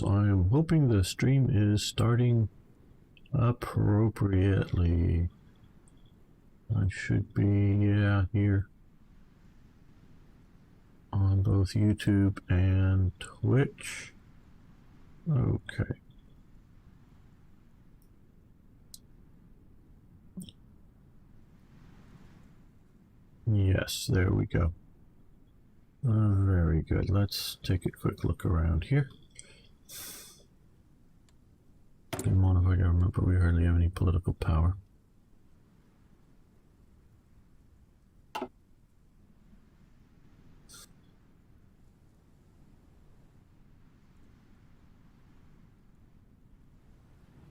levels. I am hoping the stream is starting appropriately. I should be, yeah, here on both YouTube and Twitch. Okay. Yes, there we go. Very good. Let's take a quick look around here. Didn't modify government, but we hardly have any political power.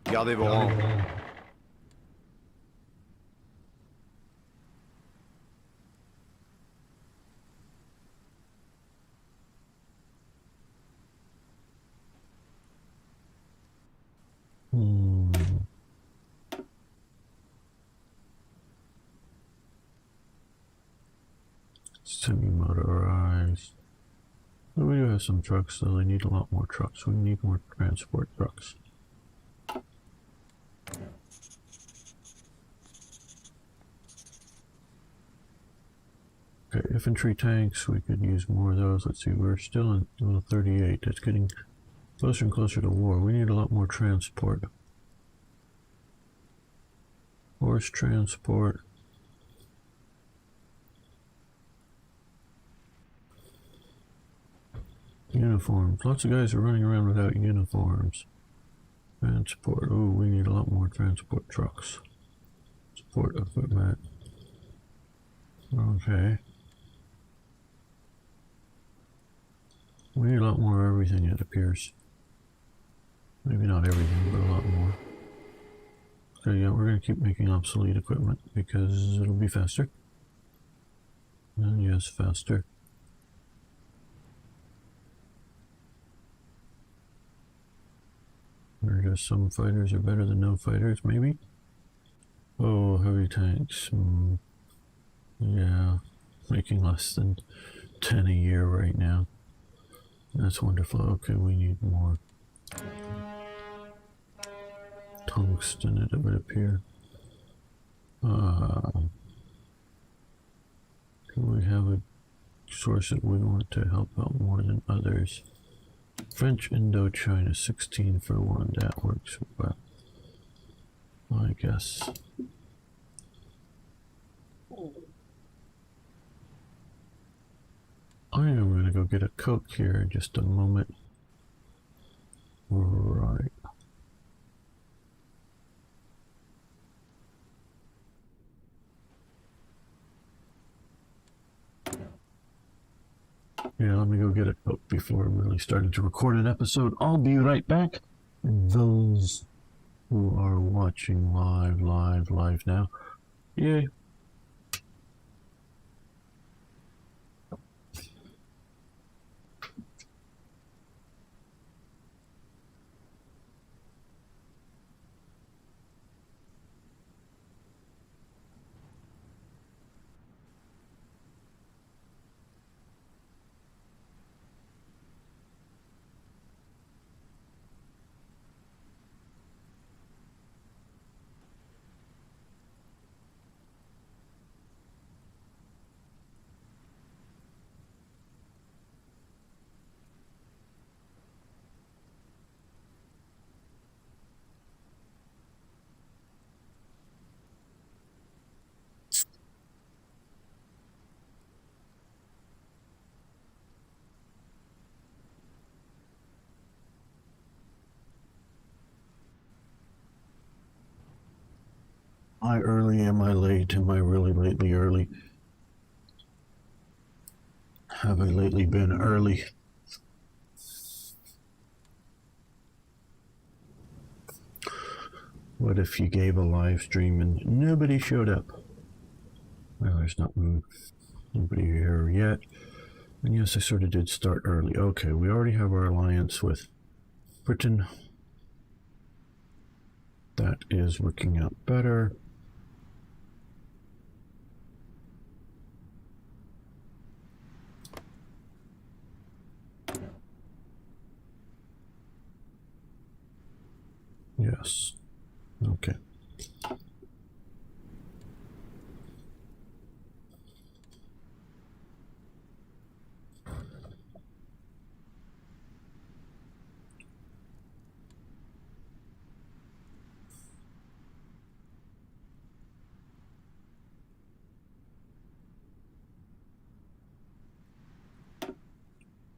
Gardez vos rangs. Semi-motorized. Well, we do have some trucks, so they need a lot more trucks. We need more transport trucks. Okay, infantry tanks, we could use more of those. Let's see, we're still in level 38. It's getting closer and closer to war. We need a lot more transport. Horse transport. Uniforms. Lots of guys are running around without uniforms. Transport. Oh, we need a lot more transport trucks. Support equipment. Okay. We need a lot more of everything, it appears. Maybe not everything, but a lot more. So yeah, we're going to keep making obsolete equipment because it'll be faster. And yes, faster. Or just some fighters are better than no fighters, maybe? Oh, heavy tanks. Yeah, making less than 10 a year right now. That's wonderful. Okay, we need more tungsten, it would appear. Do we have a source that we want to help out more than others? French Indochina, 16 for 1. That works well, I guess. I am going to go get a Coke here in just a moment. Right. Yeah, let me go get a Coke before really starting to record an episode. I'll be right back. Those who are watching live now. Yay. Am I early? Am I late? Am I really lately early? Have I lately been early? What if you gave a live stream and nobody showed up? Well, there's nobody here yet. And yes, I sort of did start early. Okay, we already have our alliance with Britain. That is working out better. Yes. Okay.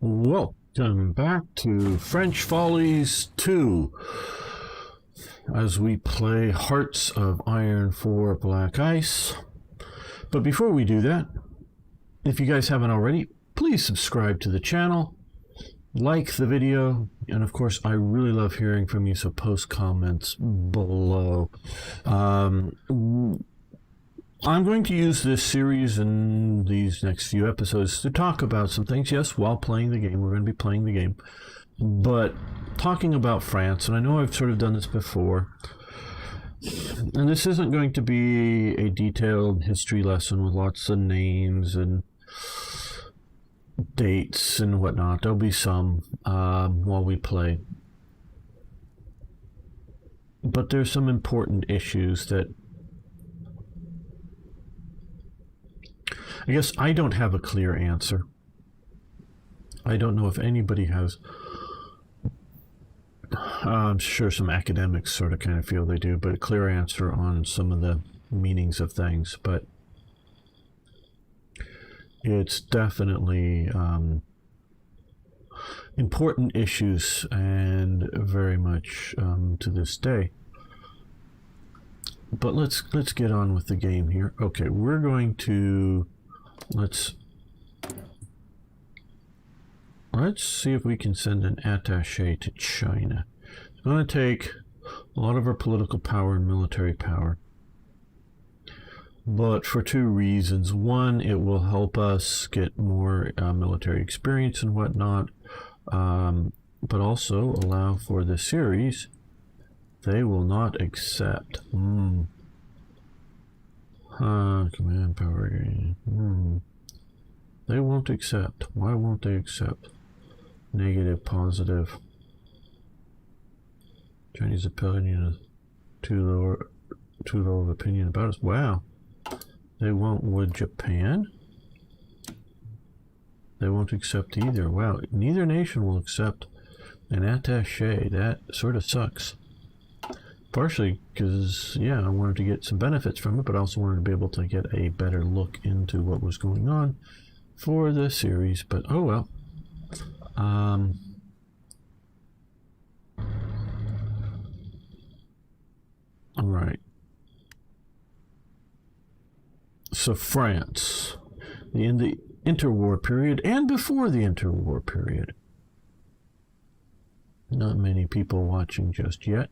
Welcome back to French Follies 2 as we play Hearts of Iron 4 Black Ice. But before we do that, if you guys haven't already, please subscribe to the channel, like the video, and of course I really love hearing from you, so post comments below. I'm going to use this series in these next few episodes to talk about some things, yes, while playing the game. We're going to be playing the game, but talking about France, and I know I've sort of done this before, and this isn't going to be a detailed history lesson with lots of names and dates and whatnot. There'll be some while we play, but there's some important issues that I guess I don't have a clear answer. I don't know if anybody has. I'm sure some academics sort of kind of feel they do, but a clear answer on some of the meanings of things. But it's definitely important issues, and very much to this day. But let's get on with the game here. Okay, we're going to let's see if we can send an attaché to China. It's going to take a lot of our political power and military power, but for two reasons. One, it will help us get more military experience and whatnot, but also allow for the series. They will not accept command power. They won't accept. Why won't they accept? Negative, positive. Chinese opinion is too low of opinion about us. Wow. They won't. Would Japan? They won't accept either. Wow. Neither nation will accept an attaché. That sort of sucks. Partially because, yeah, I wanted to get some benefits from it, but I also wanted to be able to get a better look into what was going on for the series. But oh well. All right. So France, in the interwar period and before the interwar period. Not many people watching just yet.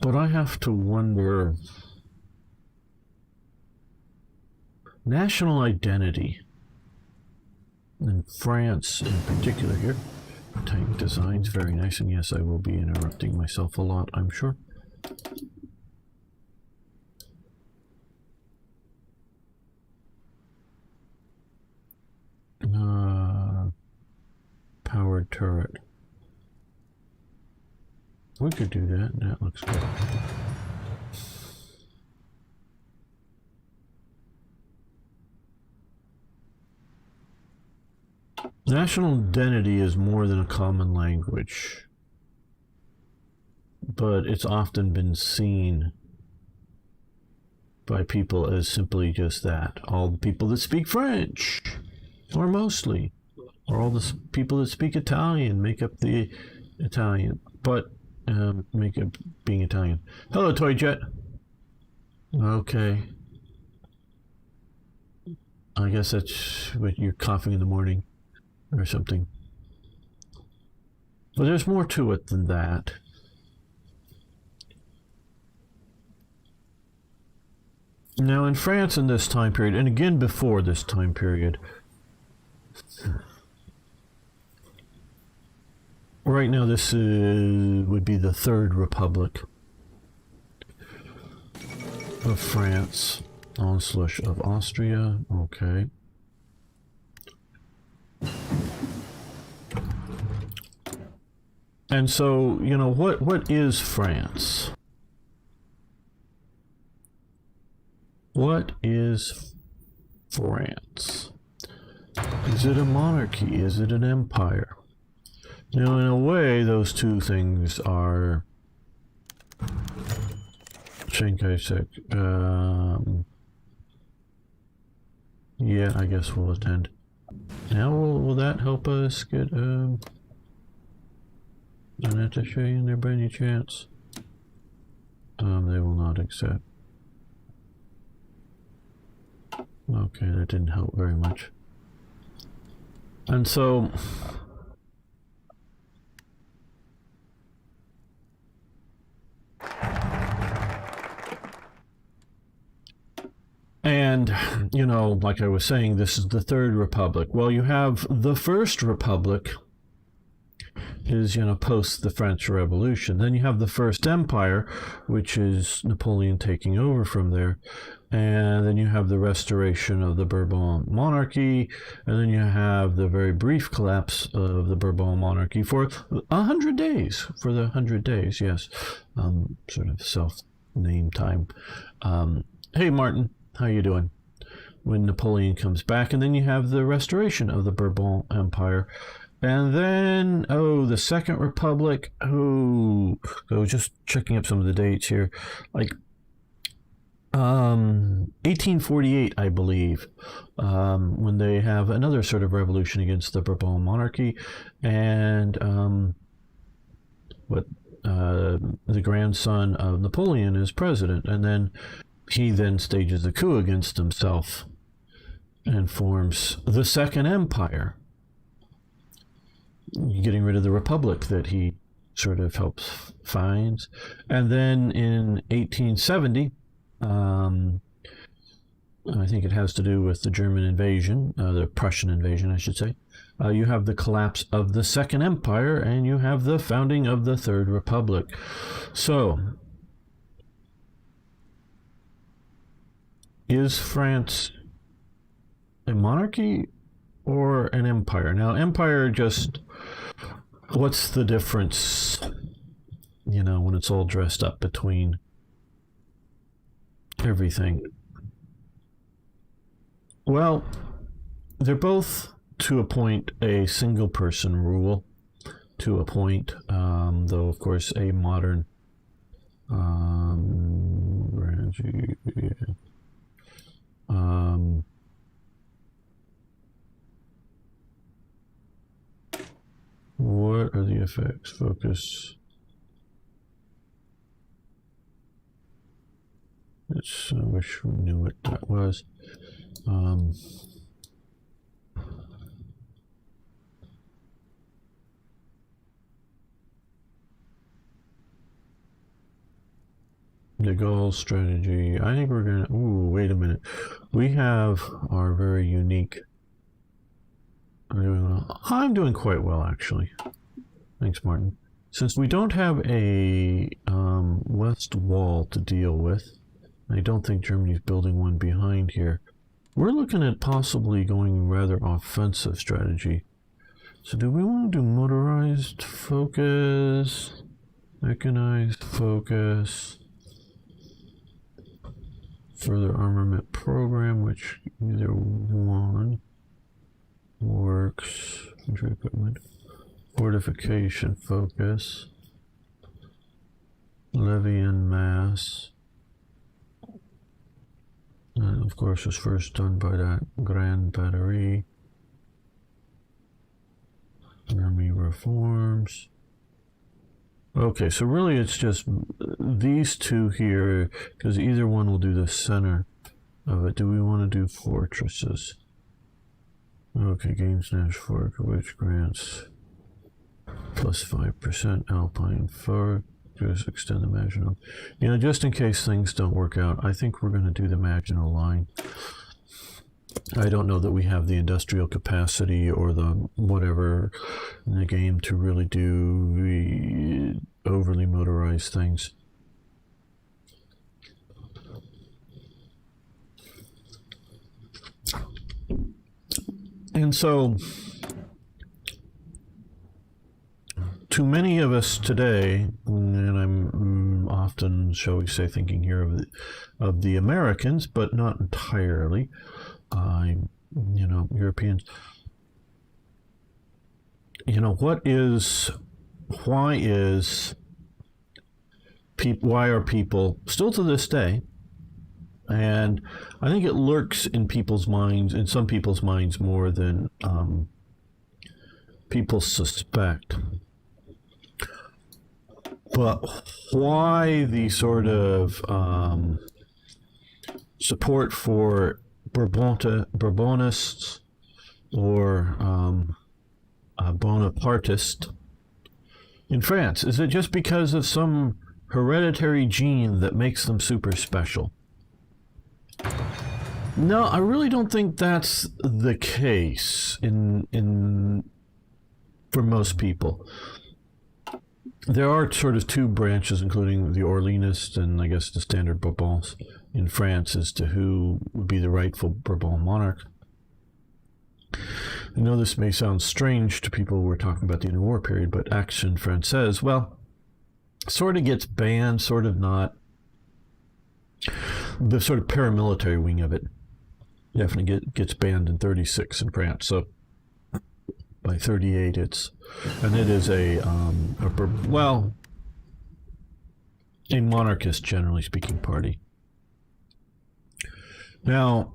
But I have to wonder, national identity in France in particular here. Tank designs, very nice, and yes, I will be interrupting myself a lot, I'm sure. Powered turret. We could do that. That looks good. National identity is more than a common language, but it's often been seen by people as simply just that. All the people that speak French, or mostly, or all the people that speak Italian make up the Italian, but make up being Italian. Hello, Toy Jet. Okay. I guess that's what you're coughing in the morning or something. But there's more to it than that. Now in France in this time period, and again before this time period, right now this would be the Third Republic of France, onslaught of Austria, okay. And so, you know, what is France? What is France? Is it a monarchy? Is it an empire? Now, in a way, those two things are Chiang Kai-shek. Yeah, I guess we'll attend. Now, will that help us get an attaché in there by any chance? They will not accept. Okay, that didn't help very much. And so, and, you know, like I was saying, this is the Third Republic. Well, you have the First Republic is, you know, post the French Revolution. Then you have the First Empire, which is Napoleon taking over from there. And then you have the restoration of the Bourbon monarchy. And then you have the very brief collapse of the Bourbon monarchy for 100 days. For the 100 days, yes. Sort of self-name time. Hey, Martin. How you doing? When Napoleon comes back, and then you have the restoration of the Bourbon Empire, and then the Second Republic. So just checking up some of the dates here, like 1848, I believe, when they have another sort of revolution against the Bourbon monarchy, and the grandson of Napoleon is president, and then he then stages a coup against himself and forms the Second Empire, getting rid of the republic that he sort of helps find. And then in 1870, I think it has to do with the German invasion, the Prussian invasion, I should say. You have the collapse of the Second Empire, and you have the founding of the Third Republic. So, is France a monarchy or an empire? Now, empire, just what's the difference, you know, when it's all dressed up between everything? Well, they're both, to a point, a single person rule, to a point, though, of course, a modern what are the effects? Focus. I wish we knew what that was. De Gaulle strategy. I think we're gonna. Ooh, wait a minute. We have our very unique. I'm doing quite well, actually. Thanks, Martin. Since we don't have a west wall to deal with, I don't think Germany's building one behind here. We're looking at possibly going rather offensive strategy. So do we want to do motorized focus, mechanized focus, further armament program, which either one works, equipment, fortification focus, levy en masse. And of course, was first done by that Grand Batterie. Army reforms. Okay, so really it's just these two here, because either one will do the center of it. Do we want to do fortresses? Okay, gains national fork, which grants plus 5% Alpine fork. Just extend the Maginot. You know, just in case things don't work out, I think we're going to do the Maginot line. I don't know that we have the industrial capacity or the whatever in the game to really do the overly motorized things. And so, to many of us today, and I'm often, shall we say, thinking here of the Americans, but not entirely, Europeans. Why are people still to this day? And I think it lurks in people's minds, in some people's minds, more than people suspect. But why the sort of support for Bourbonists or Bonapartists in France? Is it just because of some hereditary gene that makes them super special? No, I really don't think that's the case for most people. There are sort of two branches, including the Orleanists and I guess the standard Bourbons in France, as to who would be the rightful Bourbon monarch. I know this may sound strange to people who are talking about the interwar period, but Action Française, well, sort of gets banned, sort of not. The sort of paramilitary wing of it definitely gets banned in 36 in France. So by 38, it is a monarchist, generally speaking, party. Now,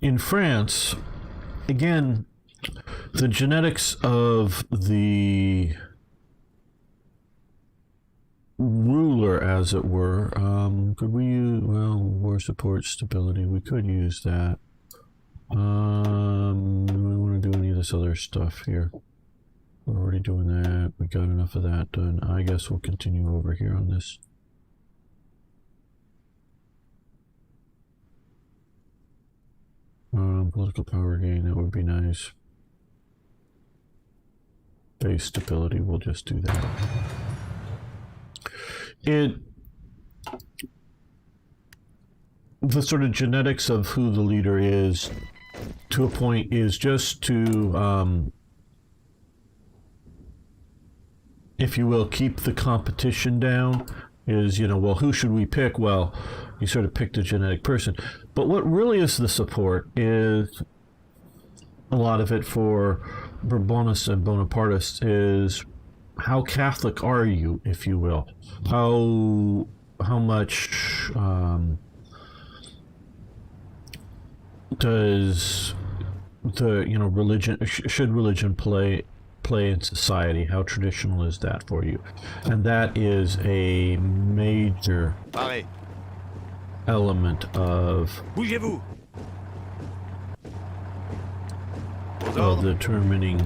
in France, again, the genetics of the ruler, as it were, could we use, war support stability, we could use that. We want to do any of this other stuff here. We're already doing that. We got enough of that done. I guess we'll continue over here on this. Political power gain, that would be nice. Base stability, we'll just do that. The sort of genetics of who the leader is, to a point, is just to, if you will, keep the competition down. Is, well, who should we pick? Well, you sort of picked a genetic person. But what really is the support is, a lot of it for Bourbonists and Bonapartists, is how Catholic are you, if you will? How much does the religion, should religion play in society? How traditional is that for you? And that is a major element of determining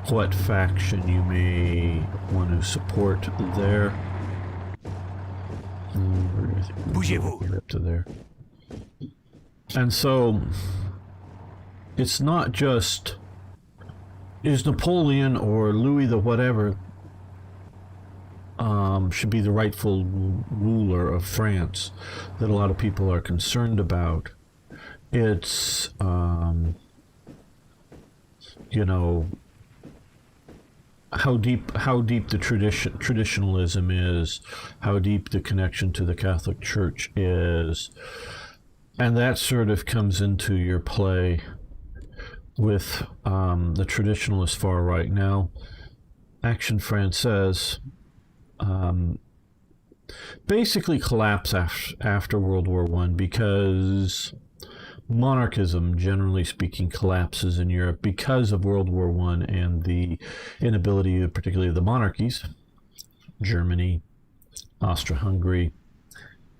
what faction you may want to support there. Up to there. And so it's not just, is Napoleon or Louis the whatever should be the rightful ruler of France that a lot of people are concerned about. It's how deep the traditionalism is, how deep the connection to the Catholic Church is, and that sort of comes into your play with the traditionalist far right. Now, Action Française basically collapsed after World War I because monarchism, generally speaking, collapses in Europe because of World War I and the inability, particularly of the monarchies, Germany, Austria-Hungary,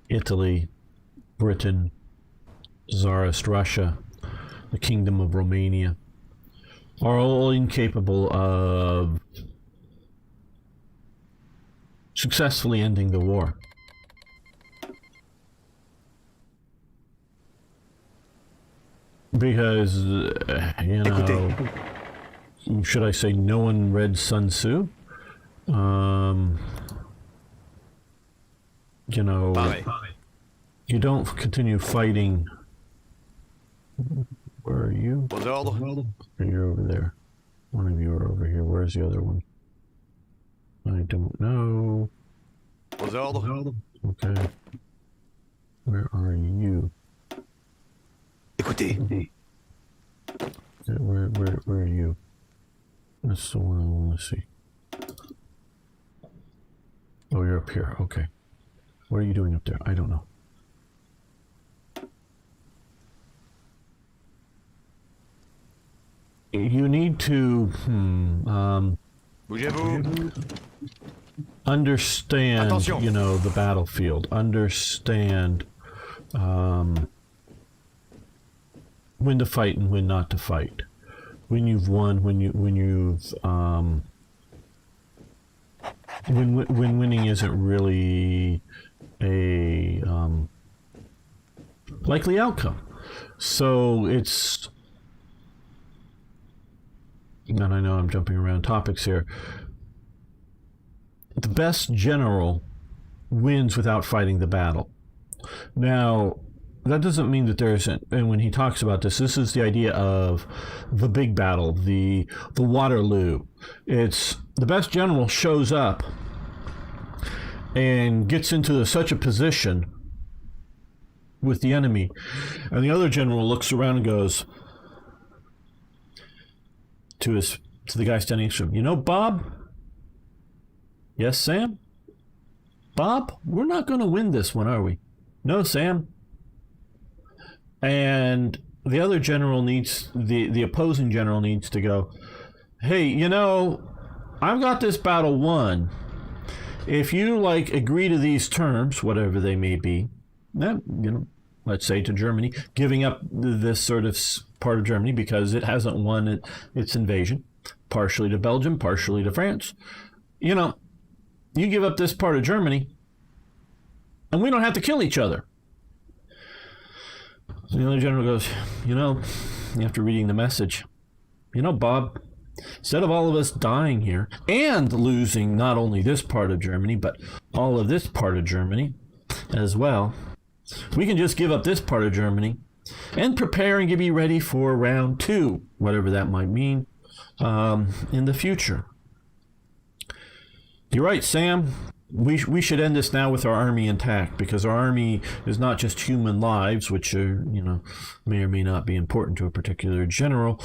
Italy, Britain, Tsarist Russia, the Kingdom of Romania, are all incapable of successfully ending the war. Because, should I say no one read Sun Tzu? You don't continue fighting. Where are you? You're over there. One of you are over here. Where's the other one? I don't know. Aux ordres. Okay. Where are you? Écoutez. Okay, where are you? That's the one I want to see. Oh, you're up here. Okay. What are you doing up there? I don't know. You need to Bougez-vous. understand, Attention. you know, the battlefield. Understand when to fight and when not to fight. When you've won, when winning isn't really a likely outcome. So it's, and I know I'm jumping around topics here. The best general wins without fighting the battle. Now, that doesn't mean that there isn't, and when he talks about this is the idea of the big battle, the Waterloo. It's the best general shows up and gets into such a position with the enemy, and the other general looks around and goes to the guy standing next to him, you know, Bob? Yes, Sam? Bob, we're not going to win this one, are we? No, Sam. And the other general needs, the opposing general needs to go, hey, you know, I've got this battle won. If you, like, agree to these terms, whatever they may be, you know, let's say to Germany, giving up this sort of part of Germany because it hasn't won its invasion, partially to Belgium, partially to France. You know, you give up this part of Germany, and we don't have to kill each other. So the other general goes, you know, after reading the message, you know, Bob, instead of all of us dying here and losing not only this part of Germany, but all of this part of Germany as well, we can just give up this part of Germany and prepare and get be ready for round 2, whatever that might mean, in the future. You're right, Sam. We should end this now with our army intact, because our army is not just human lives, which are, you know, may or may not be important to a particular general,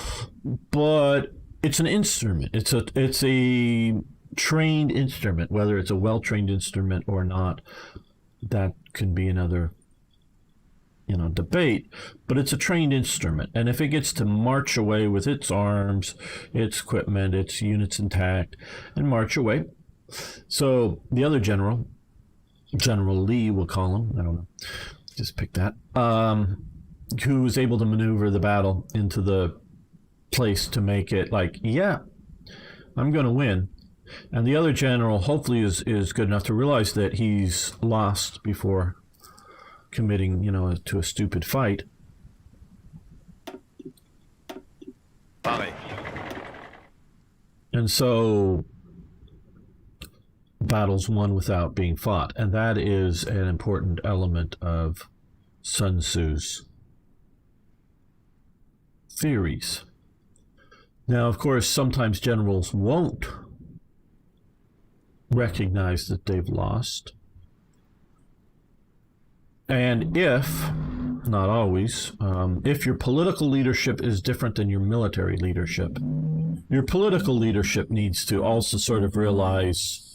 but it's an instrument. It's a trained instrument. Whether it's a well-trained instrument or not, that can be another, you know, debate. But it's a trained instrument, and if it gets to march away with its arms, its equipment, its units intact, and march away. So the other general, General Lee, we'll call him, I don't know, just pick that, who was able to maneuver the battle into the place to make it like, yeah, I'm going to win. And the other general hopefully is good enough to realize that he's lost before committing, you know, to a stupid fight. Pareil. And so battles won without being fought, and that is an important element of Sun Tzu's theories. Now, of course, sometimes generals won't recognize that they've lost, and if, not always, if your political leadership is different than your military leadership, your political leadership needs to also sort of realize,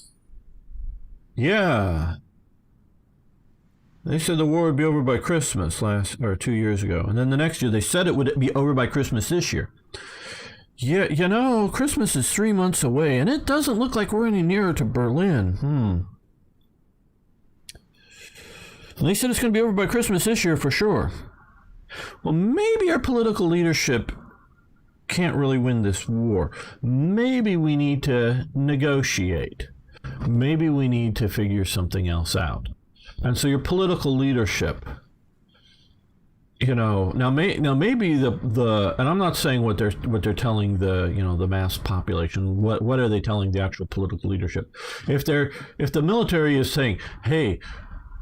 yeah, they said the war would be over by Christmas 2 years ago. And then the next year they said it would be over by Christmas this year. Yeah, you know, Christmas is 3 months away, and it doesn't look like we're any nearer to Berlin. And they said it's going to be over by Christmas this year for sure. Well, maybe our political leadership can't really win this war. Maybe we need to negotiate. Maybe we need to figure something else out. And so your political leadership, you know, now maybe the and I'm not saying what they're telling the, you know, the mass population. What are they telling the actual political leadership? If the military is saying, hey,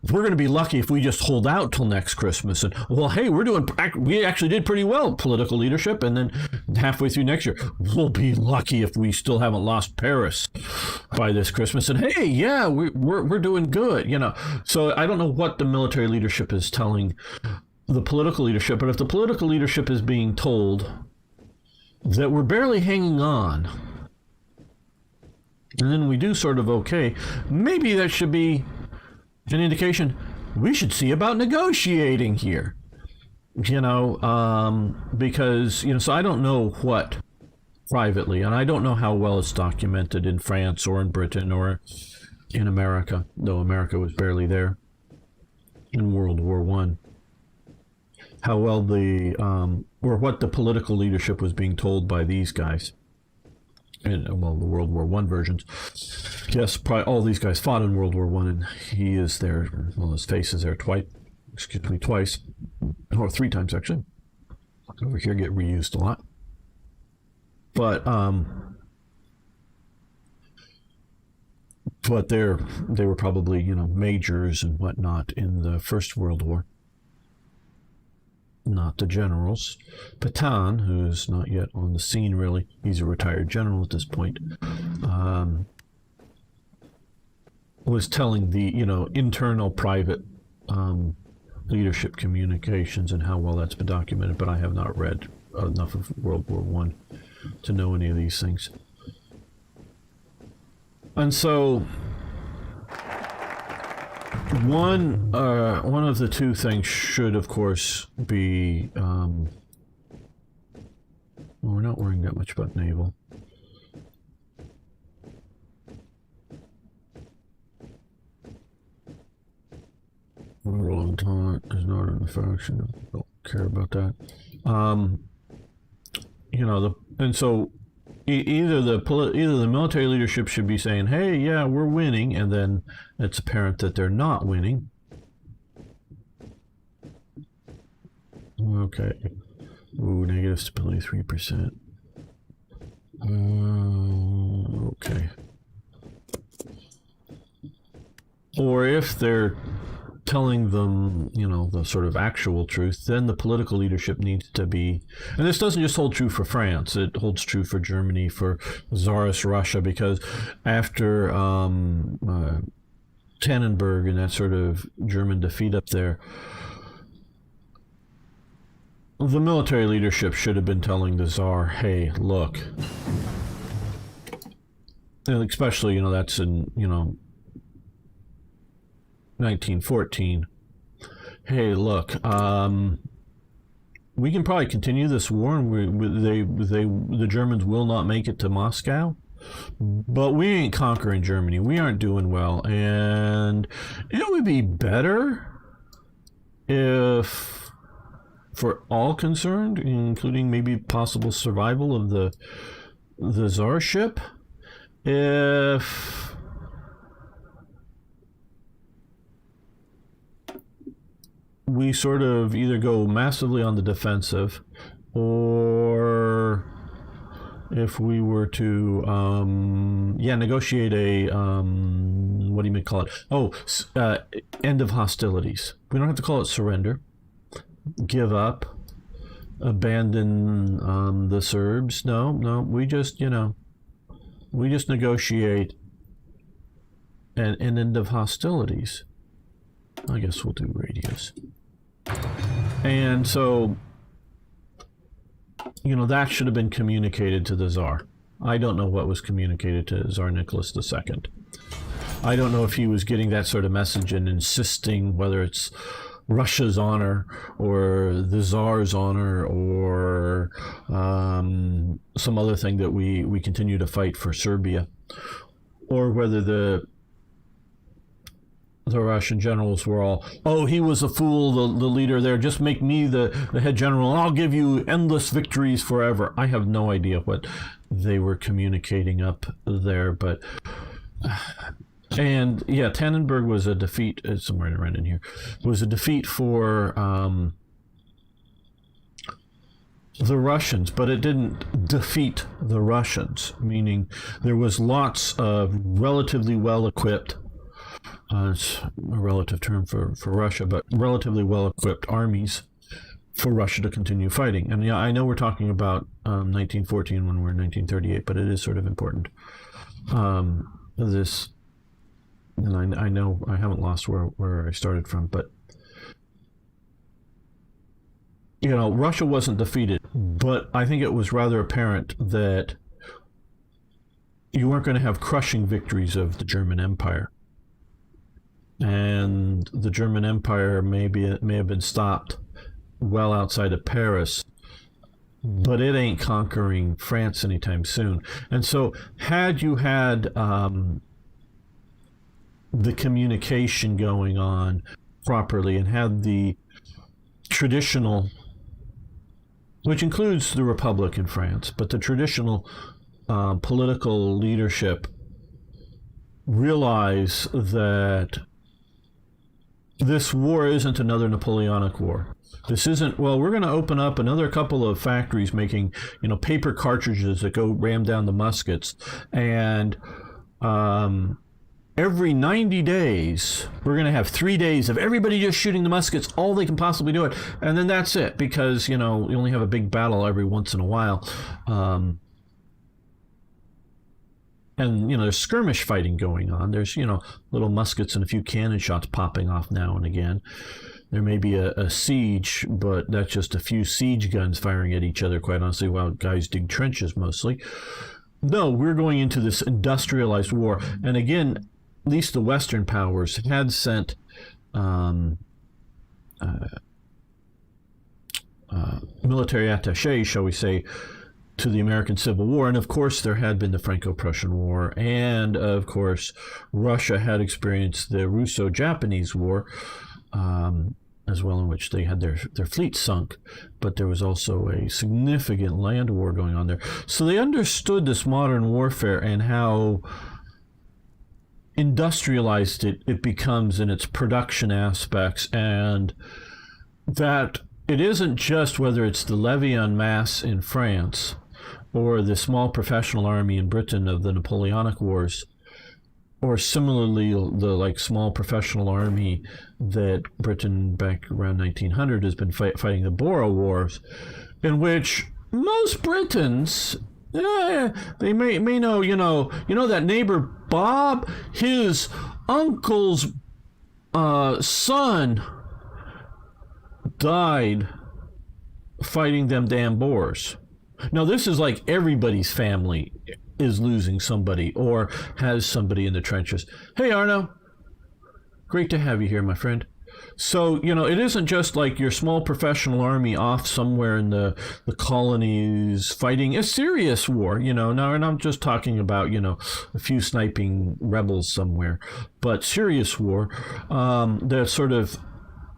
we're going to be lucky if we just hold out till next Christmas. And, well, hey, we actually did pretty well, political leadership. And then halfway through next year, we'll be lucky if we still haven't lost Paris by this Christmas. And, hey, yeah, we're doing good, you know. So I don't know what the military leadership is telling the political leadership. But if the political leadership is being told that we're barely hanging on, and then we do sort of okay, maybe that should be an indication we should see about negotiating here, you know, because, you know, so I don't know what privately, and I don't know how well it's documented in France or in Britain or in America, though America was barely there in World War One. How well or what the political leadership was being told by these guys. And, well, the World War One versions. Yes, probably all these guys fought in World War One, and he is there. Well, his face is there twice, or 3 times actually. Over here, get reused a lot. But they were probably, you know, majors and whatnot in the First World War. Not the generals. Pétain, who's not yet on the scene really, he's a retired general at this point, was telling the, you know, internal private leadership communications and how well that's been documented, but I have not read enough of World War One to know any of these things. And so one of the two things should, of course, be well, we're not worrying that much about naval. World Entente is not in the faction. Don't care about that. You know, and so either the military leadership should be saying, hey, yeah, we're winning, and then it's apparent that they're not winning. Okay. Ooh, negative stability 3%. Okay. Or if they're telling them, you know, the sort of actual truth, then the political leadership needs to be, and this doesn't just hold true for France, it holds true for Germany, for Tsarist Russia, because after Tannenberg and that sort of German defeat up there, the military leadership should have been telling the Tsar, hey, look, and especially, you know, that's in, you know, 1914. Hey, look, we can probably continue this war, and the Germans will not make it to Moscow, but we ain't conquering Germany. We aren't doing well, and it would be better if, for all concerned, including maybe possible survival of the Tsarship, if we sort of either go massively on the defensive, or if we were to negotiate a what do you call it? End of hostilities. We don't have to call it surrender. Give up, abandon the Serbs. No, we just, you know, we just negotiate an end of hostilities. I guess we'll do radios. And so, you know, that should have been communicated to the Tsar. I don't know what was communicated to Tsar Nicholas II. I don't know if he was getting that sort of message and insisting, whether it's Russia's honor or the Tsar's honor or some other thing that we continue to fight for Serbia, or whether the Russian generals were all, oh, he was a fool, the leader there, just make me the head general and I'll give you endless victories forever. I have no idea what they were communicating up there, but and yeah, Tannenberg was a defeat, somewhere around in here, was a defeat for the Russians, but it didn't defeat the Russians, meaning there was lots of relatively well-equipped It's a relative term for Russia, but relatively well-equipped armies for Russia to continue fighting. And yeah, I know we're talking about 1914 when we're in 1938, but it is sort of important. This, and I know I haven't lost where I started from, but you know, Russia wasn't defeated, but I think it was rather apparent that you weren't going to have crushing victories of the German Empire. And the German Empire may have been stopped well outside of Paris, but it ain't conquering France anytime soon. And so had you had the communication going on properly and had the traditional, which includes the Republic in France, but the traditional political leadership realize that this war isn't another Napoleonic war. This isn't, well, we're going to open up another couple of factories making, you know, paper cartridges that go ram down the muskets. And every 90 days, we're going to have 3 days of everybody just shooting the muskets, all they can possibly do it. And then that's it, because, you know, you only have a big battle every once in a while. And, you know, there's skirmish fighting going on. There's, you know, little muskets and a few cannon shots popping off now and again. There may be a siege, but that's just a few siege guns firing at each other, quite honestly, while guys dig trenches mostly. No, we're going into this industrialized war. And again, at least the Western powers had sent military attaché, shall we say, to the American Civil War. And of course, there had been the Franco-Prussian War. And of course, Russia had experienced the Russo-Japanese War, as well, in which they had their fleet sunk. But there was also a significant land war going on there. So they understood this modern warfare and how industrialized it becomes in its production aspects, and that it isn't just whether it's the levy en masse in France or the small professional army in Britain of the Napoleonic Wars, or similarly the like small professional army that Britain back around 1900 has been fighting the Boer Wars, in which most Britons, they may know, you know that neighbor Bob, his uncle's son died fighting them damn Boers. Now, this is like everybody's family is losing somebody or has somebody in the trenches. Hey, Arno. Great to have you here, my friend. So, you know, it isn't just like your small professional army off somewhere in the colonies fighting a serious war, you know. Now, and I'm just talking about, you know, a few sniping rebels somewhere, but serious war. That's sort of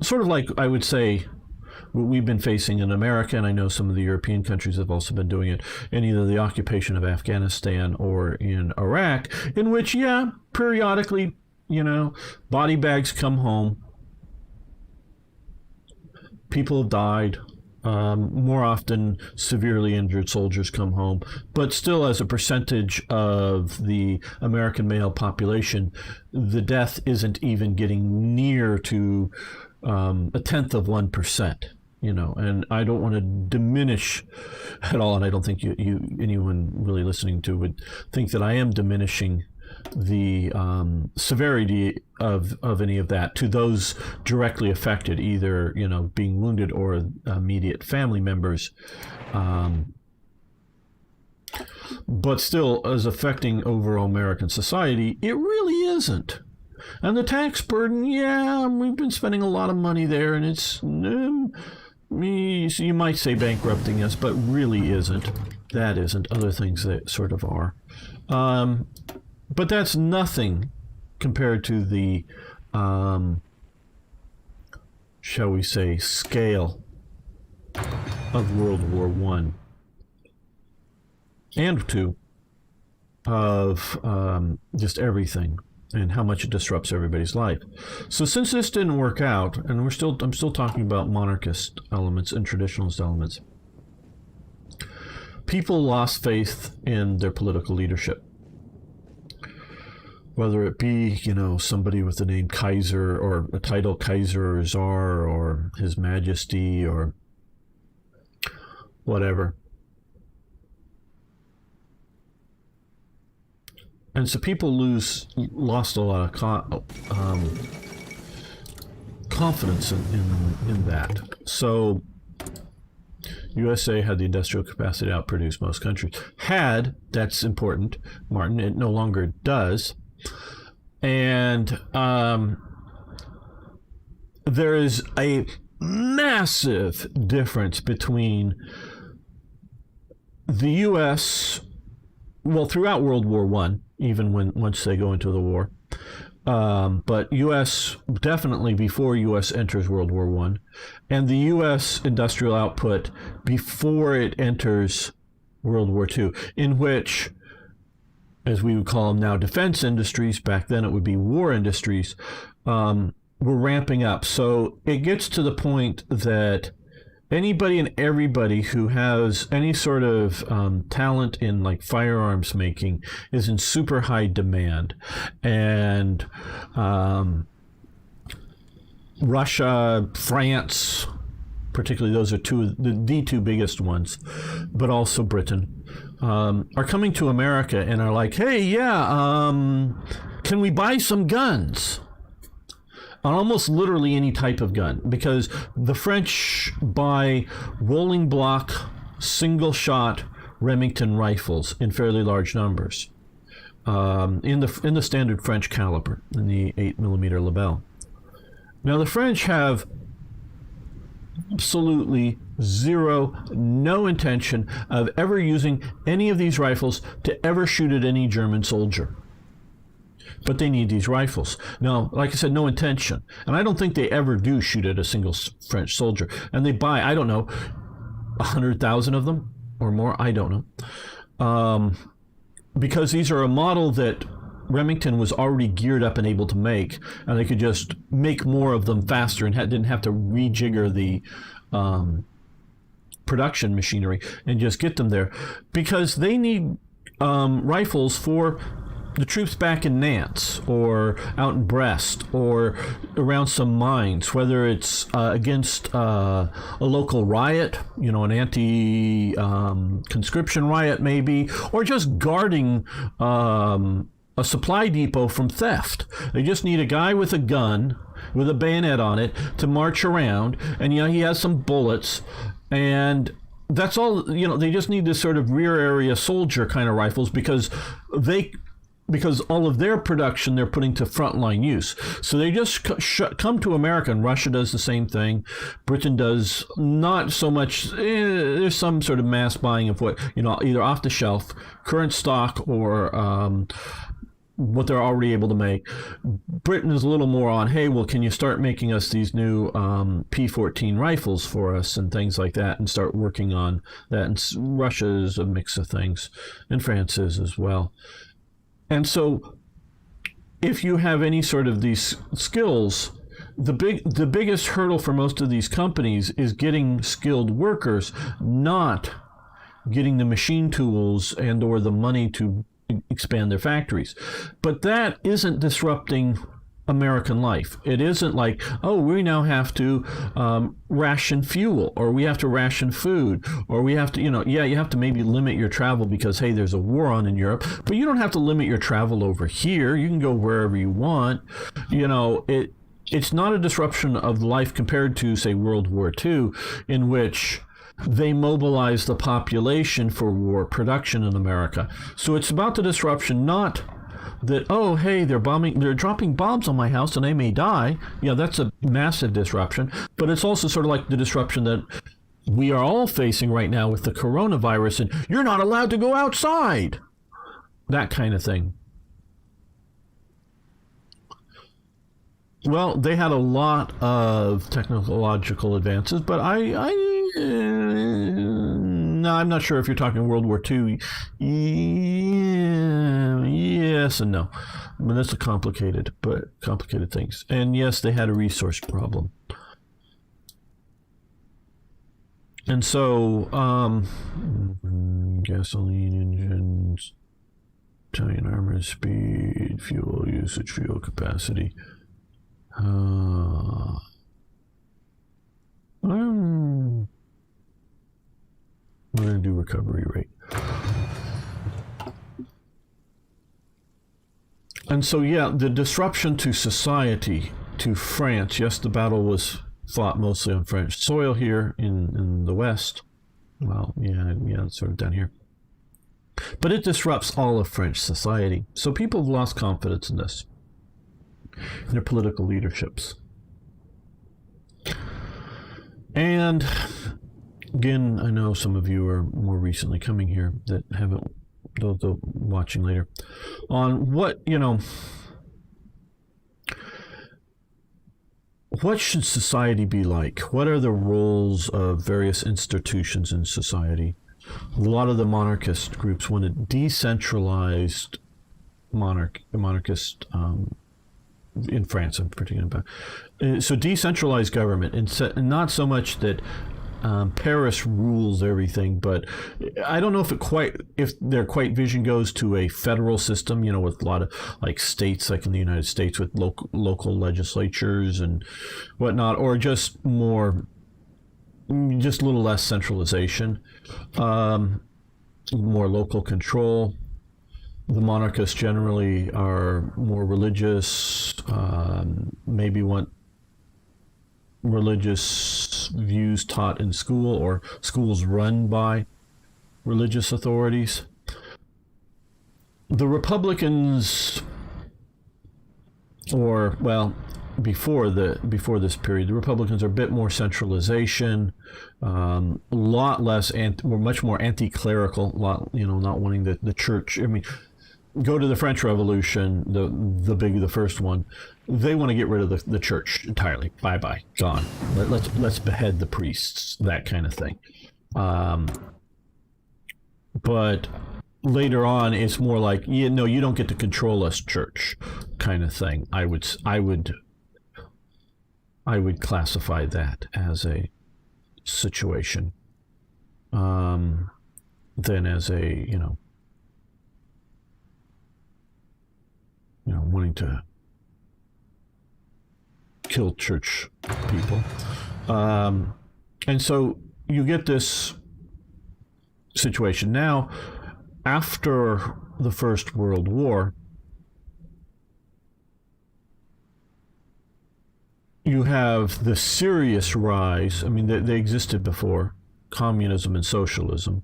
like, I would say, what we've been facing in America, and I know some of the European countries have also been doing it, in either the occupation of Afghanistan or in Iraq, in which, yeah, periodically, you know, body bags come home. People have died. More often, severely injured soldiers come home. But still, as a percentage of the American male population, the death isn't even getting near to a tenth of 1%. You know, and I don't want to diminish at all, and I don't think anyone really listening to would think that I am diminishing the severity of any of that to those directly affected, either, you know, being wounded or immediate family members. But still, as affecting overall American society, it really isn't. And the tax burden, yeah, we've been spending a lot of money there, and it's, you might say bankrupting us, but really isn't. That isn't. Other things that sort of are. But that's nothing compared to the, shall we say, scale of World War I and II, of just everything and how much it disrupts everybody's life. So since this didn't work out, and I'm still talking about monarchist elements and traditionalist elements, people lost faith in their political leadership. whether it be, you know, somebody with the name Kaiser or a title Kaiser or Tsar or His Majesty or whatever. And so people lost a lot of confidence in that. So USA had the industrial capacity to outproduce most countries. That's important, Martin. It no longer does. And there is a massive difference between the U.S., well, throughout World War I, even once they go into the war, but U.S. definitely before U.S. enters World War I, and the U.S. industrial output before it enters World War II, in which, as we would call them now, defense industries, back then it would be war industries, were ramping up. So it gets to the point that anybody and everybody who has any sort of talent in like firearms making is in super high demand. And Russia, France, particularly those are the two biggest ones, but also Britain, are coming to America and are like, hey, yeah, can we buy some guns? On almost literally any type of gun, because the French buy rolling block, single shot Remington rifles in fairly large numbers, in the standard French caliber, in the 8mm Lebel. Now the French have absolutely no intention of ever using any of these rifles to ever shoot at any German soldier. But they need these rifles. Now, like I said, no intention. And I don't think they ever do shoot at a single French soldier. And they buy, I don't know, 100,000 of them or more. I don't know. Because these are a model that Remington was already geared up and able to make. And they could just make more of them faster and didn't have to rejigger the production machinery and just get them there. Because they need rifles for the troops back in Nantes or out in Brest or around some mines, whether it's against a local riot, you know, an anti-conscription riot maybe, or just guarding a supply depot from theft. They just need a guy with a gun, with a bayonet on it, to march around, and, you know, he has some bullets, and that's all, you know, they just need this sort of rear area soldier kind of rifles because all of their production they're putting to frontline use. So they just come to America, and Russia does the same thing. Britain does not so much. There's some sort of mass buying of what, you know, either off the shelf, current stock, or what they're already able to make. Britain is a little more on, hey, well, can you start making us these new P-14 rifles for us and things like that, and start working on that. And Russia is a mix of things, and France is as well. And so if you have any sort of these skills, the biggest hurdle for most of these companies is getting skilled workers, not getting the machine tools and or the money to expand their factories. But that isn't disrupting American life. It isn't like, oh, we now have to ration fuel, or we have to ration food, or we have to, you know, yeah, you have to maybe limit your travel because, hey, there's a war on in Europe, but you don't have to limit your travel over here. You can go wherever you want. You know, it's not a disruption of life compared to, say, World War II, in which they mobilize the population for war production in America. So it's about the disruption, not that, oh, hey, they're dropping bombs on my house and I may die. Yeah, that's a massive disruption. But it's also sort of like the disruption that we are all facing right now with the coronavirus, and you're not allowed to go outside. That kind of thing. Well, they had a lot of technological advances, but no, I'm not sure if you're talking World War II. Yeah, yes and no. I mean, that's complicated things. And yes, they had a resource problem. And so, gasoline engines. Italian armor speed, fuel usage, fuel capacity. We're going to do recovery rate. And so, yeah, the disruption to society, to France. Yes, the battle was fought mostly on French soil here in the West. Well, yeah, it's sort of down here. But it disrupts all of French society. So people have lost confidence in this, in their political leaderships. And again, I know some of you are more recently coming here that haven't, those watching later, on what, what should society be like? What are the roles of various institutions in society? A lot of the monarchist groups wanted decentralized monarchist in France, I'm particularly about. So decentralized government, and not so much that Paris rules everything, but I don't know if their quite vision goes to a federal system, with a lot of like states, like in the United States, with local legislatures and whatnot, or just a little less centralization, more local control. The monarchists generally are more religious, maybe want religious views taught in school or schools run by religious authorities. The Republicans, before this period, the Republicans are a bit more centralization, a lot less, were much more anti-clerical, not wanting the church. I mean, go to the French Revolution, the first one. They want to get rid of the church entirely. Bye, gone. Let's behead the priests, that kind of thing. But later on, it's more like, you don't get to control us, church, kind of thing. I would classify that as a situation, than as a wanting to kill church people. And so you get this situation. Now, after the First World War, you have the serious rise. I mean, they existed before, communism and socialism.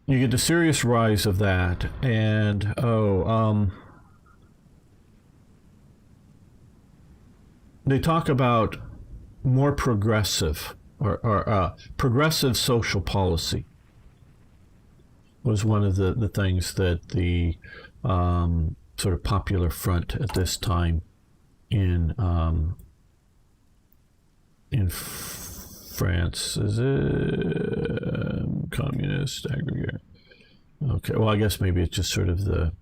You get the serious rise of that, and they talk about more progressive or progressive social policy was one of the things that the sort of Popular Front at this time in France, is it communist aggregate? Okay, well, I guess maybe it's just sort of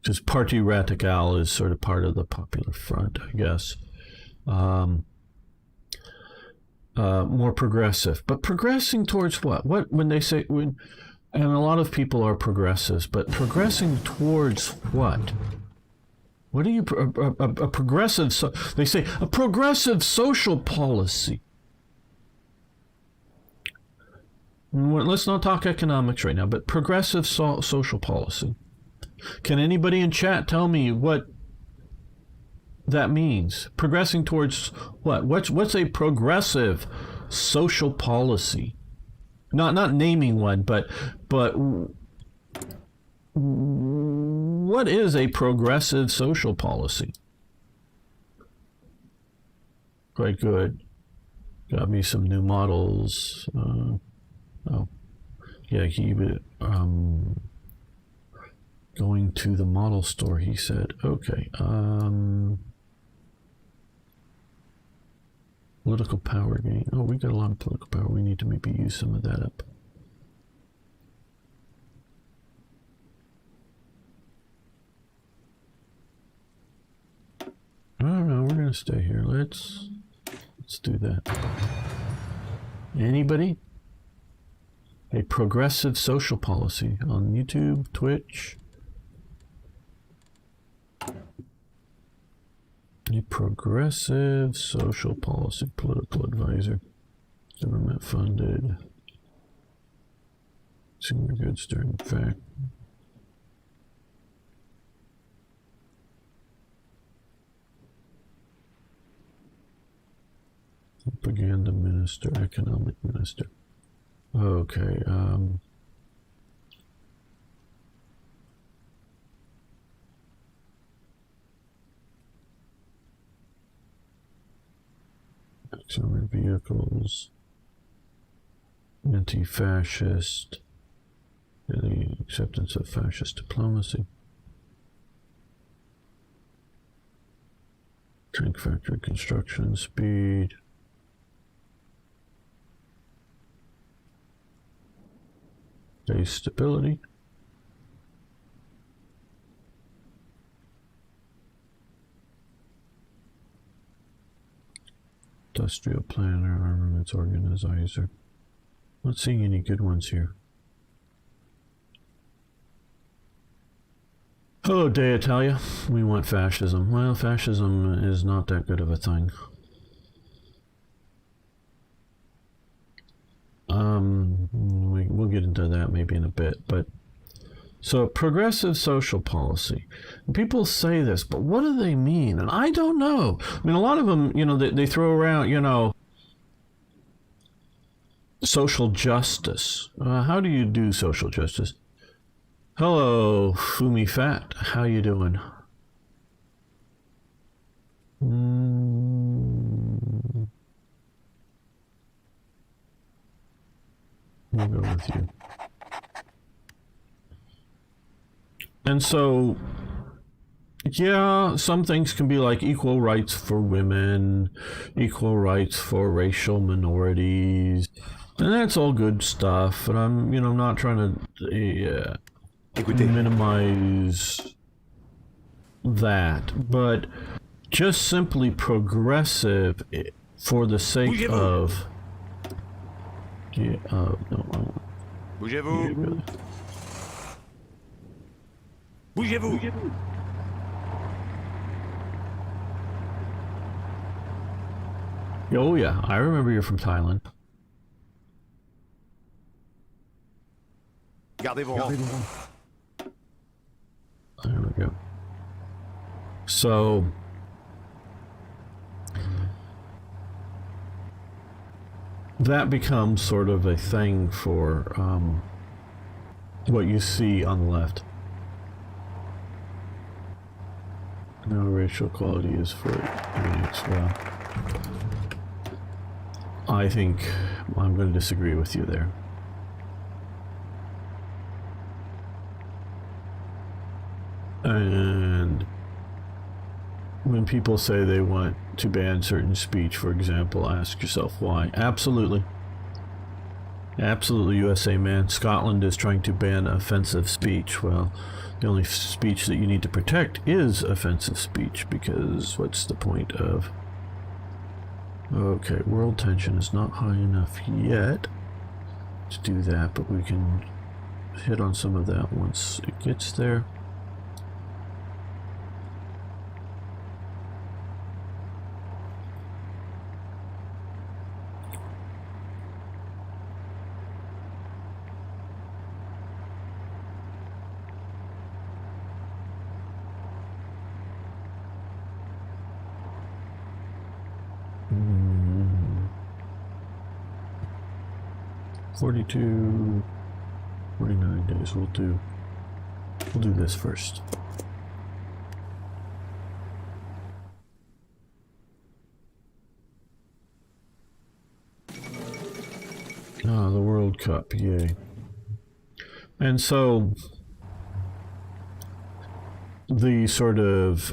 just Parti Radical is sort of part of the Popular Front, I guess. More progressive, but progressing towards what? When they say and a lot of people are progressives, but progressing towards what? What are you a progressive? They say a progressive social policy. Let's not talk economics right now, but progressive social policy. Can anybody in chat tell me what that means? Progressing towards what? What's a progressive social policy? Not naming one, but what is a progressive social policy? Quite good. Got me some new models. Yeah, going to the model store, he said. Okay. Political power gain. Oh, we got a lot of political power. We need to maybe use some of that up. No, we're gonna stay here. Let's do that. Anybody? A progressive social policy on YouTube, Twitch. A progressive social policy political advisor. Government funded. Consumer goods during fact. Propaganda minister, economic minister. Okay, auxiliary vehicles, anti-fascist, the acceptance of fascist diplomacy, tank factory construction speed, base stability, industrial planner, armaments organizer. Not seeing any good ones here. Hello, De Italia. We want fascism. Well, fascism is not that good of a thing. We'll get into that maybe in a bit, but so progressive social policy. People say this, but what do they mean? And I don't know. I mean, a lot of them, you know, they throw around, you know, social justice. How do you do social justice? Hello, Fumi Fat. How you doing? We'll go with you. And so, yeah, some things can be like equal rights for women, equal rights for racial minorities, and that's all good stuff. And I'm, you know, not trying to minimize that, but just simply progressive for the sake of. Yeah, no. Bougez-vous. Bougez-vous. Oh yeah, I remember you're from Thailand. Gardez vos rangs. There we go. So that becomes sort of a thing for what you see on the left. No racial equality is for Munich. Well, I think I'm going to disagree with you there. And when people say they want to ban certain speech, for example, ask yourself why. Absolutely. Absolutely, USA man. Scotland is trying to ban offensive speech. Well, the only speech that you need to protect is offensive speech, because what's the point of... Okay, world tension is not high enough yet to do that, but we can hit on some of that once it gets there. Hmm. 42, 49 days. We'll do this first. Ah, the World Cup, yay. And so the sort of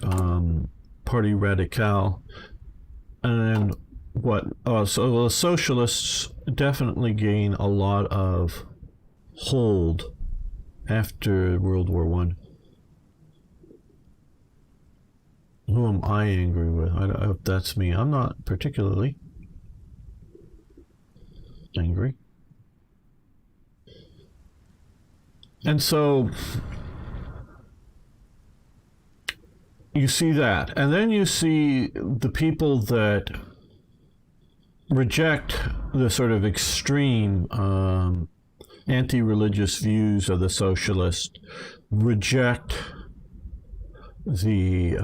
Party Radical and what so the socialists definitely gain a lot of hold after World War I. Who am I angry with? I hope that's me. I'm not particularly angry. And so you see that. And then you see the people that reject the sort of extreme anti-religious views of the socialist, reject the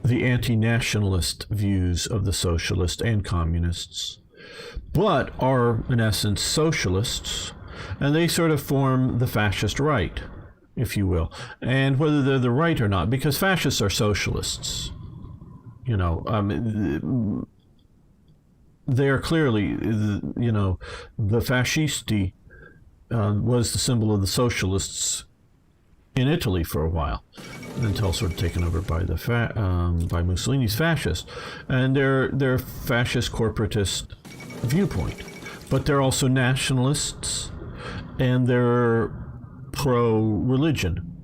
anti-nationalist views of the socialists and communists, but are in essence socialists, and they sort of form the fascist right, if you will. And whether they're the right or not, because fascists are socialists, you know, they are clearly, you know, the fascisti was the symbol of the socialists in Italy for a while, until sort of taken over by the by Mussolini's fascists, and they're fascist corporatist viewpoint, but they're also nationalists, and they're pro-religion.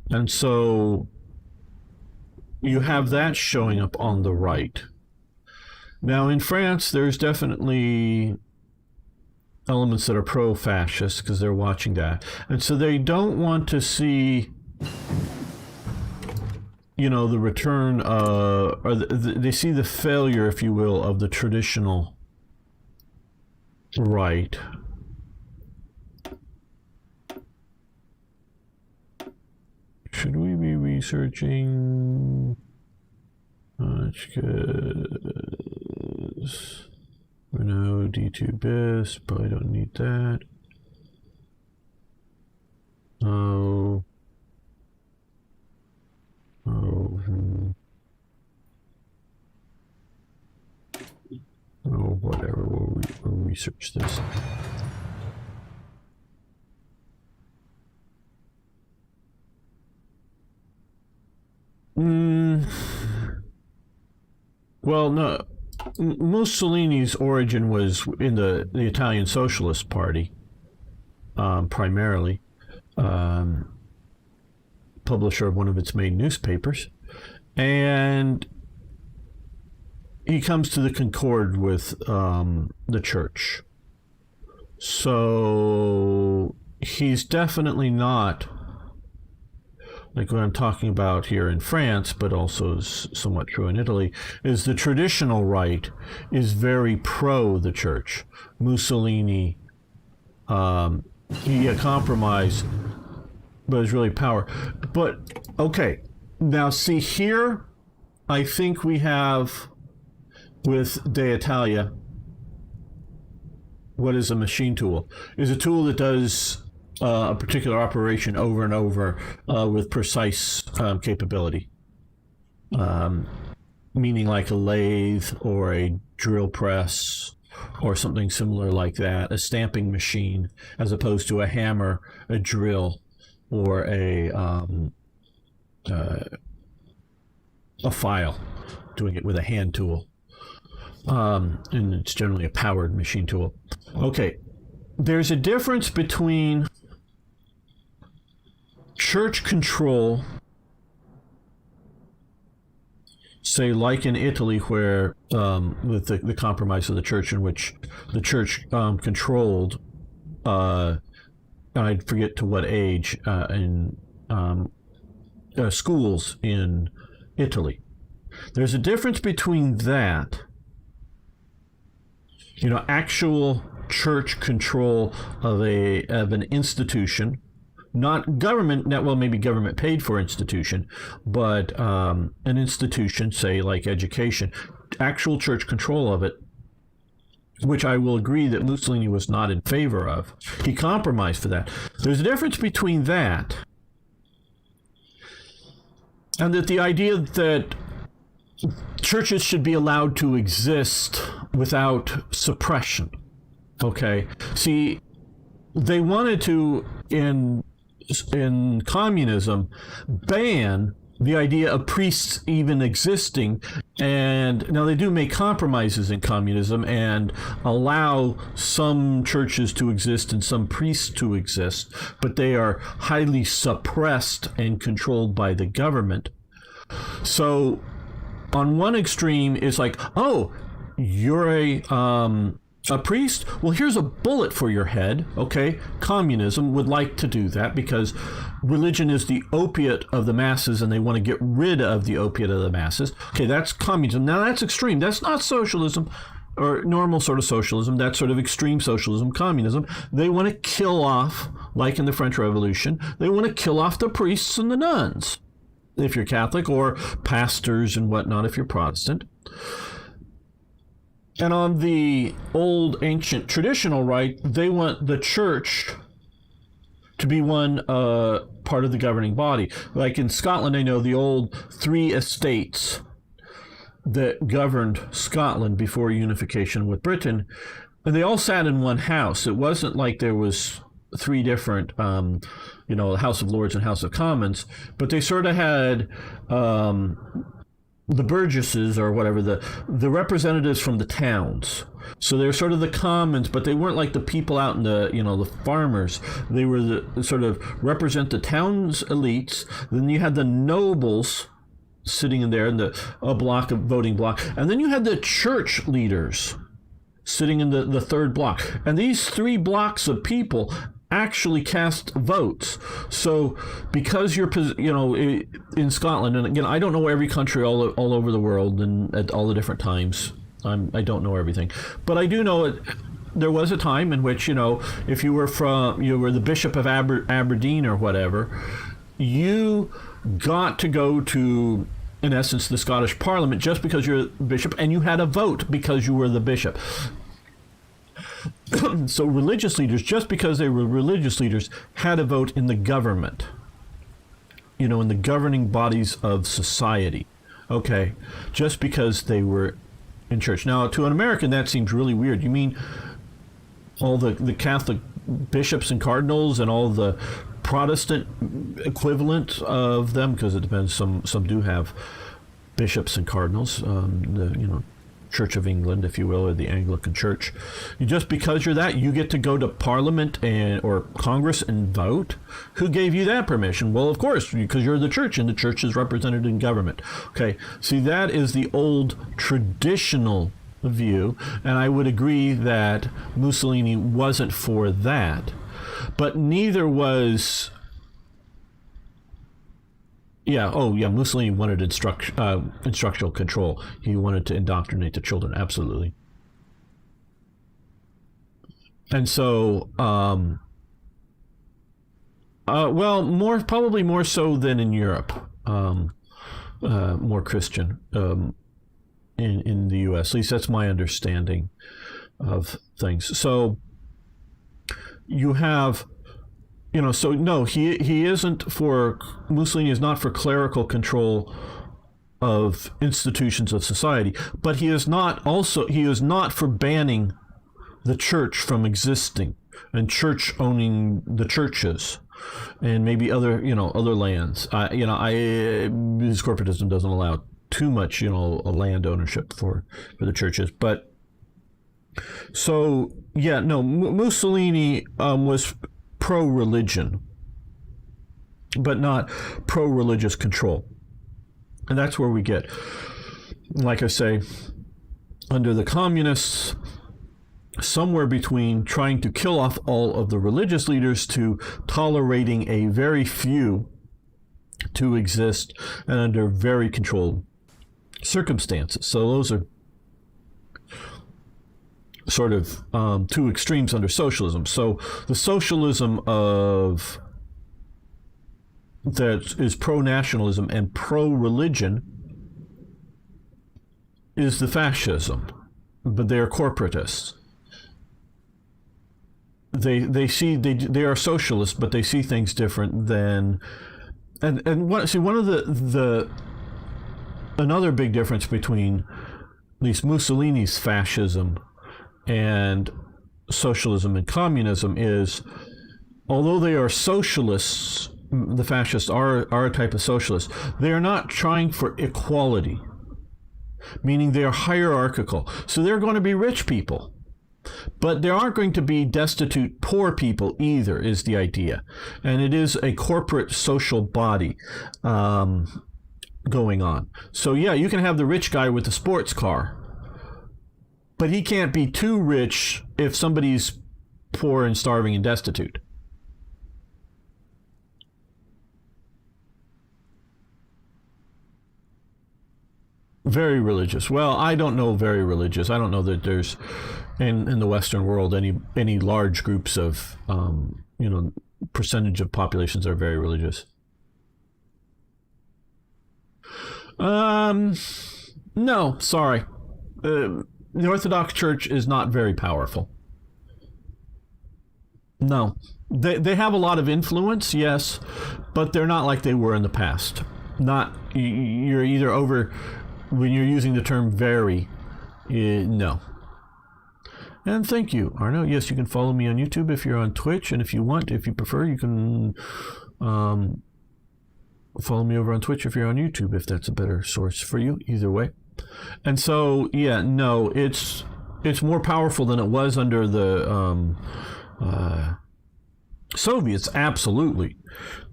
And so you have that showing up on the right. Now, in France, there's definitely elements that are pro-fascist because they're watching that. And so they don't want to see, you know, the return or they see the failure, if you will, of the traditional right. Should we be researching? No, D2 bis, probably don't need that. Oh, whatever, we'll research this. Well, no. Mussolini's origin was in the Italian Socialist Party, primarily, publisher of one of its main newspapers, and he comes to the concord with the church. So he's definitely not, like what I'm talking about here in France, but also is somewhat true in Italy, is the traditional right is very pro the church. Mussolini, he compromised, but it's really power. But, okay, now see here, I think we have, with De Italia, what is a machine tool? Is a tool that does a particular operation over and over with precise capability, meaning like a lathe or a drill press or something similar like that, a stamping machine, as opposed to a hammer, a drill, or a file, doing it with a hand tool. And it's generally a powered machine tool. Okay, there's a difference between church control, say like in Italy, where with the compromise of the church, in which the church controlled, I forget to what age, in schools in Italy. There's a difference between that, you know, actual church control of an institution, not government, well, maybe government paid for institution, but an institution, say like education, actual church control of it, which I will agree that Mussolini was not in favor of. He compromised for that. There's a difference between that and that the idea that churches should be allowed to exist without suppression. Okay, see, they wanted to, in communism, ban the idea of priests even existing, and now they do make compromises in communism and allow some churches to exist and some priests to exist, but they are highly suppressed and controlled by the government. So on one extreme is like, oh, you're a priest? Well, here's a bullet for your head. Okay, communism would like to do that because religion is the opiate of the masses and they want to get rid of the opiate of the masses. Okay, that's communism. Now that's extreme. That's not socialism or normal sort of socialism. That's sort of extreme socialism, communism. They want to kill off, like in the French Revolution, they want to kill off the priests and the nuns, if you're Catholic, or pastors and whatnot if you're Protestant. And on the old, ancient, traditional right, they want the church to be one part of the governing body. Like in Scotland, I know the old 3 estates that governed Scotland before unification with Britain, and they all sat in one house. It wasn't like there was 3 different, the House of Lords and House of Commons, but they sort of had the burgesses or whatever, the representatives from the towns. So they're sort of the commons, but they weren't like the people out in the farmers. They were the sort of represent the town's elites. Then you had the nobles sitting in there in a block of voting block. And then you had the church leaders sitting in the third block. And these 3 blocks of people actually cast votes. So because you're, in Scotland, and again, I don't know every country all over the world and at all the different times. I don't know everything. But I do know it. There was a time in which, if you were the Bishop of Aberdeen or whatever, you got to go to, in essence, the Scottish Parliament just because you're a bishop, and you had a vote because you were the bishop. So religious leaders, just because they were religious leaders, had a vote in the government, in the governing bodies of society. Okay, just because they were in church. Now, to an American, that seems really weird. You mean all the Catholic bishops and cardinals and all the Protestant equivalent of them, because it depends. Some do have bishops and cardinals. Church of England, if you will, or the Anglican Church. Just because you're that, you get to go to Parliament or Congress and vote? Who gave you that permission? Well, of course, because you're the church, and the church is represented in government. Okay, see, that is the old traditional view, and I would agree that Mussolini wasn't for that, but neither was... Mussolini wanted instructional control. He wanted to indoctrinate the children, absolutely. And so, probably more so than in Europe, more Christian in the U.S. At least that's my understanding of things. So you have... so no, he isn't for, Mussolini is not for clerical control of institutions of society, but he is not for banning the church from existing and church owning the churches and maybe other lands. His corporatism doesn't allow too much, land ownership for the churches, but so Mussolini was pro-religion, but not pro-religious control. And that's where we get, like I say, under the communists, somewhere between trying to kill off all of the religious leaders to tolerating a very few to exist and under very controlled circumstances. So those are sort of 2 extremes under socialism. So the socialism of that is pro-nationalism and pro-religion is the fascism, but they are corporatists. They are socialists, but they see things different than one of the another big difference between at least Mussolini's fascism and socialism and communism is, although they are socialists, the fascists are a type of socialist, they are not trying for equality, meaning they are hierarchical. So they're going to be rich people, but there aren't going to be destitute poor people either, is the idea. And it is a corporate social body. going on. So yeah, you can have the rich guy with the sports car, but he can't be too rich if somebody's poor and starving and destitute. Very religious. Well, I don't know very religious. I don't know that there's in the Western world any large groups of percentage of populations that are very religious. No, sorry. The Orthodox Church is not very powerful. No. They have a lot of influence, yes, but they're not like they were in the past. You're either over, when you're using the term very, no. And thank you, Arno. Yes, you can follow me on YouTube if you're on Twitch, and if you prefer, you can follow me over on Twitch if you're on YouTube, if that's a better source for you, either way. And so, yeah, no, it's more powerful than it was under the Soviets, absolutely.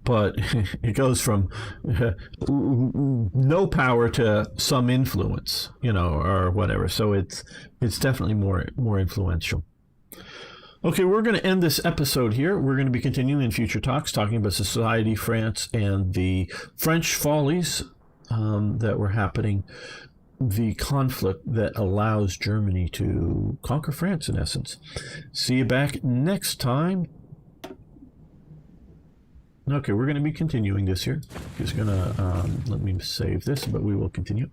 But it goes from no power to some influence, or whatever. So it's definitely more influential. Okay, we're going to end this episode here. We're going to be continuing in future talks, talking about society, France, and the French Folies that were happening, the conflict that allows Germany to conquer France, in essence. See you back next time. Okay, we're going to be continuing this here. Just going to let me save this, but we will continue.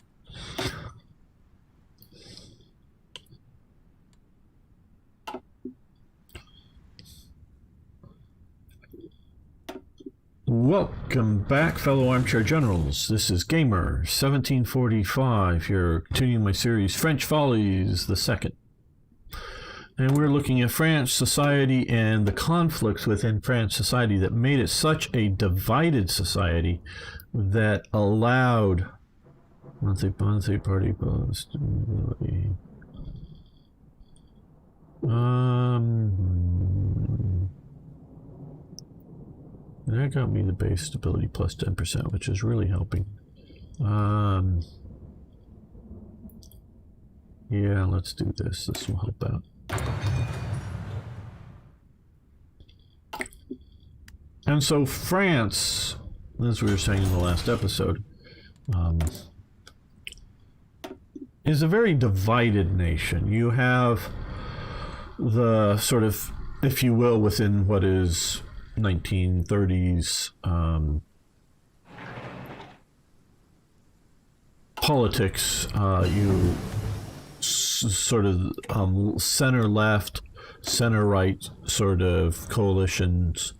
Welcome back, fellow armchair generals. This is Gamer 1745 here, continuing my series French Follies the Second. And we're looking at French society and the conflicts within French society that made it such a divided society that allowed monthly party post. That got me the base stability plus 10%, which is really helping. Yeah, let's do this. This will help out. And so France, as we were saying in the last episode, is a very divided nation. You have the sort of, if you will, within what is 1930s politics, you sort of center left, center right sort of coalitions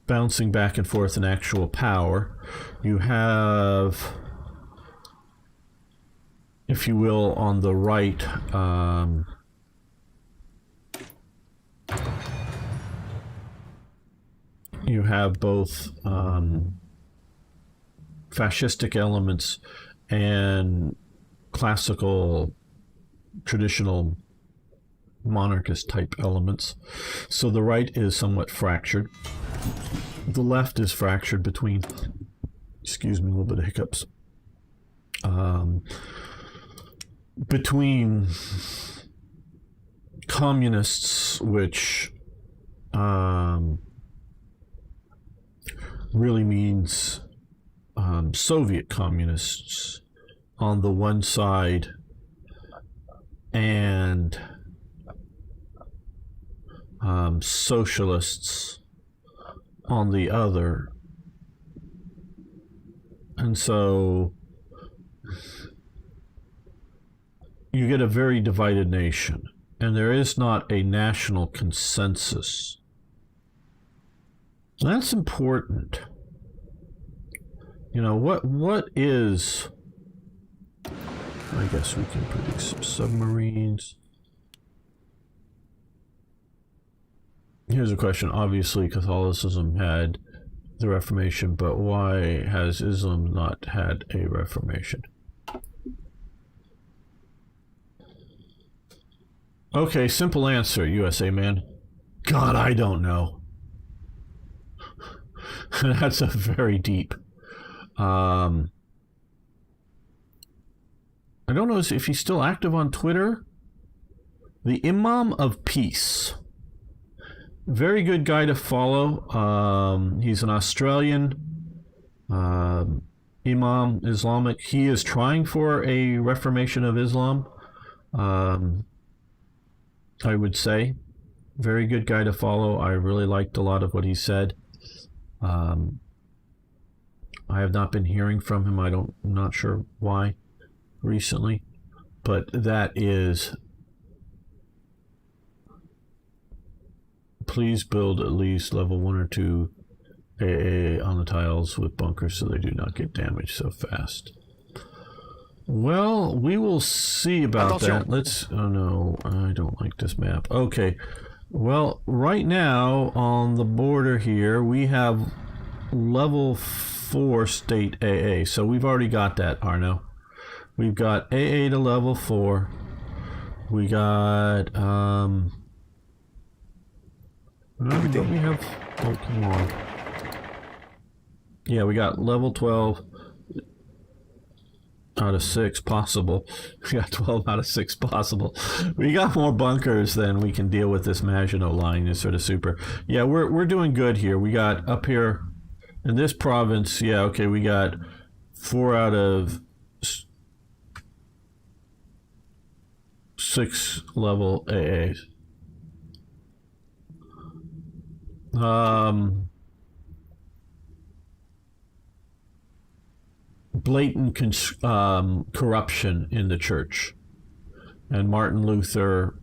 bouncing back and forth in actual power. You have, if you will, on the right, you have both fascistic elements and classical, traditional monarchist type elements. So the right is somewhat fractured. The left is fractured between, excuse me, a little bit of hiccups, between communists, which really means Soviet communists on the one side, and socialists on the other. And so you get a very divided nation, and there is not a national consensus. That's important. You know, what is, I guess we can produce some submarines. Here's a question. Obviously, Catholicism had the Reformation, but why has Islam not had a Reformation? Okay, simple answer, USA man. God, I don't know. That's a very deep. I don't know if he's still active on Twitter. The Imam of Peace. Very good guy to follow. He's an Australian Imam Islamic. He is trying for a reformation of Islam. I would say. Very good guy to follow. I really liked a lot of what he said. I have not been hearing from him. I'm not sure why recently, but that is, please build at least level 1 or 2 AA on the tiles with bunkers so they do not get damaged so fast. Well, we will see about that. Oh no, I don't like this map. Okay, well, right now on the border here, we have level 4 state AA. So we've already got that, Arno. We've got AA to level 4. We got, don't we have, oh, come on. Yeah, we got level 12 out of 6 possible. We got 12 out of 6 possible. We got more bunkers than we can deal with. This Maginot line is sort of super. Yeah, we're doing good here. We got up here in this province, yeah, okay, we got 4 out of 6 level AAs. Blatant corruption in the church, and Martin Luther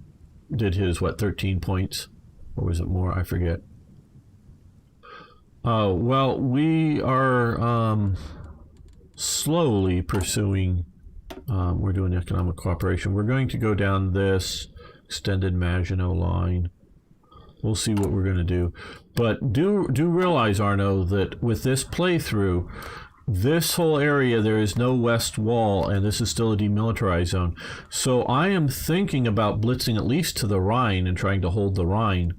did his 13 points, or was it more? I forget. Oh well, we are slowly pursuing. We're doing economic cooperation. We're going to go down this extended Maginot line. We'll see what we're going to do, but do realize, Arno, that with this playthrough, this whole area, there is no west wall, and this is still a demilitarized zone. So I am thinking about blitzing at least to the Rhine and trying to hold the Rhine.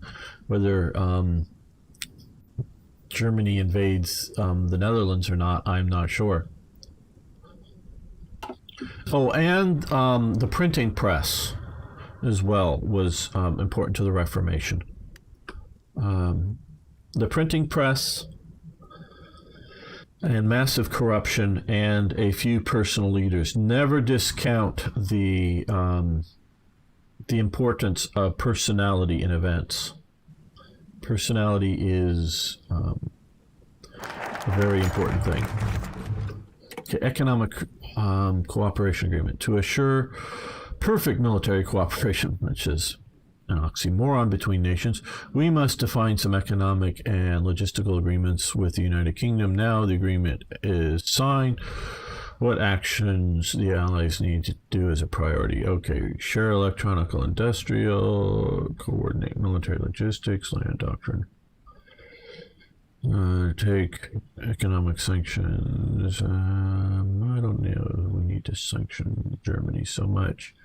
Whether Germany invades the Netherlands or not, I'm not sure. Oh, and the printing press as well was important to the Reformation. The printing press and massive corruption and a few personal leaders. Never discount the importance of personality in events. Personality is a very important thing. Okay, economic cooperation agreement to assure perfect military cooperation, which is an oxymoron between nations. We must define some economic and logistical agreements with the United Kingdom. Now the agreement is signed. What actions the Allies need to do as a priority? Okay, share electronical industrial, coordinate military logistics, land doctrine. Take economic sanctions. I don't know. We need to sanction Germany so much.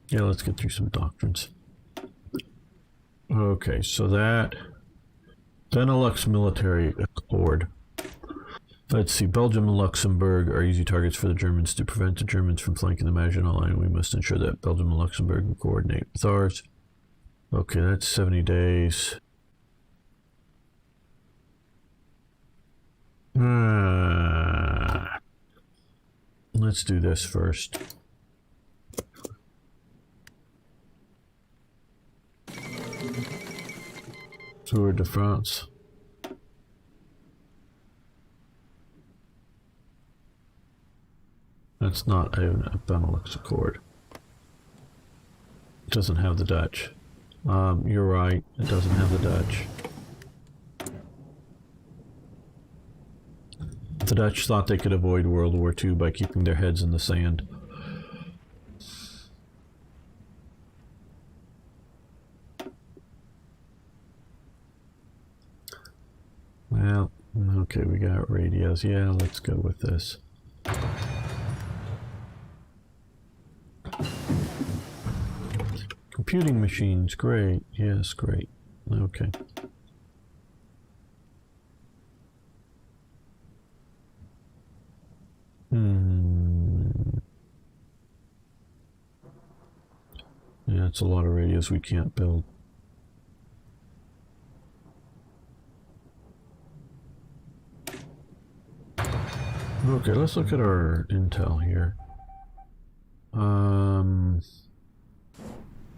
Yeah, let's get through some doctrines. Okay, so that Benelux military accord. Let's see, Belgium and Luxembourg are easy targets for the Germans. To prevent the Germans from flanking the Maginot Line, we must ensure that Belgium and Luxembourg can coordinate with ours. Okay, that's 70 days. Let's do this first. Tour de France. That's not a Benelux Accord. It doesn't have the Dutch. You're right, it doesn't have the Dutch. The Dutch thought they could avoid World War II by keeping their heads in the sand. Well, okay, we got radios. Yeah, let's go with this. Computing machines, great. Yes, great. Okay. Yeah, it's a lot of radios we can't build. Okay, let's look at our intel here.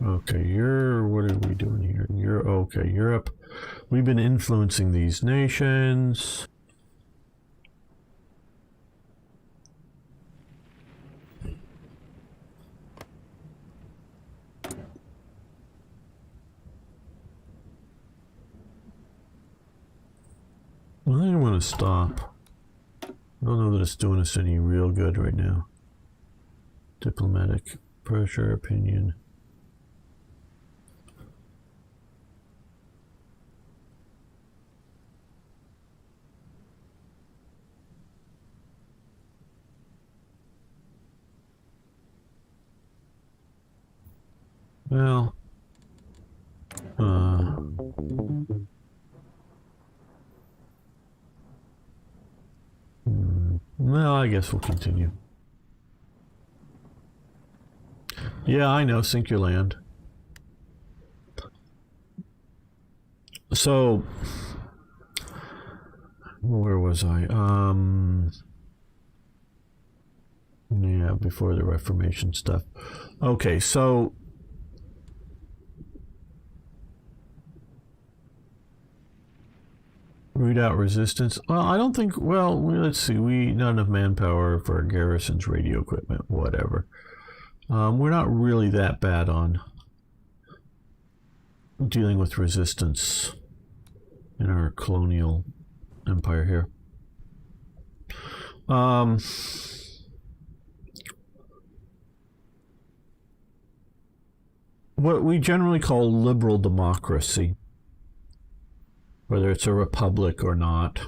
Okay, what are we doing here? Okay, Europe. We've been influencing these nations. I think I want to stop. I don't know that it's doing us any real good right now. Diplomatic pressure, opinion. Well, well, I guess we'll continue. Yeah, I know, sink your land. So, where was I? Yeah, before the Reformation stuff. Okay, so root out resistance. Well, I don't think, well, let's see, not enough manpower for our garrisons, radio equipment, whatever. We're not really that bad on dealing with resistance in our colonial empire here. What we generally call liberal democracy, whether it's a republic or not,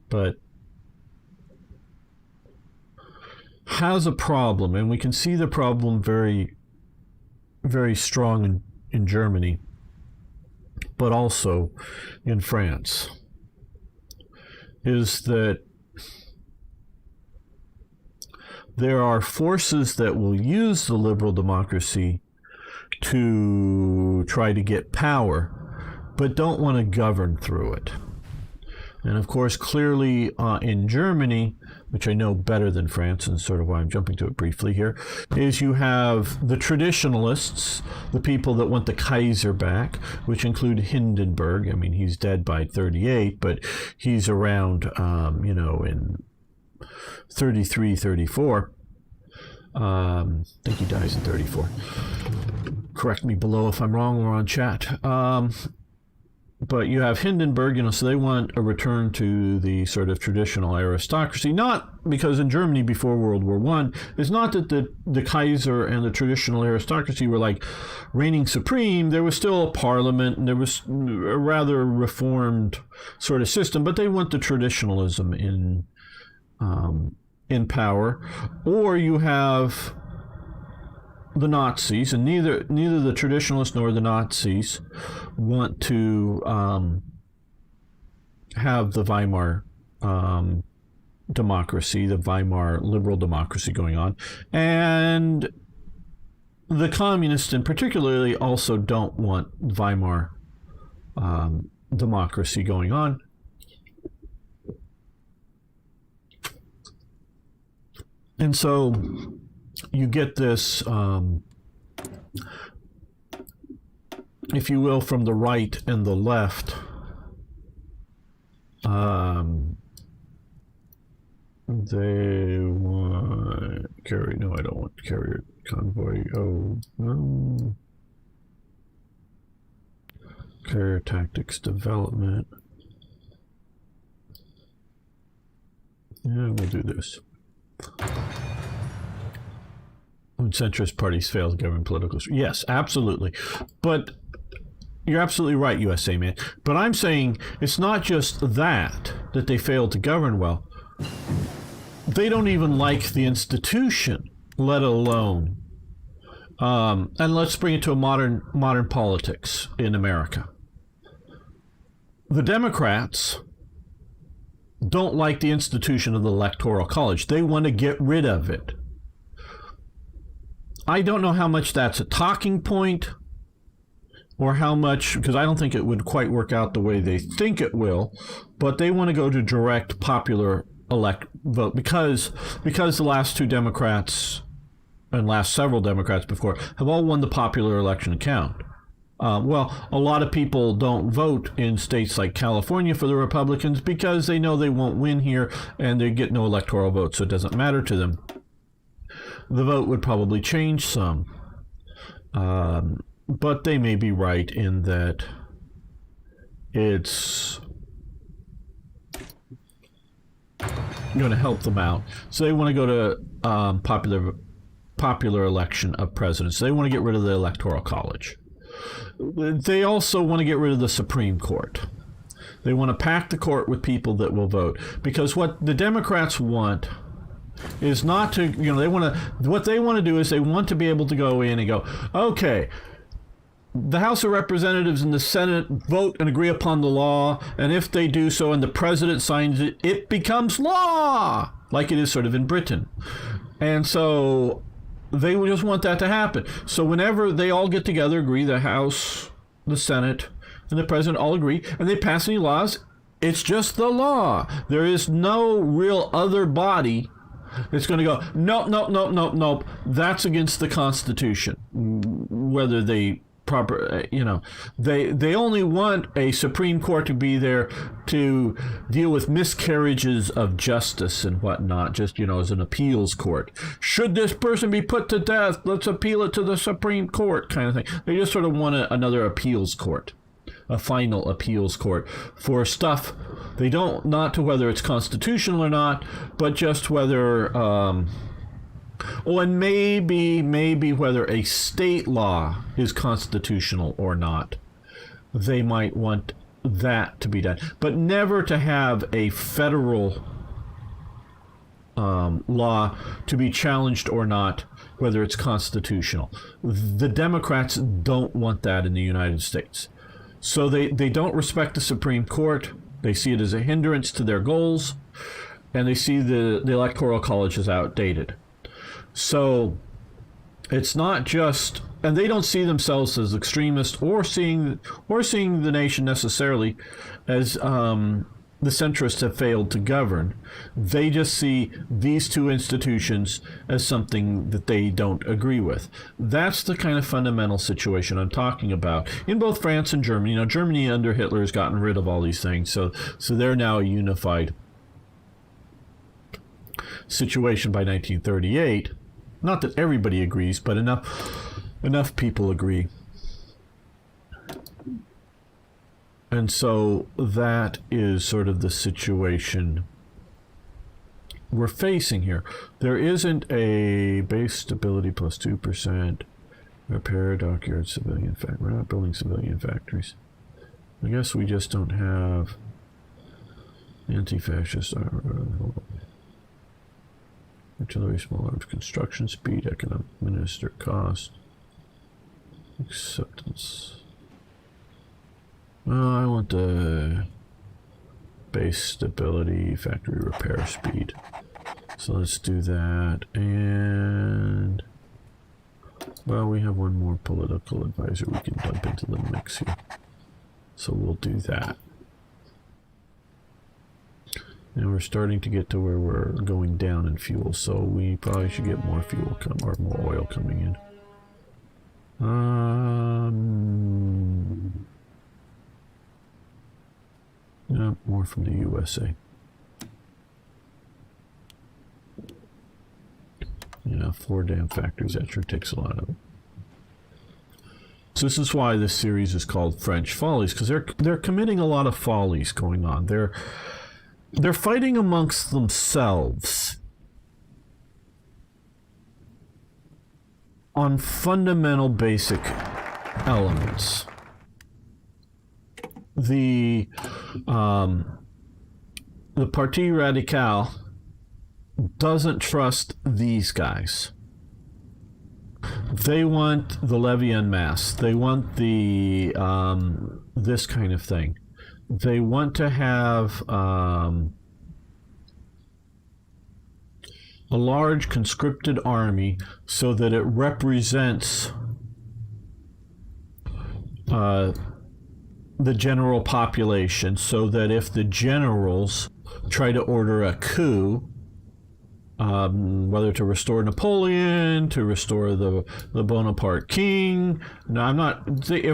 but has a problem, and we can see the problem very, very strong in Germany, but also in France, is that there are forces that will use the liberal democracy to try to get power, but don't want to govern through it. And of course, clearly in Germany, which I know better than France, and sort of why I'm jumping to it briefly here, is you have the traditionalists, the people that want the Kaiser back, which include Hindenburg. I mean, he's dead by 38, but he's around, you know, in 33, 34. I think he dies in 34. Correct me below if I'm wrong or on chat. But you have Hindenburg, you know, so they want a return to the sort of traditional aristocracy. Not because in Germany before World War I, it's not that the Kaiser and the traditional aristocracy were like reigning supreme. There was still a parliament, and there was a rather reformed sort of system, but they want the traditionalism in power. Or you have the Nazis, and neither the traditionalists nor the Nazis want to have the Weimar democracy, the Weimar liberal democracy going on. And the communists in particularly also don't want Weimar democracy going on. And so you get this, if you will, from the right and the left, they want carry. No, I don't want carrier convoy. Oh, carrier tactics development. Yeah, we'll do this. When centrist parties fail to govern political... Yes, absolutely. But you're absolutely right, USA man. But I'm saying it's not just that they failed to govern well. They don't even like the institution, let alone... and let's bring it to a modern politics in America. the Democrats don't like the institution of the Electoral College. They want to get rid of it. I don't know how much that's a talking point or how much, because I don't think it would quite work out the way they think it will, but they want to go to direct popular vote because the last two Democrats and last several Democrats before have all won the popular election count. Well, a lot of people don't vote in states like California for the Republicans because they know they won't win here and they get no electoral vote, so it doesn't matter to them. The vote would probably change some. But they may be right in that it's going to help them out. So they want to go to popular election of presidents. They want to get rid of the Electoral College. They also want to get rid of the Supreme Court. They want to pack the court with people that will vote. Because what the Democrats want is not to, what they want to do is they want to be able to go in and go, okay, the House of Representatives and the Senate vote and agree upon the law, and if they do so and the president signs it, it becomes law, like it is sort of in Britain. And so they just want that to happen. So whenever they all get together, agree, the House, the Senate, and the president all agree, and they pass any laws, it's just the law. There is no real other body that's going to go, nope, that's against the Constitution. Whether they they only want a Supreme Court to be there to deal with miscarriages of justice and whatnot, just, as an appeals court. Should this person be put to death? Let's appeal it to the Supreme Court kind of thing. They just sort of want another appeals court, a final appeals court for stuff they don't, not to whether it's constitutional or not, but just whether, and maybe whether a state law is constitutional or not. They might want that to be done, but never to have a federal law to be challenged or not, whether it's constitutional. The Democrats don't want that in the United States. So they don't respect the Supreme Court. They see it as a hindrance to their goals, and they see the Electoral College as outdated. So it's not just, and they don't see themselves as extremists or seeing the nation necessarily as the centrists have failed to govern. They just see these two institutions as something that they don't agree with. That's the kind of fundamental situation I'm talking about in both France and Germany. Germany under Hitler has gotten rid of all these things, so they're now a unified situation by 1938. Not that everybody agrees, but enough people agree. And so that is sort of the situation we're facing here. There isn't a base stability plus 2%, repair dockyard civilian factory. We're not building civilian factories. I guess we just don't have anti-fascist artillery, small arms, construction speed, economic minister, cost, acceptance. I want the base stability, factory repair speed. So let's do that. And, well, we have one more political advisor we can dump into the mix here. So we'll do that. And we're starting to get to where we're going down in fuel, so we probably should get more fuel or more oil coming in. Yeah, more from the USA. Yeah, 4 damn factories. That sure takes a lot of it. So this is why this series is called French Follies, because they're committing a lot of follies going on. They're fighting amongst themselves on fundamental basic elements. The Parti Radical doesn't trust these guys. They want the levy en masse. They want the this kind of thing. they want to have a large conscripted army so that it represents the general population, so that if the generals try to order a coup, whether to restore Napoleon, to restore the Bonaparte king. Now,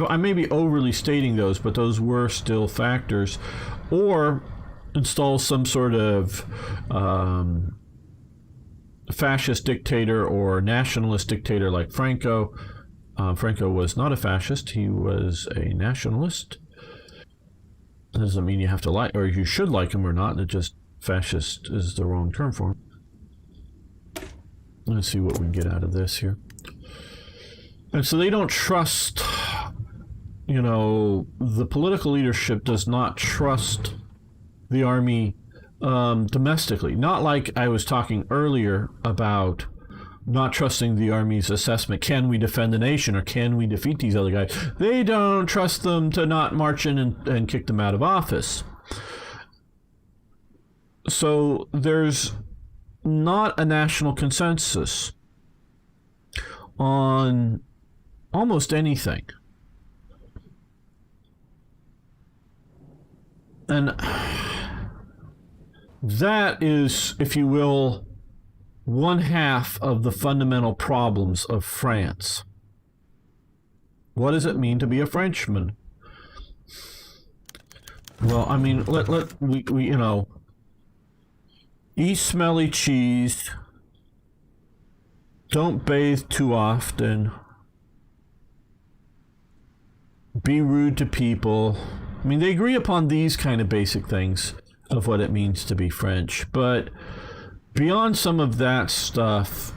I may be overly stating those, but those were still factors. Or install some sort of fascist dictator or nationalist dictator like Franco. Franco was not a fascist, he was a nationalist. That doesn't mean you have to like, or you should like him or not. It just, fascist is the wrong term for him. Let's see what we can get out of this here. And so they don't trust, you know, the political leadership does not trust the army domestically. Not like I was talking earlier about not trusting the army's assessment. Can we defend the nation, or can we defeat these other guys? They don't trust them to not march in and kick them out of office. So there's not a national consensus on almost anything. And that is, if you will, one half of the fundamental problems of France. What does it mean to be a Frenchman? Well, I mean, we you know, eat smelly cheese, don't bathe too often, be rude to people. I mean, they agree upon these kind of basic things of what it means to be French, but beyond some of that stuff,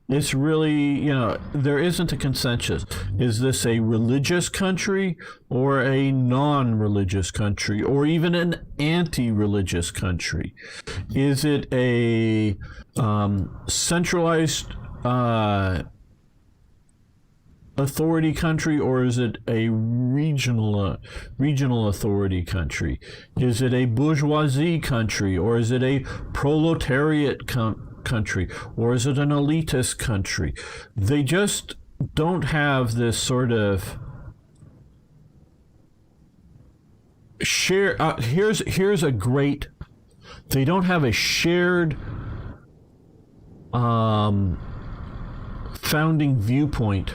it's really, you know, there isn't a consensus. Is this a religious country or a non-religious country, or even an anti-religious country? Is it a centralized authority country, or is it a regional authority country? Is it a bourgeoisie country, or is it a proletariat country, or is it an elitist country? They just don't have this sort of share. Here's a great. They don't have a shared founding viewpoint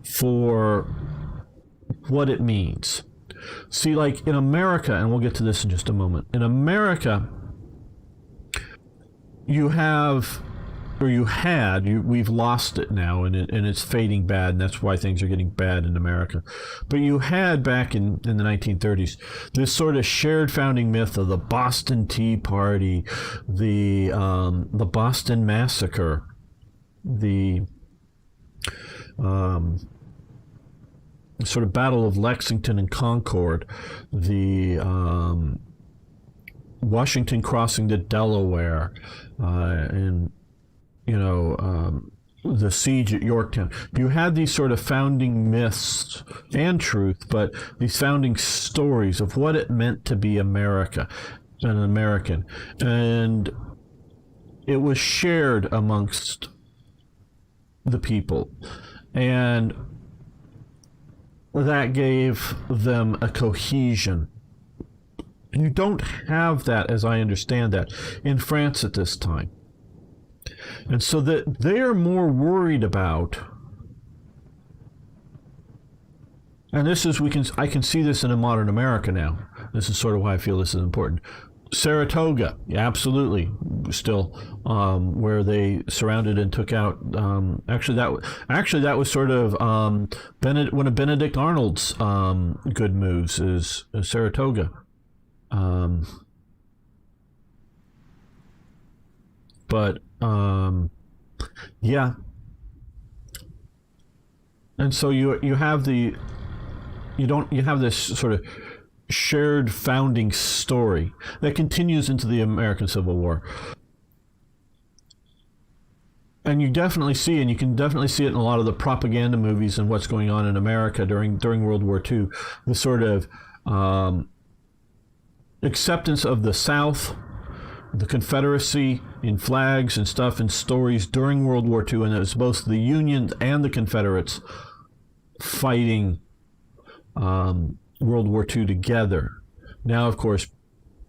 for what it means. See, like in America, and we'll get to this in just a moment. In America, you have, or you had, we've lost it now, and it's fading bad, and that's why things are getting bad in America. But you had back in the 1930s this sort of shared founding myth of the Boston Tea Party, the Boston Massacre, the sort of Battle of Lexington and Concord, the Washington crossing the Delaware, and you know, the siege at Yorktown. You had these sort of founding myths and truth, but these founding stories of what it meant to be America, an American, and it was shared amongst the people, and that gave them a cohesion. You don't have that, as I understand that, in France at this time. And so that they are more worried about, and this is, I can see this in a modern America now. This is sort of why I feel this is important. Saratoga, yeah, absolutely, still, where they surrounded and took out. Actually, that was sort of one of Benedict Arnold's good moves is Saratoga. But yeah, and so you have you have this sort of shared founding story that continues into the American Civil War. and you definitely see, and you can definitely see it in a lot of the propaganda movies and what's going on in America during World War II, the sort of acceptance of the South, the Confederacy in flags and stuff and stories during World War II, and it was both the Union and the Confederates fighting World War II together. Now, of course,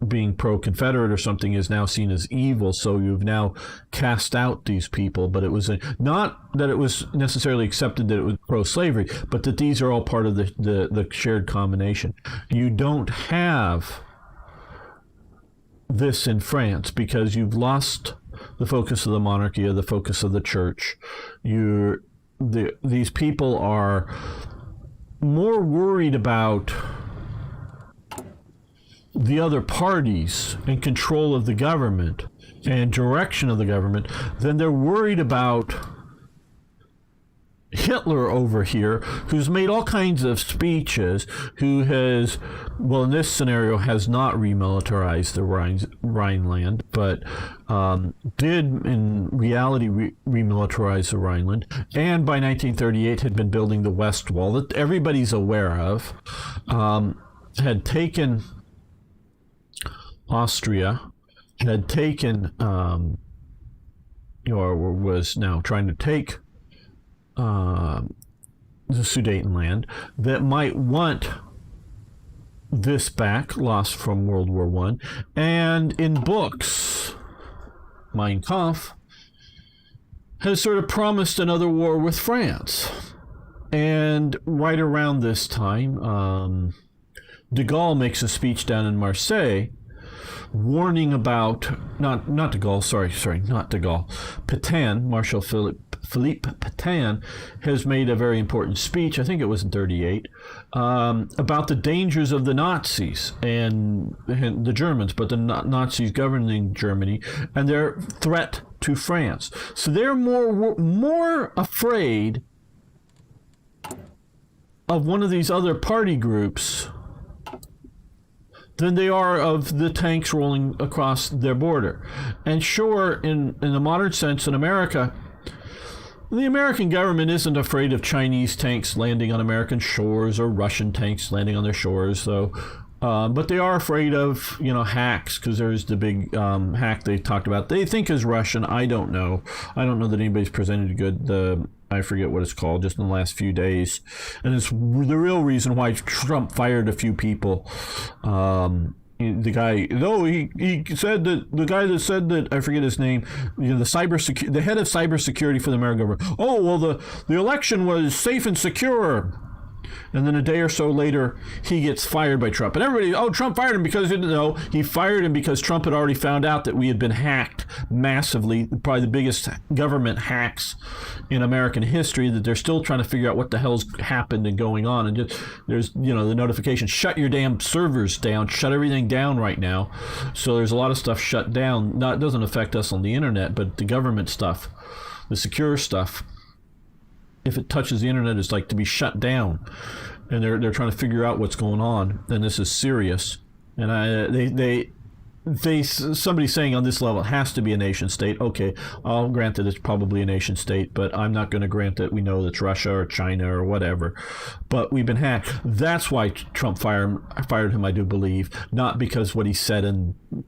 being pro-Confederate or something is now seen as evil, so you've now cast out these people. But it was not that it was necessarily accepted that it was pro-slavery, but that these are all part of the shared combination. You don't have this in France because you've lost the focus of the monarchy or the focus of the church. These people are more worried about the other parties and control of the government and direction of the government than they're worried about Hitler over here, who's made all kinds of speeches, who has, well, in this scenario, has not remilitarized the Rhineland, but did in reality remilitarize the Rhineland, and by 1938 had been building the West Wall that everybody's aware of, had taken Austria, had taken, or was now trying to take the Sudetenland, that might want this back, lost from World War I. And in books, Mein Kampf has sort of promised another war with France. And right around this time, de Gaulle makes a speech down in Marseille warning about, not de Gaulle, not de Gaulle, Pétain, Marshal Philippe Pétain has made a very important speech, I think it was in 1938, about the dangers of the Nazis and the Germans, but the Nazis governing Germany and their threat to France. So they're more afraid of one of these other party groups than they are of the tanks rolling across their border. And sure, in the modern sense in America, the American government isn't afraid of Chinese tanks landing on American shores or Russian tanks landing on their shores, though. But they are afraid of, hacks, because there's the big hack they talked about. They think is Russian. I don't know. I don't know that anybody's presented I forget what it's called, just in the last few days. And it's the real reason why Trump fired a few people. The guy, though, he said that the guy that said that, I forget his name, the head of cybersecurity for the American government. Oh, well, the election was safe and secure. And then a day or so later, he gets fired by Trump. And everybody, Trump fired him because he didn't know. He fired him because Trump had already found out that we had been hacked massively, probably the biggest government hacks in American history, that they're still trying to figure out what the hell's happened and going on. And just, there's, the notification, shut your damn servers down, shut everything down right now. So there's a lot of stuff shut down. It doesn't affect us on the internet, but the government stuff, the secure stuff, if it touches the internet, it's like to be shut down, and they're trying to figure out what's going on, and this is serious. And somebody's saying on this level it has to be a nation state. Okay, I'll grant that it's probably a nation state, but I'm not going to grant that we know it's Russia or China or whatever. But we've been hacked. That's why Trump fired him, I do believe, not because what he said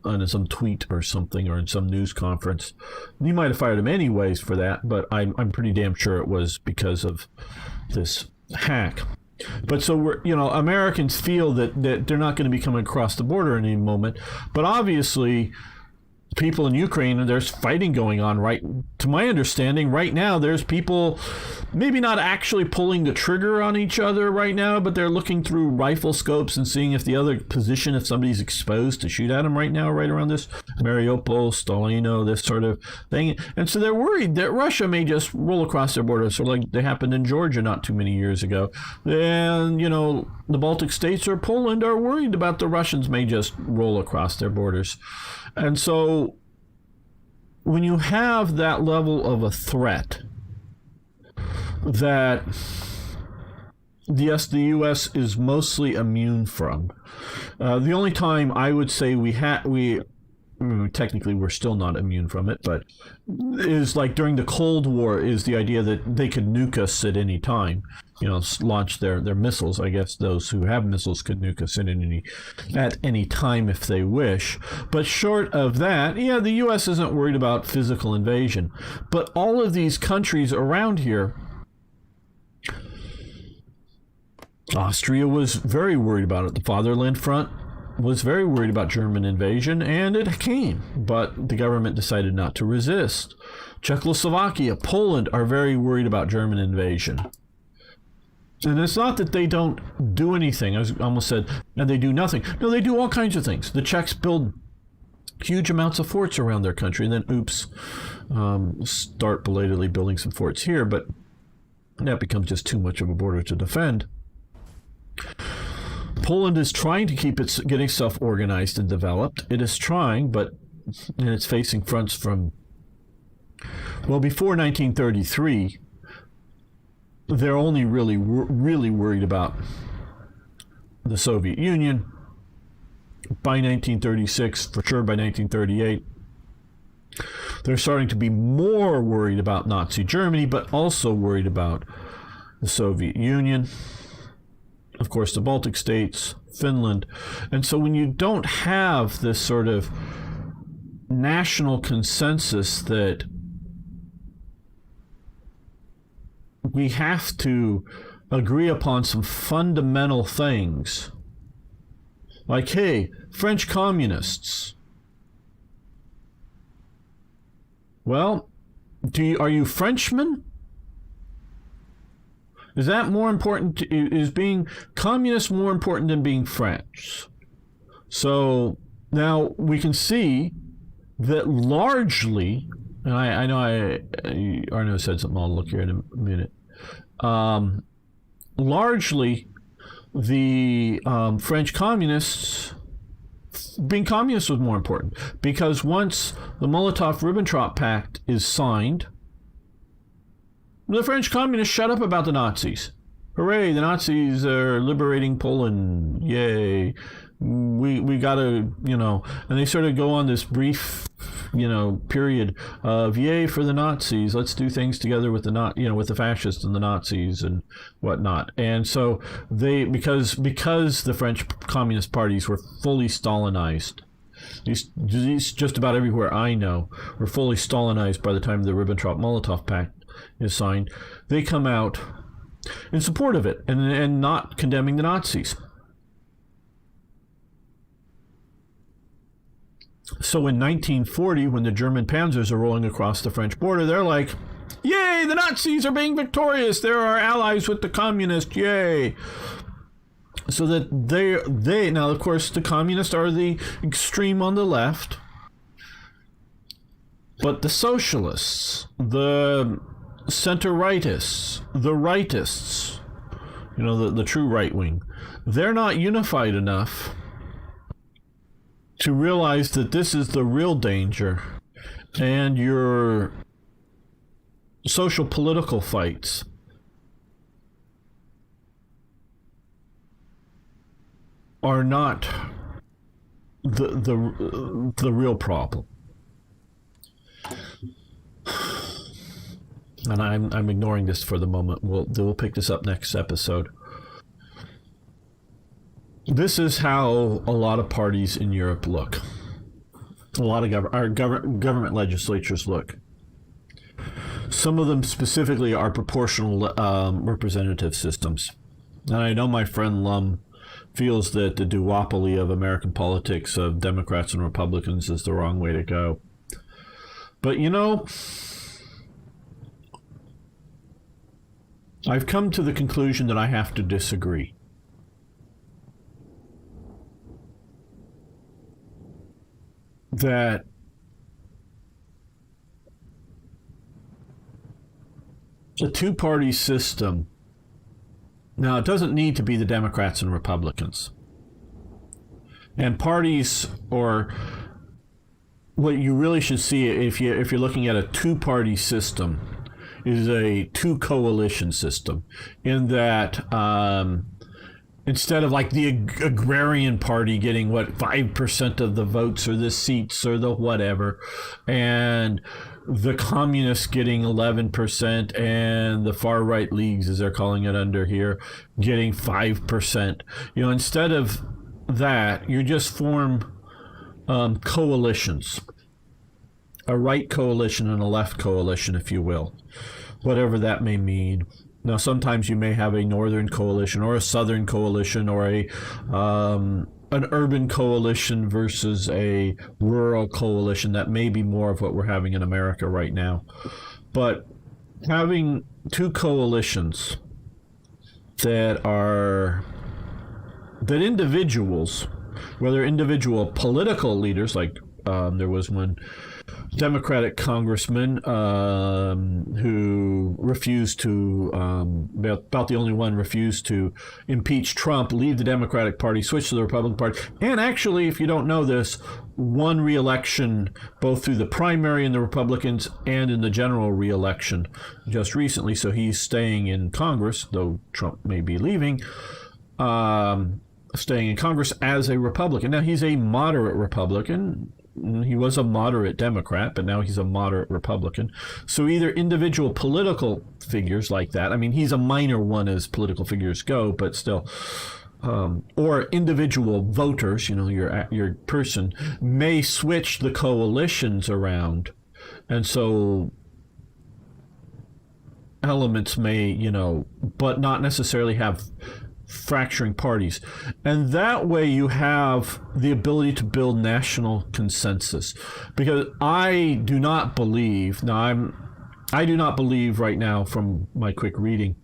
on some tweet or something or in some news conference. He might have fired him anyways for that, but I'm pretty damn sure it was because of this hack. But so Americans feel that they're not going to be coming across the border in any moment. But obviously, people in Ukraine, there's fighting going on, right? To my understanding, right now, there's people maybe not actually pulling the trigger on each other right now, but they're looking through rifle scopes and seeing if the other position, if somebody's exposed, to shoot at them right now, right around this Mariupol, Stalino, this sort of thing. And so they're worried that Russia may just roll across their border, sort of like they happened in Georgia not too many years ago. And, the Baltic states or Poland are worried about the Russians may just roll across their borders. And so when you have that level of a threat that, yes, the U.S. is mostly immune from, the only time I would say we technically we're still not immune from it, but is like during the Cold War is the idea that they could nuke us at any time, launch their missiles. I guess those who have missiles could nuke us at any time if they wish. But short of that, the U.S. isn't worried about physical invasion. But all of these countries around here, Austria was very worried about it. The Fatherland Front was very worried about German invasion, and it came, but the government decided not to resist. Czechoslovakia, Poland are very worried about German invasion. And it's not that they don't do anything. I almost said, and they do nothing. No, they do all kinds of things. The Czechs build huge amounts of forts around their country, and then, start belatedly building some forts here, but that becomes just too much of a border to defend. Poland is trying to keep getting stuff organized and developed. It is trying, and it's facing fronts from, before 1933, they're only really worried about the Soviet Union. By 1936, for sure by 1938, they're starting to be more worried about Nazi Germany, but also worried about the Soviet Union. Of course, the Baltic states, Finland. And so when you don't have this sort of national consensus that we have to agree upon some fundamental things, like, hey, French communists, well, are you Frenchmen? Is that more important? Is being communist more important than being French? So now we can see that largely, and I know Arno said something, I'll look here in a minute. Largely, the French communists, being communist was more important, because once the Molotov-Ribbentrop Pact is signed, the French communists shut up about the Nazis. Hooray, the Nazis are liberating Poland. Yay. We gotta, and they sort of go on this brief, period of yay for the Nazis. Let's do things together with with the fascists and the Nazis and whatnot. And so because the French communist parties were fully Stalinized, these just about everywhere I know were fully Stalinized by the time the Ribbentrop-Molotov Pact is signed, they come out in support of it and not condemning the Nazis. So in 1940, when the German panzers are rolling across the French border, they're like, yay, the Nazis are being victorious. They're our allies with the communists. Yay. So that they now, of course, the communists are the extreme on the left, but the socialists, the center-rightists, the rightists, the true right wing, they're not unified enough to realize that this is the real danger, and your social political fights are not the real problem. And I'm ignoring this for the moment. We'll pick this up next episode. This is how a lot of parties in Europe look. A lot of our government legislatures look. Some of them specifically are proportional representative systems. And I know my friend Lum feels that the duopoly of American politics of Democrats and Republicans is the wrong way to go. But I've come to the conclusion that I have to disagree. That a two-party system, now it doesn't need to be the Democrats and Republicans. And parties, or what you really should see if you're looking at a two-party system, is a two-coalition system, in that instead of like the agrarian party getting 5% of the votes or the seats or the whatever, and the communists getting 11%, and the far right leagues, as they're calling it under here, getting 5%. Instead of that, you just form coalitions, a right coalition and a left coalition, if you will, whatever that may mean. Now, sometimes you may have a northern coalition or a southern coalition or an urban coalition versus a rural coalition. That may be more of what we're having in America right now. But having two coalitions that individuals, whether individual political leaders, like there was one Democratic congressman who refused to, about the only one, refused to impeach Trump, leave the Democratic Party, switch to the Republican Party, and actually, if you don't know this, won re-election both through the primary in the Republicans and in the general re-election just recently. So he's staying in Congress, though Trump may be leaving, staying in Congress as a Republican. Now, he's a moderate Republican. He was a moderate Democrat, but now he's a moderate Republican. So either individual political figures like that, I mean, he's a minor one as political figures go, but still, or individual voters, your person, may switch the coalitions around. And so elements may, but not necessarily have fracturing parties, and that way you have the ability to build national consensus. Because I do not believe right now, from my quick reading,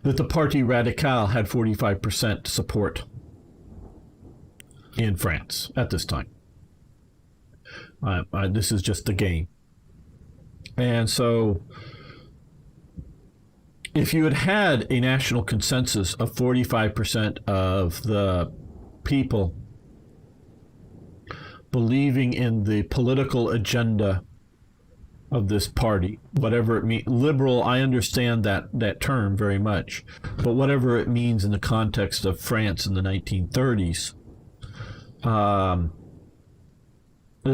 that the Parti Radical had 45% support in France at this time. This is just the game, and so if you had a national consensus of 45% of the people believing in the political agenda of this party, whatever it means, liberal, I understand that term very much, but whatever it means in the context of France in the 1930s, that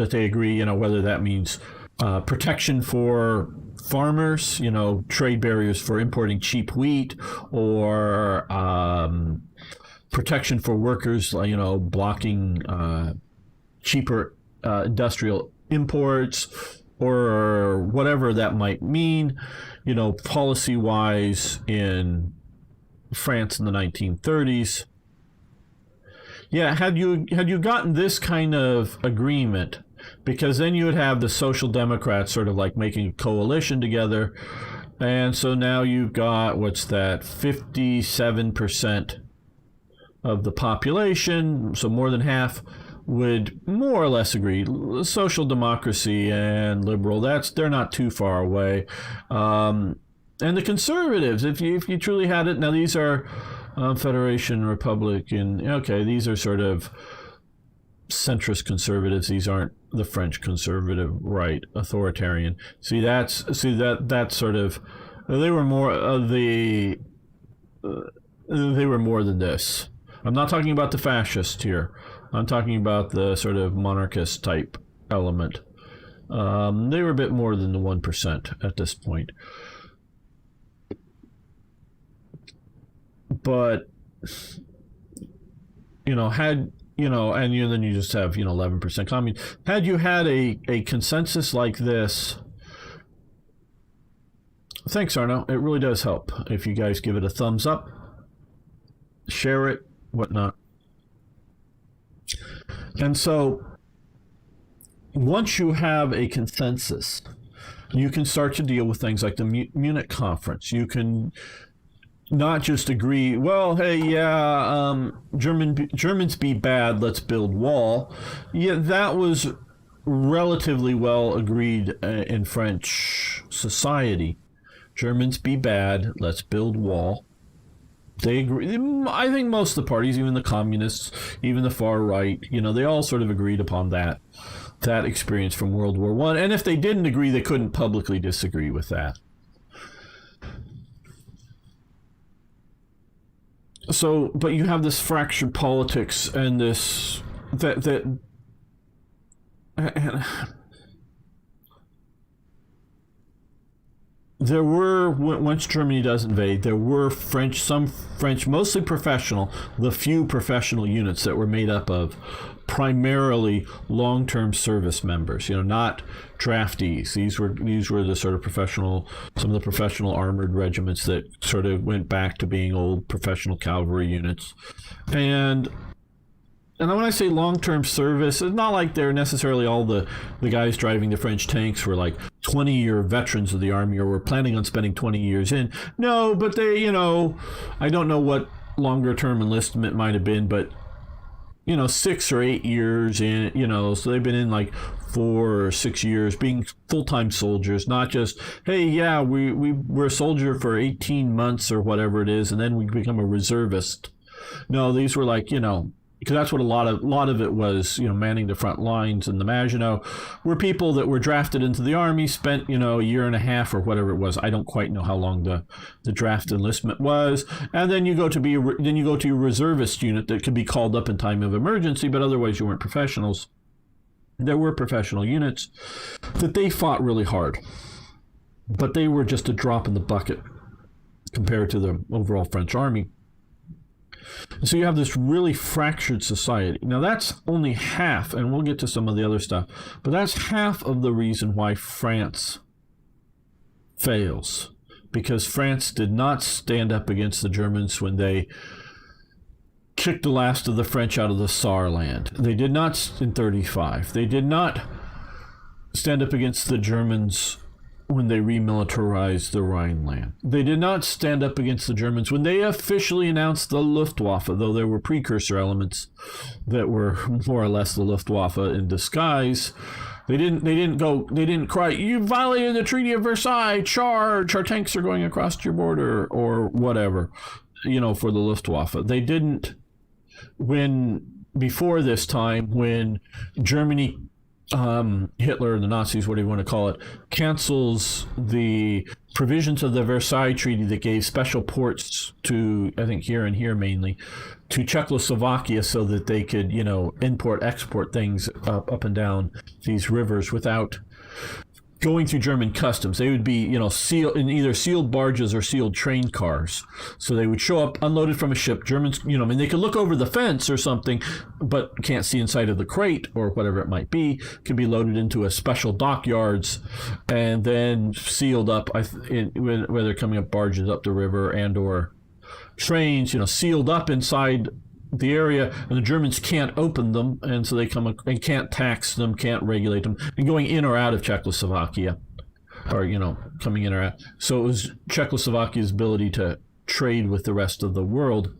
they agree, whether that means protection for farmers, trade barriers for importing cheap wheat, or protection for workers, blocking cheaper industrial imports, or whatever that might mean, policy-wise in France in the 1930s. Yeah, had you gotten this kind of agreement, because then you would have the Social Democrats sort of like making a coalition together. And so now you've got, 57% of the population, so more than half, would more or less agree. Social democracy and liberal, they're not too far away. And the conservatives, if you truly had it, now these are Federation Republican, okay, these are sort of centrist conservatives. These aren't the French conservative right authoritarian. That's sort of, they were more than this. I'm not talking about the fascist here. I'm talking about the sort of monarchist type element. They were a bit more than the 1% at this point. But then you just have 11% communist. Had you had a consensus like this, thanks Arno, it really does help if you guys give it a thumbs up, share it, whatnot. And so once you have a consensus, you can start to deal with things like the Munich conference. You can not just agree, well, hey, yeah, Germans be bad, let's build wall. Yeah, that was relatively well agreed in French society. Germans be bad, let's build wall. They agree. I think most of the parties, even the communists, even the far right, they all sort of agreed upon that experience from World War I. And if they didn't agree, they couldn't publicly disagree with that. So, but you have this fractured politics and this that there were, once Germany does invade, there were some French, mostly professional, the few professional units that were made up of primarily long-term service members, not draftees. These were the sort of professional, some of the professional armored regiments that sort of went back to being old professional cavalry units. And when I say long-term service, it's not like they're necessarily all the guys driving the French tanks were like 20-year veterans of the army or were planning on spending 20 years in. No, but they, I don't know what longer-term enlistment might have been, but 6 or 8 years in, so they've been in like 4 or 6 years being full-time soldiers, not just, hey, yeah, we're a soldier for 18 months or whatever it is, and then we become a reservist. No, these were like, because that's what a lot of it was, manning the front lines in the Maginot, were people that were drafted into the army, spent, a year and a half or whatever it was. I don't quite know how long the draft enlistment was. And then you go to your reservist unit that could be called up in time of emergency, but otherwise you weren't professionals. There were professional units that they fought really hard, but they were just a drop in the bucket compared to the overall French army. So you have this really fractured society. Now that's only half, and we'll get to some of the other stuff, but that's half of the reason why France fails. Because France did not stand up against the Germans when they kicked the last of the French out of the Saarland. They did not in 1935. They did not stand up against the Germans when they remilitarized the Rhineland. They did not stand up against the Germans when they officially announced the Luftwaffe, though there were precursor elements that were more or less the Luftwaffe in disguise. They didn't cry, you violated the Treaty of Versailles, charge, our tanks are going across your border, or whatever, for the Luftwaffe. They didn't, before this time, when Germany, Hitler, the Nazis, whatever you want to call it, cancels the provisions of the Versailles Treaty that gave special ports to, I think here and here mainly, to Czechoslovakia so that they could, import, export things up and down these rivers without going through German customs. They would be, sealed in either sealed barges or sealed train cars. So they would show up unloaded from a ship. Germans, they could look over the fence or something, but can't see inside of the crate or whatever it might be. Could be loaded into a special dockyards and then sealed up, whether they're coming up barges up the river and or trains, sealed up inside the area, and the Germans can't open them, and so they come and can't tax them, can't regulate them, and going in or out of Czechoslovakia, or coming in or out. So it was Czechoslovakia's ability to trade with the rest of the world.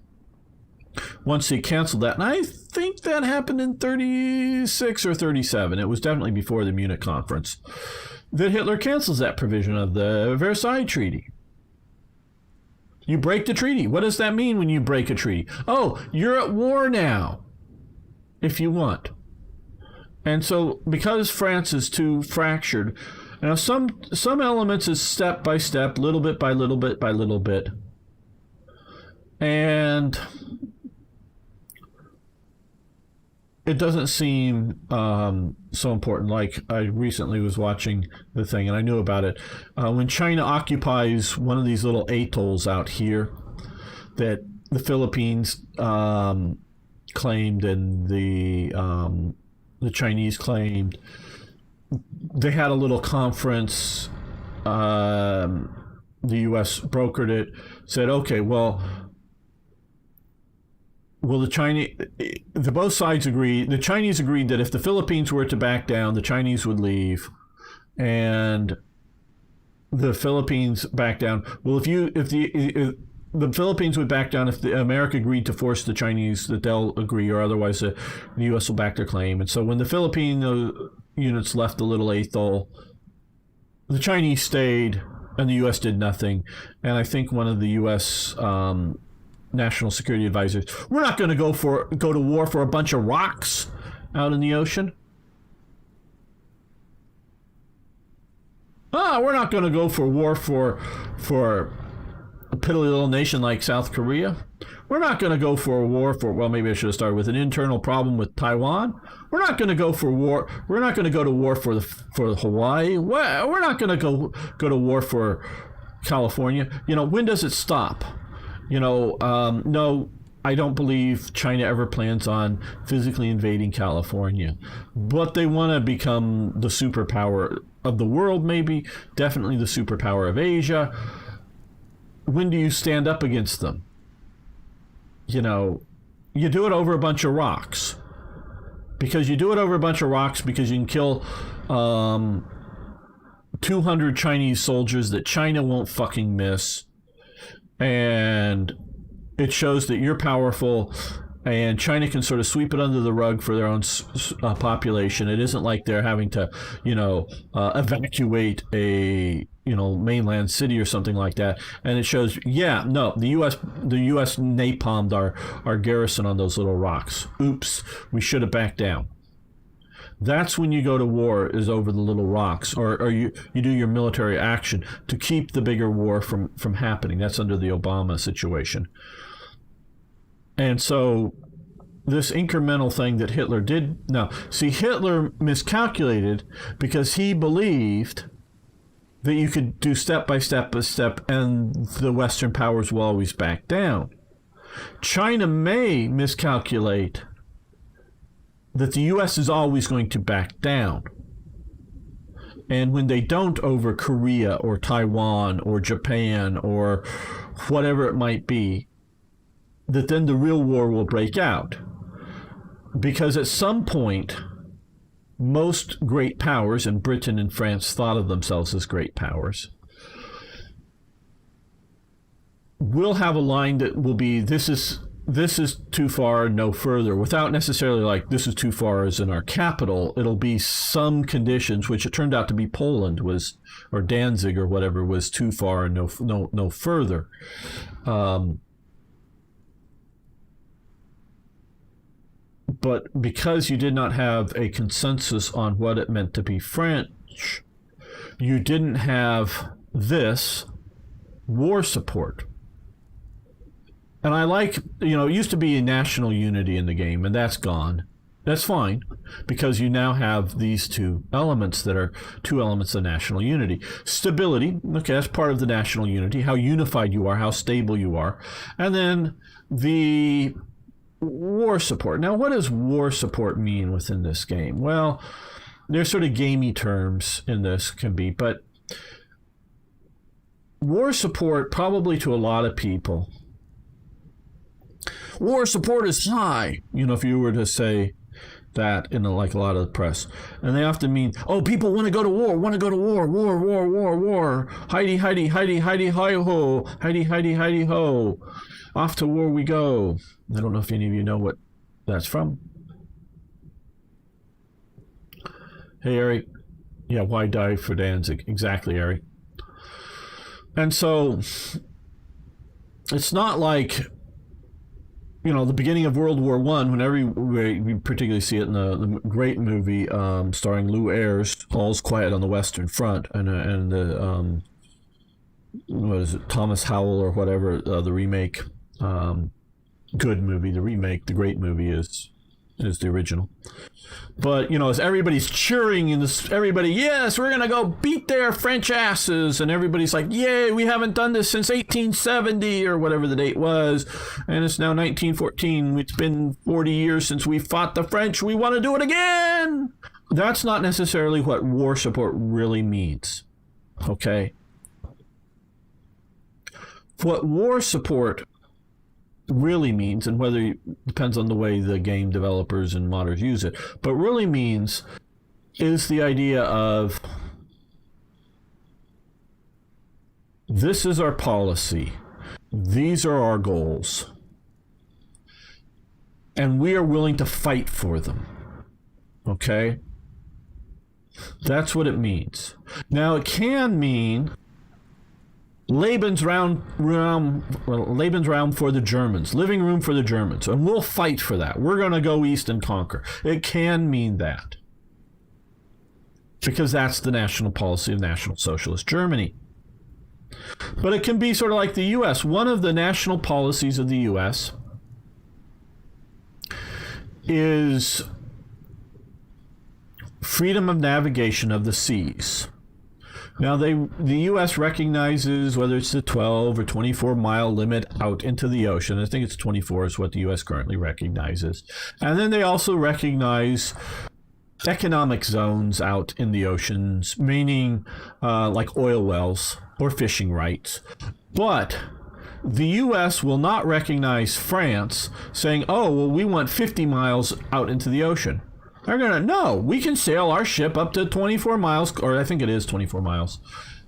Once they canceled that, and I think that happened in 1936 or 1937. It was definitely before the Munich conference that Hitler cancels that provision of the Versailles Treaty. You break the treaty. What does that mean when you break a treaty? Oh, you're at war now, if you want. And so because France is too fractured, now some elements is step by step, little bit by little bit by little bit. And it doesn't seem so important. Like I recently was watching the thing and I knew about it. When China occupies one of these little atolls out here that the Philippines claimed and the Chinese claimed, they had a little conference. The U.S. brokered it, said, okay, well, both sides agreed. The Chinese agreed that if the Philippines were to back down, the Chinese would leave, and the Philippines backed down. Well, if the Philippines would back down if the America agreed to force the Chinese that they'll agree, or otherwise the U.S. will back their claim. And so when the Filipino units left the little atoll, the Chinese stayed, and the U.S. did nothing. And I think one of the U.S. National Security Advisors, we're not going to go to war for a bunch of rocks out in the ocean. We're not going to go for war for a piddly little nation like South Korea. We're not going to go for a war for, well, maybe I should have started with an internal problem with Taiwan. We're not going to go for war. We're not going to go to war for Hawaii. We're not going to go to war for California. When does it stop? No, I don't believe China ever plans on physically invading California, but they want to become the superpower of the world, maybe, definitely the superpower of Asia. When do you stand up against them? You do it over a bunch of rocks. Because you can kill 200 Chinese soldiers that China won't fucking miss. And it shows that you're powerful, and China can sort of sweep it under the rug for their own population. It isn't like they're having to, evacuate a mainland city or something like that. And it shows, the U.S. napalmed our garrison on those little rocks. Oops, we should have backed down. That's when you go to war, is over the little rocks, or you do your military action to keep the bigger war from happening. That's under the Obama situation. And so this incremental thing that Hitler did, Hitler miscalculated because he believed that you could do step by step and the Western powers will always back down. China may miscalculate that the U.S. is always going to back down. And when they don't over Korea or Taiwan or Japan or whatever it might be, that then the real war will break out. Because at some point, most great powers, and Britain and France thought of themselves as great powers, will have a line that will be, this is too far, no further, without necessarily like, this is too far as in our capital. It'll be some conditions, which it turned out to be Poland was, or Danzig or whatever, was too far and no further. But because you did not have a consensus on what it meant to be French, you didn't have this war support. And I like, it used to be a national unity in the game, and that's gone. That's fine, because you now have these two elements that are two elements of national unity. Stability, okay, that's part of the national unity, how unified you are, how stable you are. And then the war support. Now, what does war support mean within this game? Well, there's sort of gamey terms in this, can be, but war support, probably to a lot of people, war support is high, if you were to say that in a lot of the press. And they often mean, people want to go to war, war. Heidi, Heidi, Heidi, Heidi, hi-ho, Heidi, Heidi, Heidi, ho. Off to war we go. I don't know if any of you know what that's from. Hey, Eric. Yeah, why die for Danzig? Exactly, Eric. And so it's not like, the beginning of World War I, whenever we particularly see it in the great movie starring Lou Ayres, All's Quiet on the Western Front, and the what is it, Thomas Howell or whatever, the remake, good movie. The remake, the great movie is the original. But, as everybody's cheering and everybody, yes, we're going to go beat their French asses. And everybody's like, yay, we haven't done this since 1870 or whatever the date was. And it's now 1914. It's been 40 years since we fought the French. We want to do it again. That's not necessarily what war support really means. Okay? What war support really means, and whether depends on the way the game developers and modders use it, but really means is the idea of, this is our policy, these are our goals, and we are willing to fight for them. Okay? That's what it means. Now, it can mean Lebensraum for the Germans, living room for the Germans, and we'll fight for that. We're going to go east and conquer. It can mean that, because that's the national policy of National Socialist Germany. But it can be sort of like the U.S. One of the national policies of the U.S. is freedom of navigation of the seas. Now, the U.S. recognizes whether it's the 12 or 24-mile limit out into the ocean. I think it's 24 is what the U.S. currently recognizes. And then they also recognize economic zones out in the oceans, meaning like oil wells or fishing rights. But the U.S. will not recognize France saying, oh, well, we want 50 miles out into the ocean. They're going to, no, we can sail our ship up to 24 miles, or I think it is 24 miles,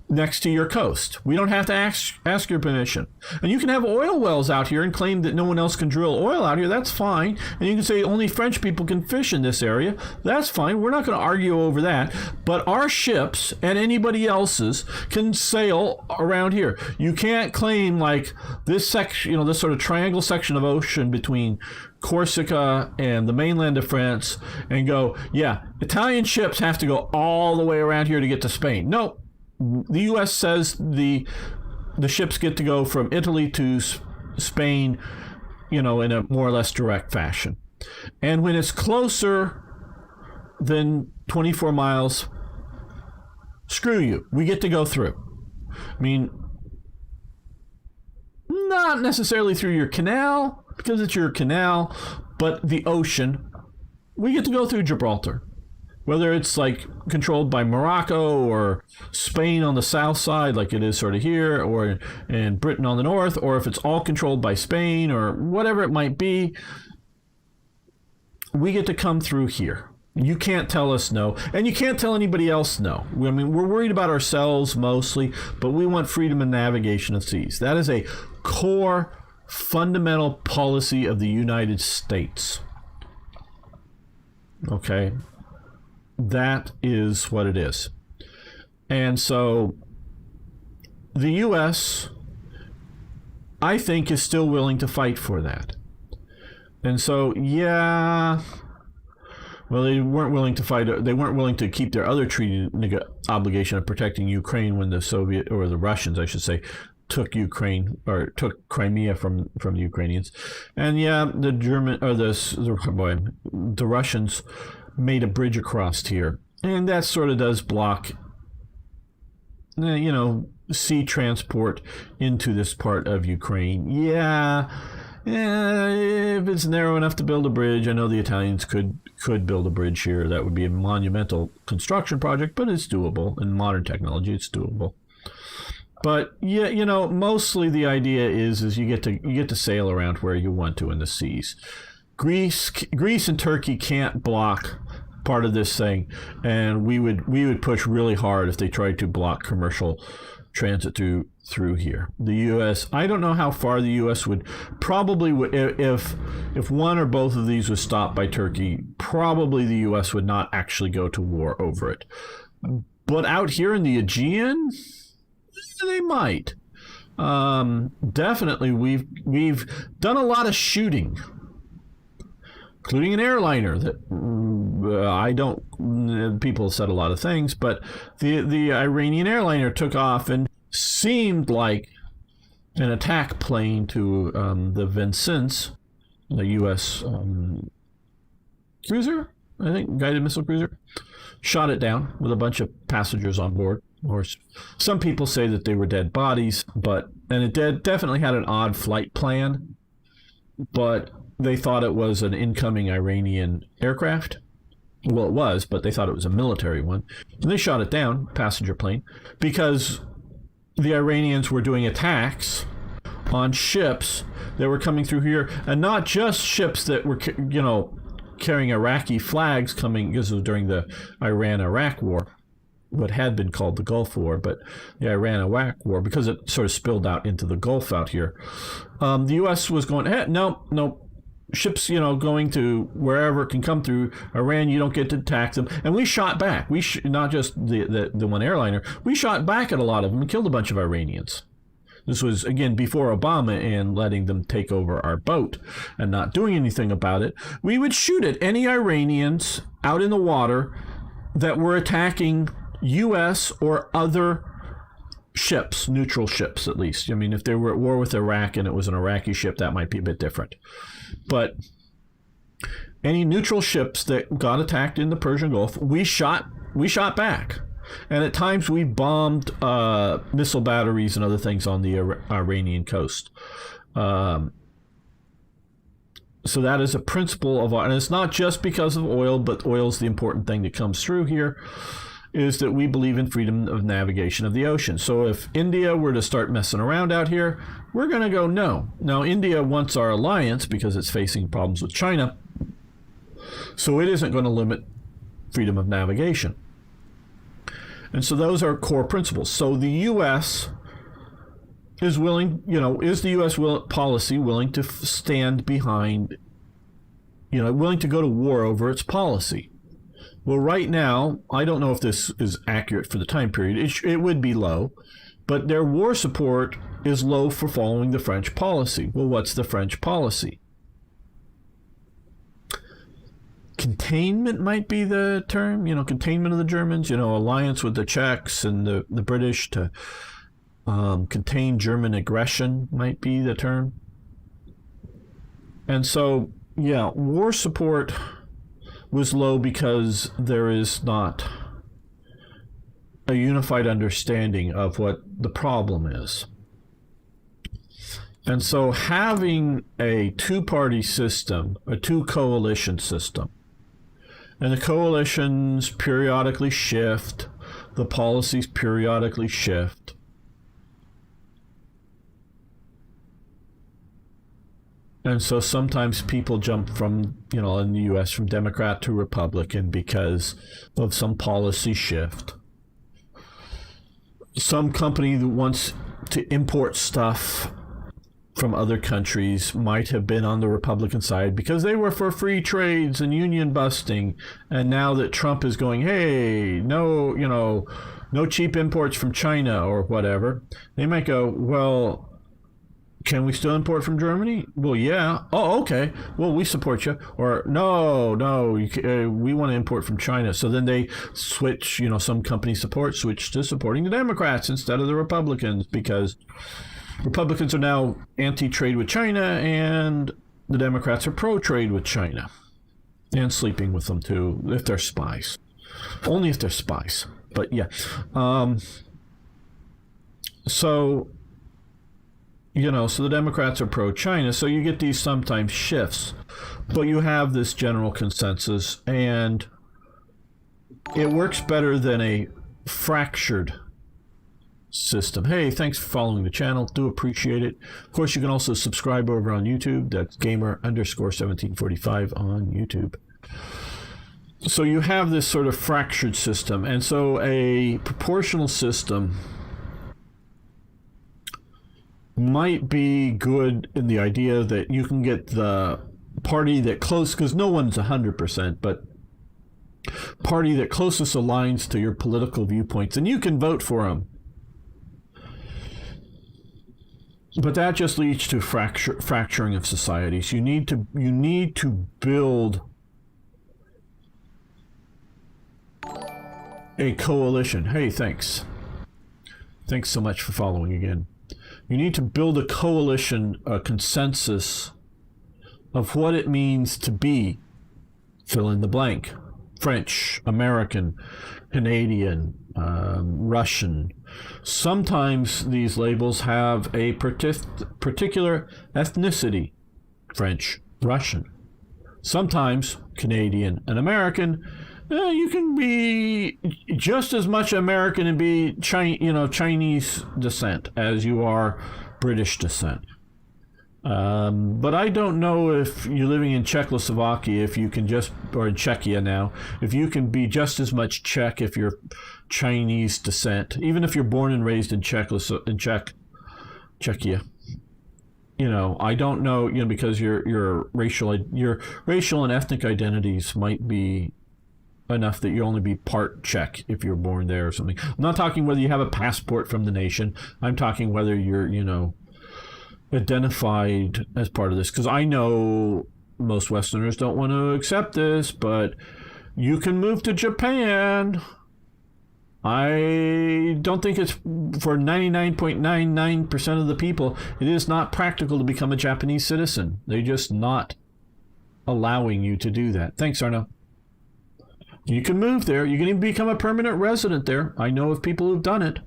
next to your coast. We don't have to ask your permission. And you can have oil wells out here and claim that no one else can drill oil out here. That's fine. And you can say only French people can fish in this area. That's fine. We're not going to argue over that. But our ships and anybody else's can sail around here. You can't claim like this section, this sort of triangle section of ocean between Corsica and the mainland of France and go, yeah, Italian ships have to go all the way around here to get to Spain. No. The U.S. says the ships get to go from Italy to Spain, in a more or less direct fashion. And when it's closer than 24 miles, screw you. We get to go through. I mean, not necessarily through your canal, because it's your canal, but the ocean. We get to go through Gibraltar. Whether it's like controlled by Morocco or Spain on the south side, like it is sort of here, or in Britain on the north, or if it's all controlled by Spain or whatever it might be, we get to come through here. You can't tell us no, and you can't tell anybody else no. I mean, we're worried about ourselves mostly, but we want freedom of navigation of seas. That is a core, fundamental policy of the United States. Okay? That is what it is. And so the U.S., I think, is still willing to fight for that. And so, yeah, well, they weren't willing to fight. They weren't willing to keep their other treaty obligation of protecting Ukraine when the Soviet, or the Russians, I should say, took Ukraine, or took Crimea from the Ukrainians. And yeah, the Russians made a bridge across here, and that sort of does block sea transport into this part of Ukraine. Yeah, if it's narrow enough to build a bridge, I know the Italians could build a bridge here. That would be a monumental construction project, but it's doable. In modern technology, it's doable. But yeah, mostly the idea is you get to sail around where you want to in the seas. Greece and Turkey can't block part of this thing, and we would push really hard if they tried to block commercial transit through here. The U.S., I don't know how far the U.S. would probably, if one or both of these was stopped by Turkey, probably the U.S. would not actually go to war over it. But out here in the Aegean, they might. Definitely, we've done a lot of shooting, including an airliner that people said a lot of things, but the Iranian airliner took off and seemed like an attack plane to the Vincennes, the U.S. Cruiser, I think, guided missile cruiser, shot it down with a bunch of passengers on board. Or some people say that they were dead bodies, and it definitely had an odd flight plan, but they thought it was an incoming Iranian aircraft. Well, it was, but they thought it was a military one. And they shot it down, passenger plane, because the Iranians were doing attacks on ships that were coming through here, and not just ships that were, carrying Iraqi flags coming, because it was during the Iran-Iraq War, what had been called the Gulf War, but the Iran-Iraq War, because it sort of spilled out into the Gulf out here. The U.S. was going, no, ships, going to wherever can come through Iran, you don't get to attack them. And we shot back. Not just the one airliner, we shot back at a lot of them and killed a bunch of Iranians. This was, again, before Obama and letting them take over our boat and not doing anything about it. We would shoot at any Iranians out in the water that were attacking U.S. or other ships, neutral ships at least. I mean, if they were at war with Iraq and it was an Iraqi ship, that might be a bit different. But any neutral ships that got attacked in the Persian Gulf, we shot back. And at times we bombed missile batteries and other things on the Iranian coast. So that is a principle of our, and it's not just because of oil, but oil is the important thing that comes through here, is that we believe in freedom of navigation of the ocean. So if India were to start messing around out here, we're going to go no. Now, India wants our alliance because it's facing problems with China, so it isn't going to limit freedom of navigation. And so those are core principles. So the U.S. is willing, is the U.S. policy willing to stand behind, willing to go to war over its policy? Well, right now, I don't know if this is accurate for the time period. It would be low, but their war support is low for following the French policy. Well, what's the French policy? Containment might be the term, containment of the Germans, alliance with the Czechs and the British to contain German aggression might be the term. And so, war support was low because there is not a unified understanding of what the problem is. And so having a two-party system, a two-coalition system, and the coalitions periodically shift, the policies periodically shift, and so sometimes people jump from, in the U.S., from Democrat to Republican because of some policy shift. Some company that wants to import stuff from other countries might have been on the Republican side because they were for free trades and union busting. And now that Trump is going, hey, no cheap imports from China or whatever, they might go, well, can we still import from Germany? Well, yeah. Oh, okay. Well, we support you. Or no, we want to import from China. So then they switch, some company switch to supporting the Democrats instead of the Republicans, because Republicans are now anti-trade with China and the Democrats are pro-trade with China, and sleeping with them too if they're spies. Only if they're spies. But yeah. So the Democrats are pro-China, so you get these sometimes shifts, but you have this general consensus, and it works better than a fractured system. Hey, thanks for following the channel. Do appreciate it. Of course, you can also subscribe over on YouTube. That's gamer_1745 on YouTube. So you have this sort of fractured system, and so a proportional system might be good in the idea that you can get the party that close, because no one's 100%, but party that closest aligns to your political viewpoints, and you can vote for them. But that just leads to fracturing of societies. You need to build a coalition. Hey, thanks. Thanks so much for following again. You need to build a coalition, a consensus of what it means to be, fill in the blank, French, American, Canadian, Russian. Sometimes these labels have a particular ethnicity, French, Russian. Sometimes Canadian and American. You can be just as much American and be Chinese descent as you are British descent. But I don't know if you're living in Czechoslovakia, if you can or in Czechia now, if you can be just as much Czech if you're Chinese descent, even if you're born and raised in Czechia. I don't know, because your racial and ethnic identities might be enough that you only be part Czech if you're born there or something. I'm not talking whether you have a passport from the nation. I'm talking whether you're, identified as part of this, because I know most Westerners don't want to accept this, but you can move to Japan. I don't think it's, for 99.99% of the people, it is not practical to become a Japanese citizen. They're just not allowing you to do that. Thanks, Arno. You can move there. You can even become a permanent resident there. I know of people who've done it.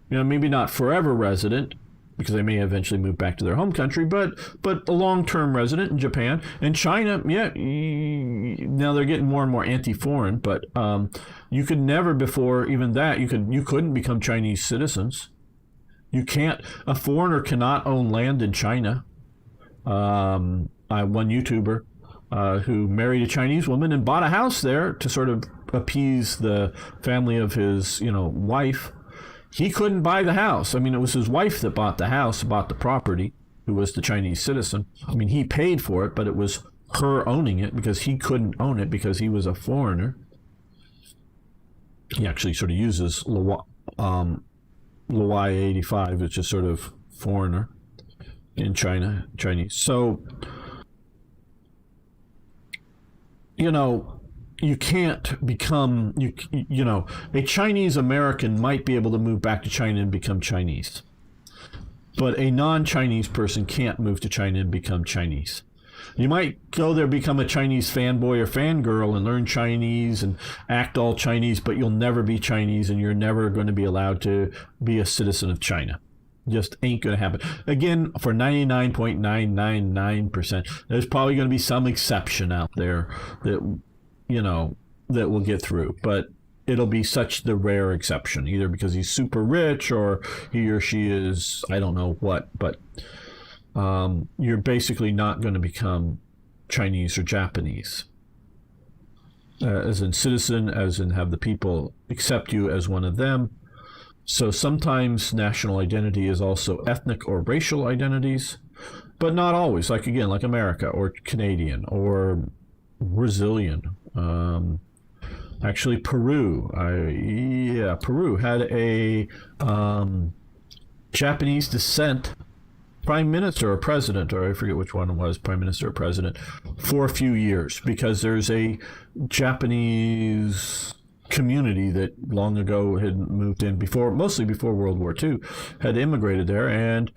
Maybe not forever resident, because they may eventually move back to their home country, but a long-term resident in Japan and China. Yeah, now they're getting more and more anti-foreign, but you could never before even that. You couldn't become Chinese citizens. You can't. A foreigner cannot own land in China. One YouTuber who married a Chinese woman and bought a house there to sort of appease the family of his, wife. He couldn't buy the house. I mean, it was his wife that bought the house, bought the property, who was the Chinese citizen. I mean, he paid for it, but it was her owning it because he couldn't own it because he was a foreigner. He actually sort of uses Luai 85, which is sort of foreigner in China, Chinese. So, you can't become, a Chinese American might be able to move back to China and become Chinese. But a non-Chinese person can't move to China and become Chinese. You might go there, become a Chinese fanboy or fangirl and learn Chinese and act all Chinese, but you'll never be Chinese and you're never going to be allowed to be a citizen of China. Just ain't going to happen. Again, for 99.999%, there's probably going to be some exception out there that that will get through, but it'll be such the rare exception, either because he's super rich or he or she is, I don't know what, but you're basically not going to become Chinese or Japanese as in citizen, as in have the people accept you as one of them. So sometimes national identity is also ethnic or racial identities, but not always, like America or Canadian or Brazilian. Actually, Peru. Peru had a Japanese descent prime minister or president, or I forget which one it was, prime minister or president, for a few years, because there's a Japanese community that long ago had moved in mostly before World War II, had immigrated there, and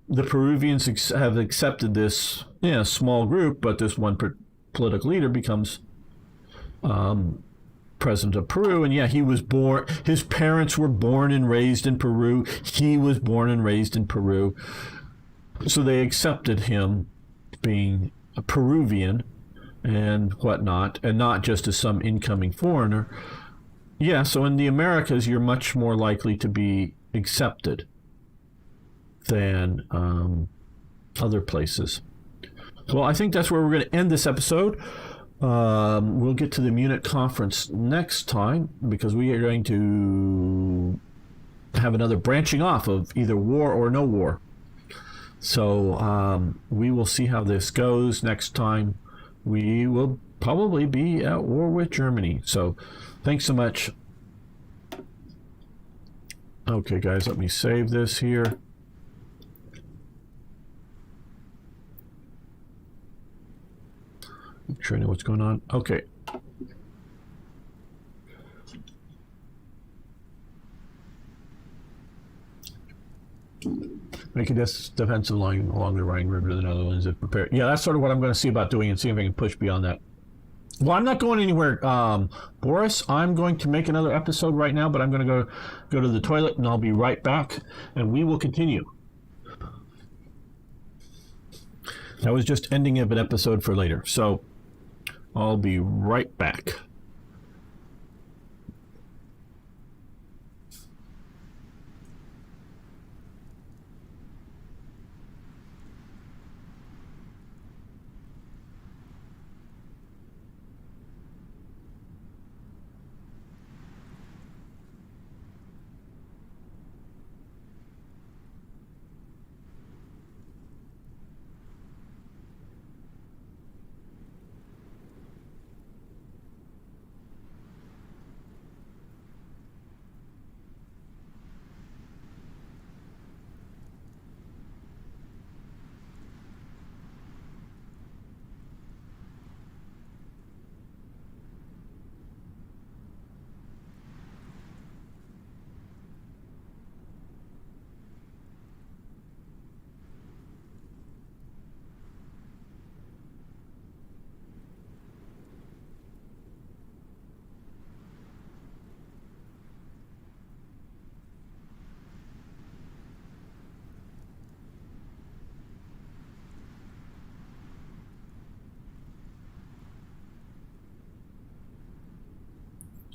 the Peruvians have accepted this small group, but this one political leader becomes president of Peru. And he was born, his parents were born and raised in Peru. He was born and raised in Peru. So they accepted him being a Peruvian and whatnot, and not just as some incoming foreigner. So in the Americas, you're much more likely to be accepted than other places. Well, I think that's where we're going to end this episode. We'll get to the Munich conference next time, because we are going to have another branching off of either war or no war. So we will see how this goes next time. We will probably be at war with Germany. So thanks so much. Okay, guys, let me save this here. I'm sure I know what's going on. Okay. Make a defensive line along the Rhine River to the Netherlands if prepared. Yeah, that's sort of what I'm going to see about doing, and see if I can push beyond that. Well, I'm not going anywhere, Boris. I'm going to make another episode right now, but I'm going to go to the toilet, and I'll be right back, and we will continue. That was just ending of an episode for later, so I'll be right back.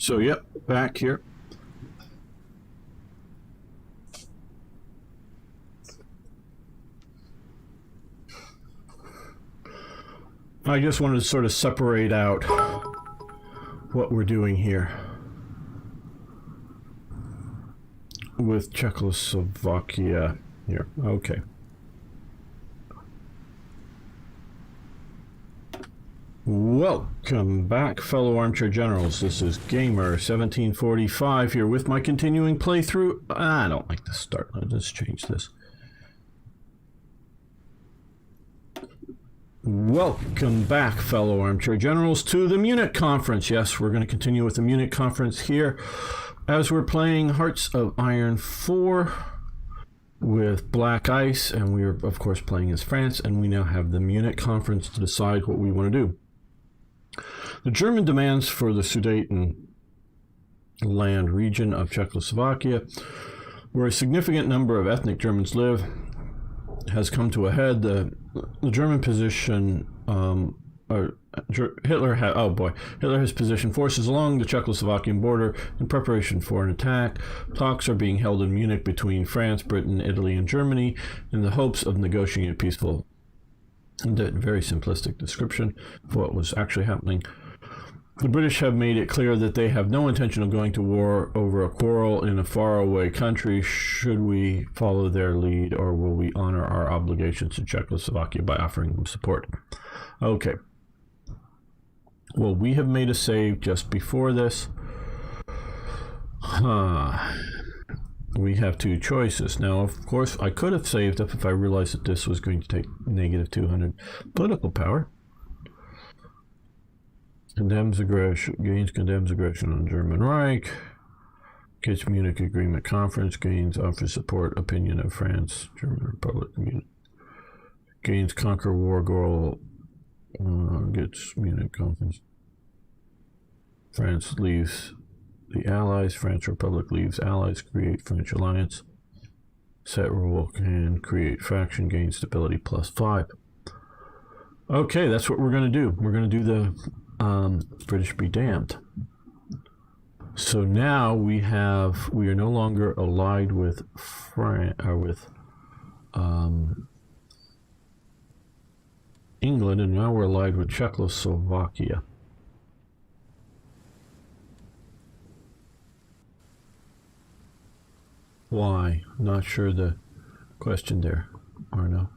So, yep, back here. I just wanted to sort of separate out what we're doing here with Czechoslovakia here. Okay. Welcome back, fellow armchair generals. This is Gamer 1745 here with my continuing playthrough. I don't like this start. Let's change this. Welcome back, fellow armchair generals, to the Munich conference. Yes, we're going to continue with the Munich conference here as we're playing Hearts of Iron 4 with Black Ice, and we're of course playing as France, and we now have the Munich conference to decide what we want to do. The German demands for the Sudeten land region of Czechoslovakia, where a significant number of ethnic Germans live, has come to a head. The German position, Hitler has positioned forces along the Czechoslovakian border in preparation for an attack. Talks are being held in Munich between France, Britain, Italy, and Germany in the hopes of negotiating a peaceful, and a very simplistic description of what was actually happening. The British have made it clear that they have no intention of going to war over a quarrel in a faraway country. Should we follow their lead, or will we honor our obligations to Czechoslovakia by offering them support? Okay. Well, we have made a save just before this. We have two choices. Now, of course, I could have saved up if I realized that this was going to take negative 200 political power. Condemns aggression, condemns aggression on German Reich, gets Munich Agreement Conference, gains offers support opinion of France, German Republic, Munich, gains conquer war goal, gets Munich Conference. France leaves the Allies, French Republic leaves Allies, create French Alliance, set rule can create faction, gain stability +5. Okay, that's what we're going to do. We're going to do the British be damned. So now we are no longer allied with England, and now we're allied with Czechoslovakia. Why? Not sure the question there, Arno.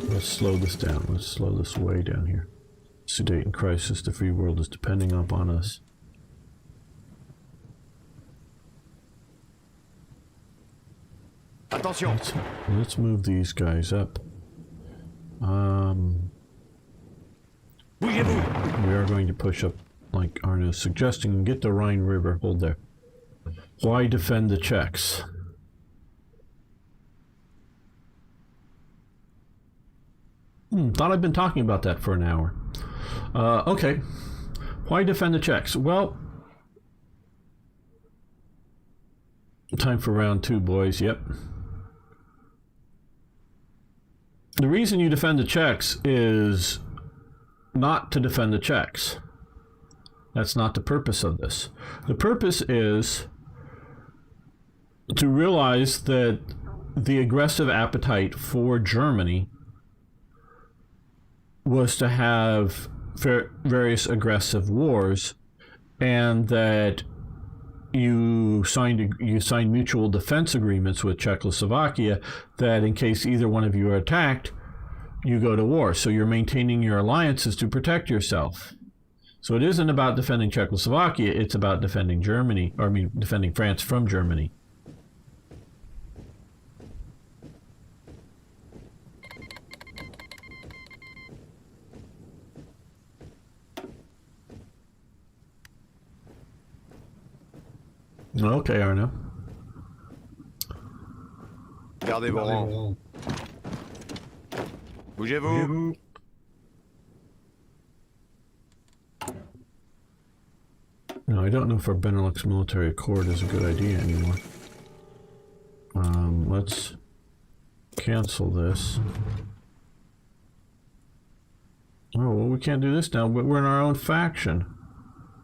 Let's slow this down. Let's slow this way down here. Sudeten crisis. The free world is depending upon us. Attention. Let's move these guys up. Bougez-vous. We are going to push up, like Arno is suggesting, and get the Rhine River. Hold there. Why defend the Czechs? Thought I'd been talking about that for an hour. Okay. Why defend the Czechs? Well, time for round 2, boys. Yep. The reason you defend the Czechs is not to defend the Czechs. That's not the purpose of this. The purpose is to realize that the aggressive appetite for Germany was to have various aggressive wars, and that you signed mutual defense agreements with Czechoslovakia that in case either one of you are attacked, you go to war. So you're maintaining your alliances to protect yourself. So it isn't about defending Czechoslovakia, it's about defending Germany, or defending France from Germany. Okay, Arno. Gardez vos rangs. Bougez-vous. No, I don't know if our Benelux military accord is a good idea anymore. Let's cancel this. Oh, well, we can't do this now, but we're in our own faction.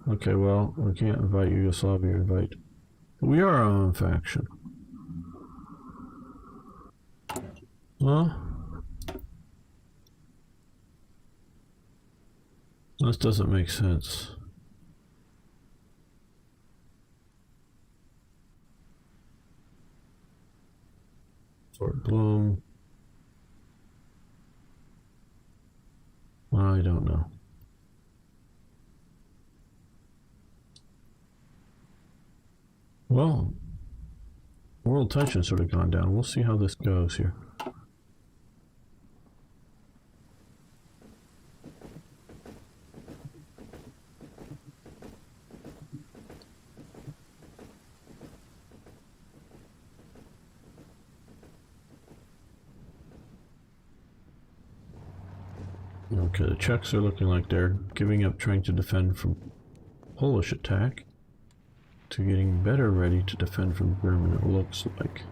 Okay, well, we can't invite Yugoslavia, invite. We are our own faction. Well, this doesn't make sense. Fort Bloom. I don't know. Well, world tension sort of gone down. We'll see how this goes here. Okay, the Czechs are looking like they're giving up trying to defend from Polish attack to getting better ready to defend from German, it looks like.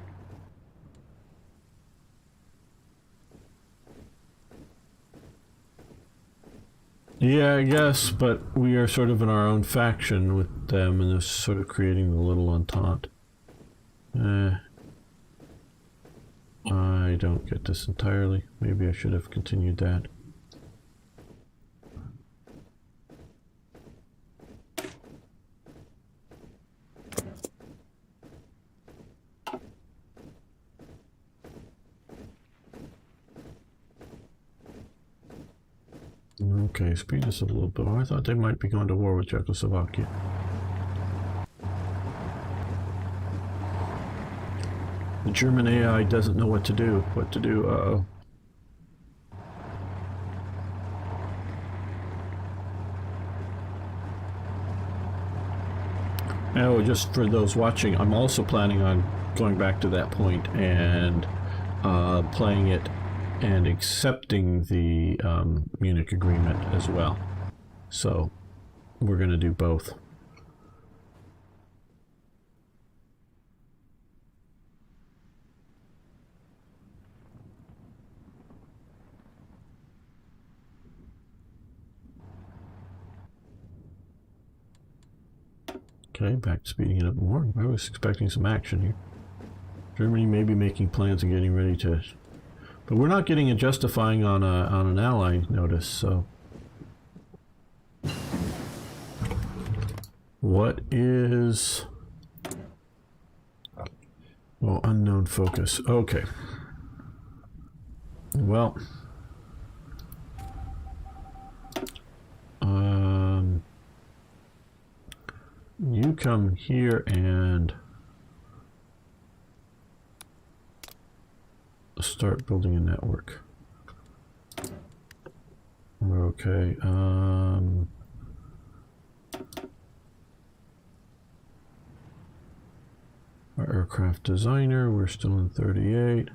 Yeah, I guess, but we are sort of in our own faction with them and they're sort of creating the little entente. I don't get this entirely. Maybe I should have continued that. Okay, speed this up a little bit. I thought they might be going to war with Czechoslovakia. The German AI doesn't know what to do. Uh-oh. Oh, just for those watching, I'm also planning on going back to that point and playing it and accepting the Munich agreement as well. So we're going to do both. Okay, back to speeding it up more. I was expecting some action here. Germany may be making plans and getting ready to... But we're not getting a justifying on an ally notice, so... What is... Oh, unknown focus. Okay. Well... You come here and... start building a network. Okay, our aircraft designer, we're still in 38.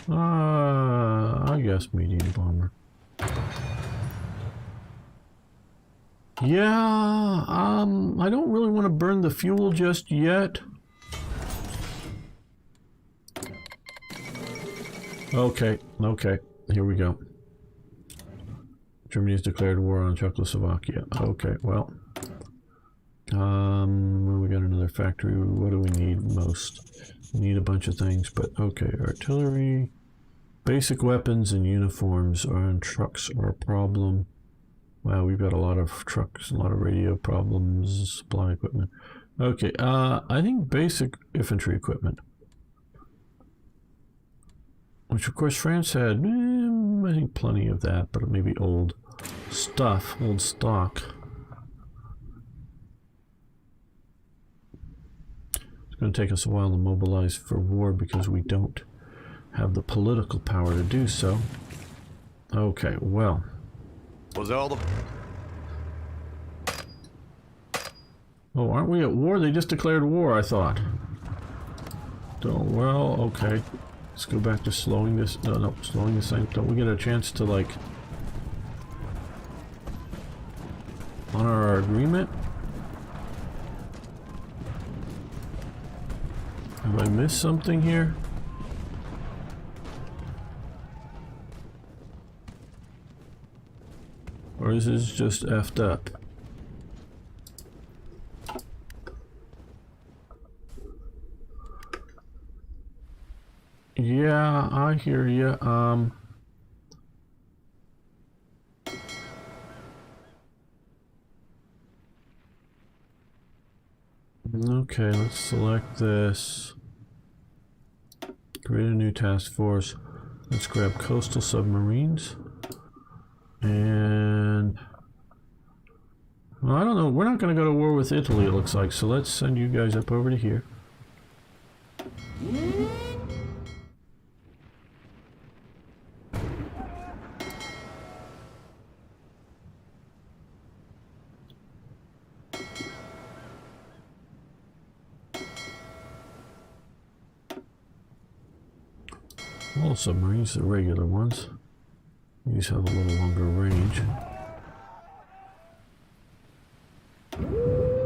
I guess medium bomber. Yeah, I don't really want to burn the fuel just yet. Okay, here we go. Germany has declared war on Czechoslovakia. Okay, well. We got another factory. What do we need most? We need a bunch of things, but okay. Artillery, basic weapons and uniforms and trucks are a problem. Wow, we've got a lot of trucks, a lot of radio problems, supply equipment. Okay, I think basic infantry equipment. Which of course France had, I think plenty of that, but maybe old stuff, old stock. It's going to take us a while to mobilize for war because we don't have the political power to do so. Okay, well. Was that all the... Oh, aren't we at war? They just declared war, I thought. Well, okay. Let's go back to slowing this. No, slowing this thing. Don't we get a chance to, like... honor our agreement? Have I missed something here? Or is this just effed up? Yeah, I hear you. Okay, let's select this. Create a new task force. Let's grab coastal submarines. And... well, I don't know. We're not going to go to war with Italy, it looks like. So let's send you guys up over to here. All submarines, the regular ones. These have a little longer range.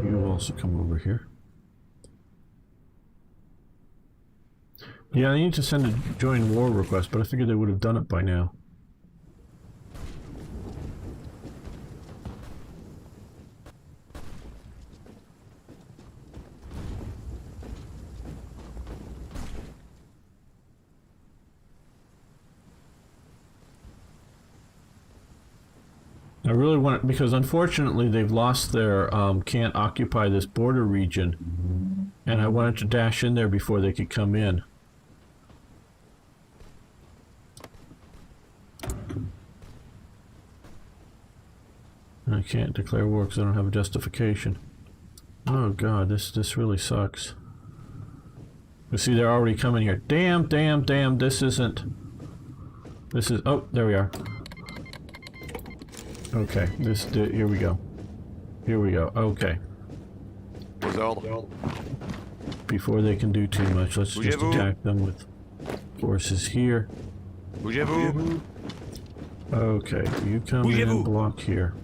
You also come over here. Yeah, I need to send a join war request, but I figured they would have done it by now. I really want it, because unfortunately they've lost their can't occupy this border region, and I wanted to dash in there before they could come in. I can't declare war because I don't have a justification. Oh god, this really sucks. You see, they're already coming here. Damn, this isn't... this is... oh, there we are. Okay, here we go. Here we go, okay. Before they can do too much, let's just attack them with forces here. Okay, you come in and block here.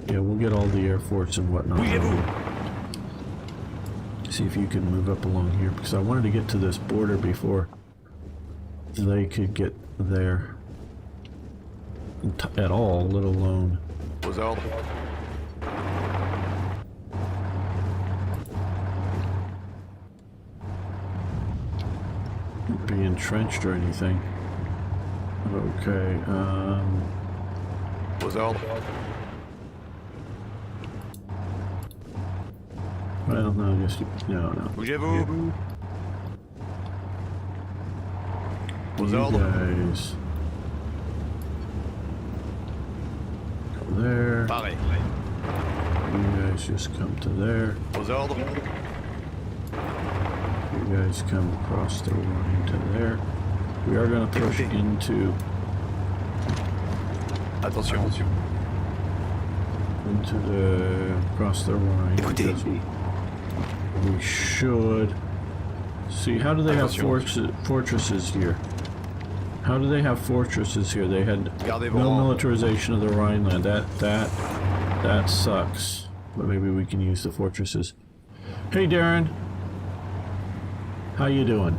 Yeah, we'll get all the air force and whatnot. See if you can move up along here, because I wanted to get to this border before they could get there. At all, let alone... be entrenched or anything. Okay, well, no, I guess you... no. You guys... there. You guys just come to there. You guys come across the line to there. We are going to push into... into the... across the line. We should... see, how do they have fortresses here? How do they have fortresses here? They had no militarization of the Rhineland. That sucks. But maybe we can use the fortresses. Hey, Darren. How you doing?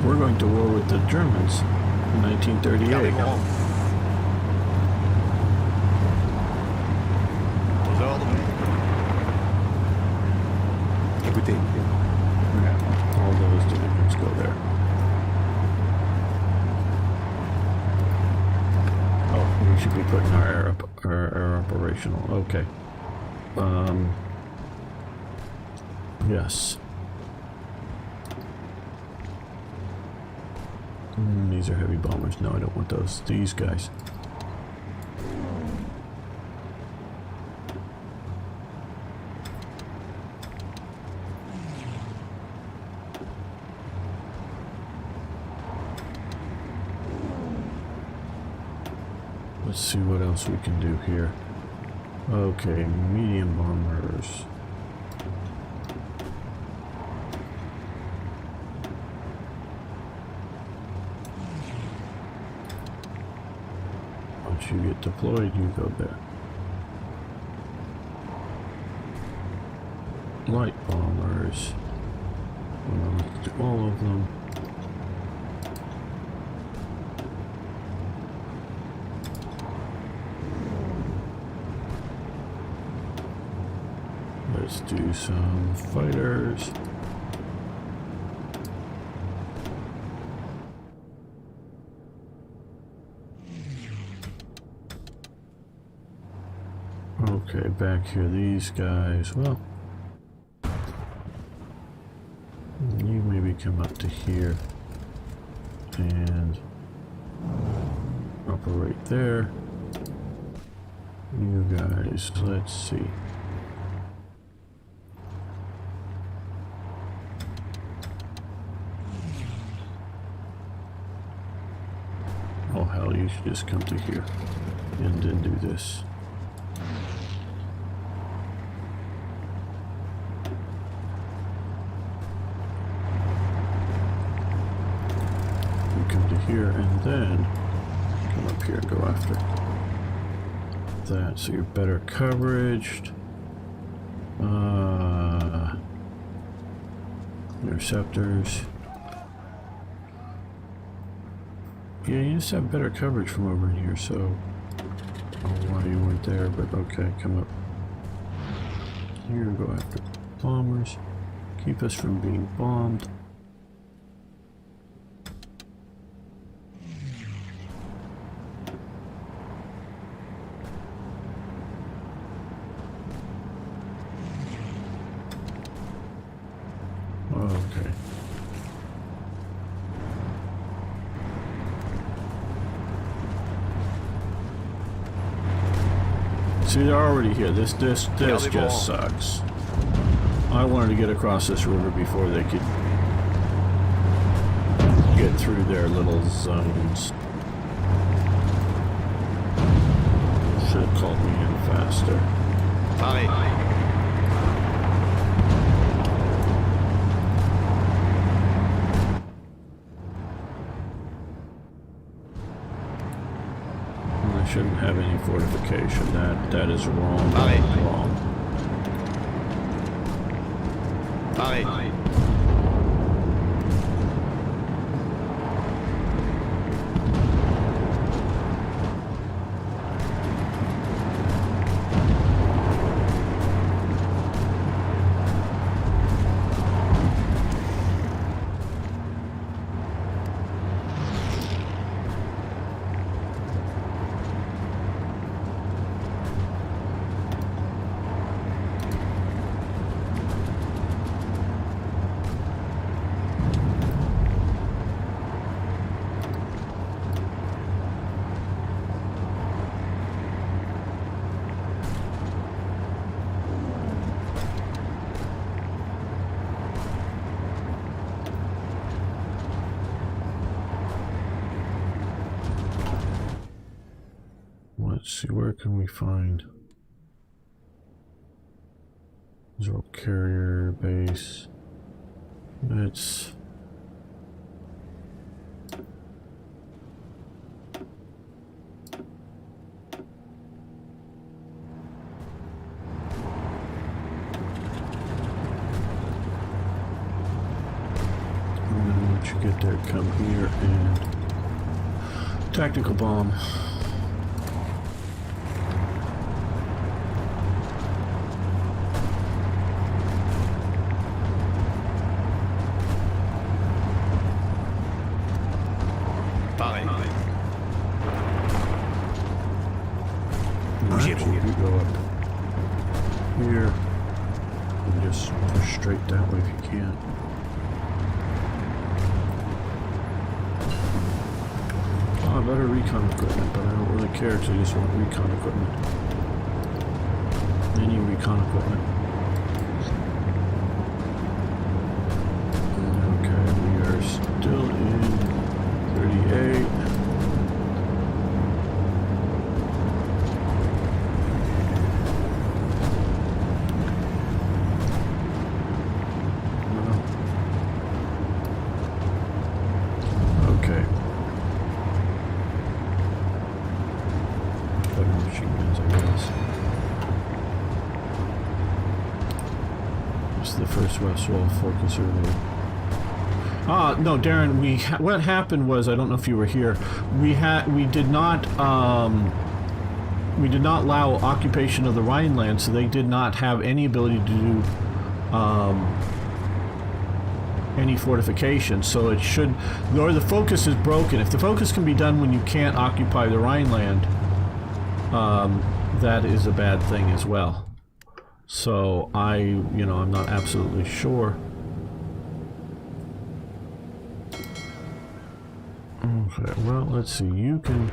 We're going to war with the Germans in 1938. All those divisions go there. We should be putting our air operational. Okay. Yes. These are heavy bombers. No, I don't want those. These guys. Let's see what else we can do here. Okay, medium bombers. Once you get deployed, you go there. Light bombers. Let's do all of them. let's do some fighters. Okay, back here, these guys, well, you maybe come up to here and operate there. You guys, let's see. Oh hell, you should just come to here and then do this. You come to here and then come up here and go after that, so you're better coveraged. Interceptors. Yeah, you just have better coverage from over in here, so I don't know why you weren't there, but okay, come up here and go after bombers. Keep us from being bombed. Okay. See, they're already here. This just sucks. I wanted to get across this river before they could get through their little zones. Should have called me in faster. Paris. Shouldn't have any fortification. That is wrong. Paris. Wrong. Paris. Let's see, where can we find Zero carrier base? Let's once you get there, come here and tactical bomb. You go up here and just push straight that way if you can. Oh, better recon equipment, but I don't really care because I just want recon equipment. Any recon equipment. Okay, we are still in 38. West wall focus earlier. No, Darren. What happened was, I don't know if you were here. We did not we did not allow occupation of the Rhineland, so they did not have any ability to do any fortification. So it should, or the focus is broken. If the focus can be done when you can't occupy the Rhineland, that is a bad thing as well. So I'm not absolutely sure. Okay, well, let's see. You can,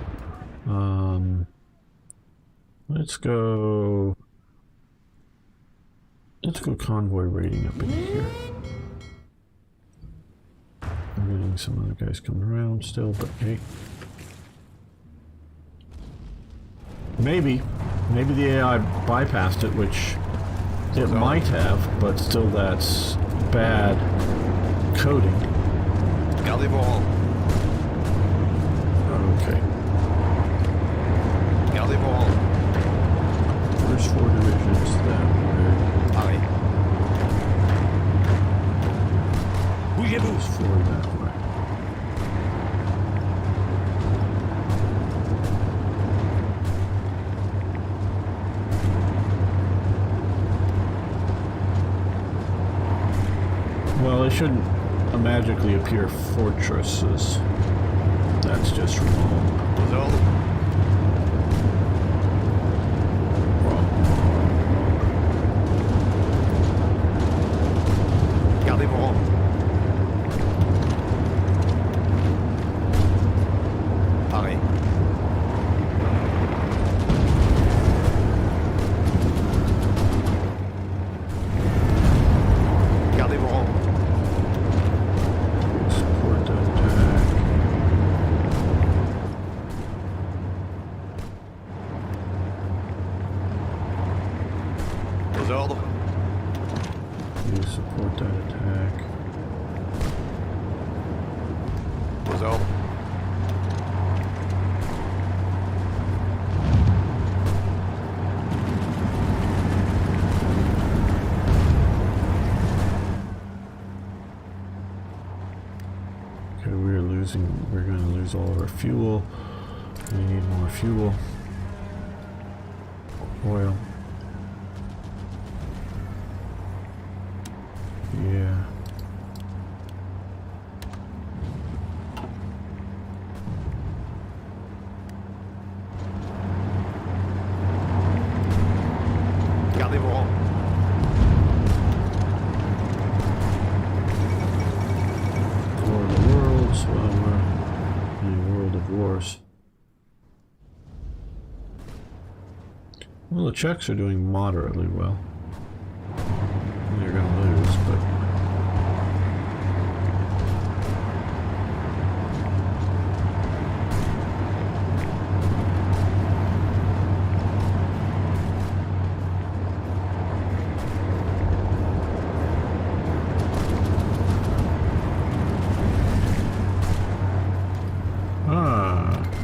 let's go convoy raiding up in here. I'm getting some other guys coming around still, but hey. Maybe the AI bypassed it, which it might have, but still that's bad coding. Gardez vos rangs. Okay. Gardez vos rangs. First 4 divisions that way. Pareil. Bougez-vous! 4 that way. Well, they shouldn't magically appear fortresses. That's just wrong. Aux ordres. Gardez vos rangs. Pareil. Gardez vos rangs. Support that attack. Aux ordres. You support that attack. Aux ordres. Okay, we're going to lose all of our fuel. We need more fuel. Oil. Yeah. Gardez vos rangs. War of the Worlds. Well, we're in a world of wars. Well, the Czechs are doing moderately well. They're going to lose, but...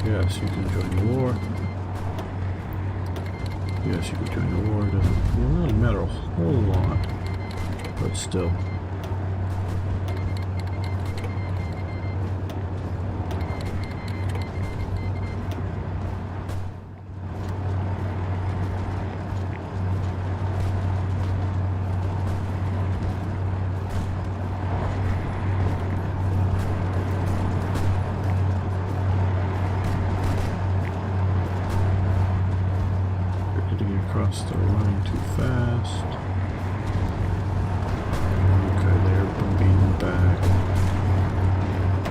Yes, you can join the war. Yes, you can join the war. It doesn't really matter a whole lot, but still. Across the line too fast. Okay, they're being back.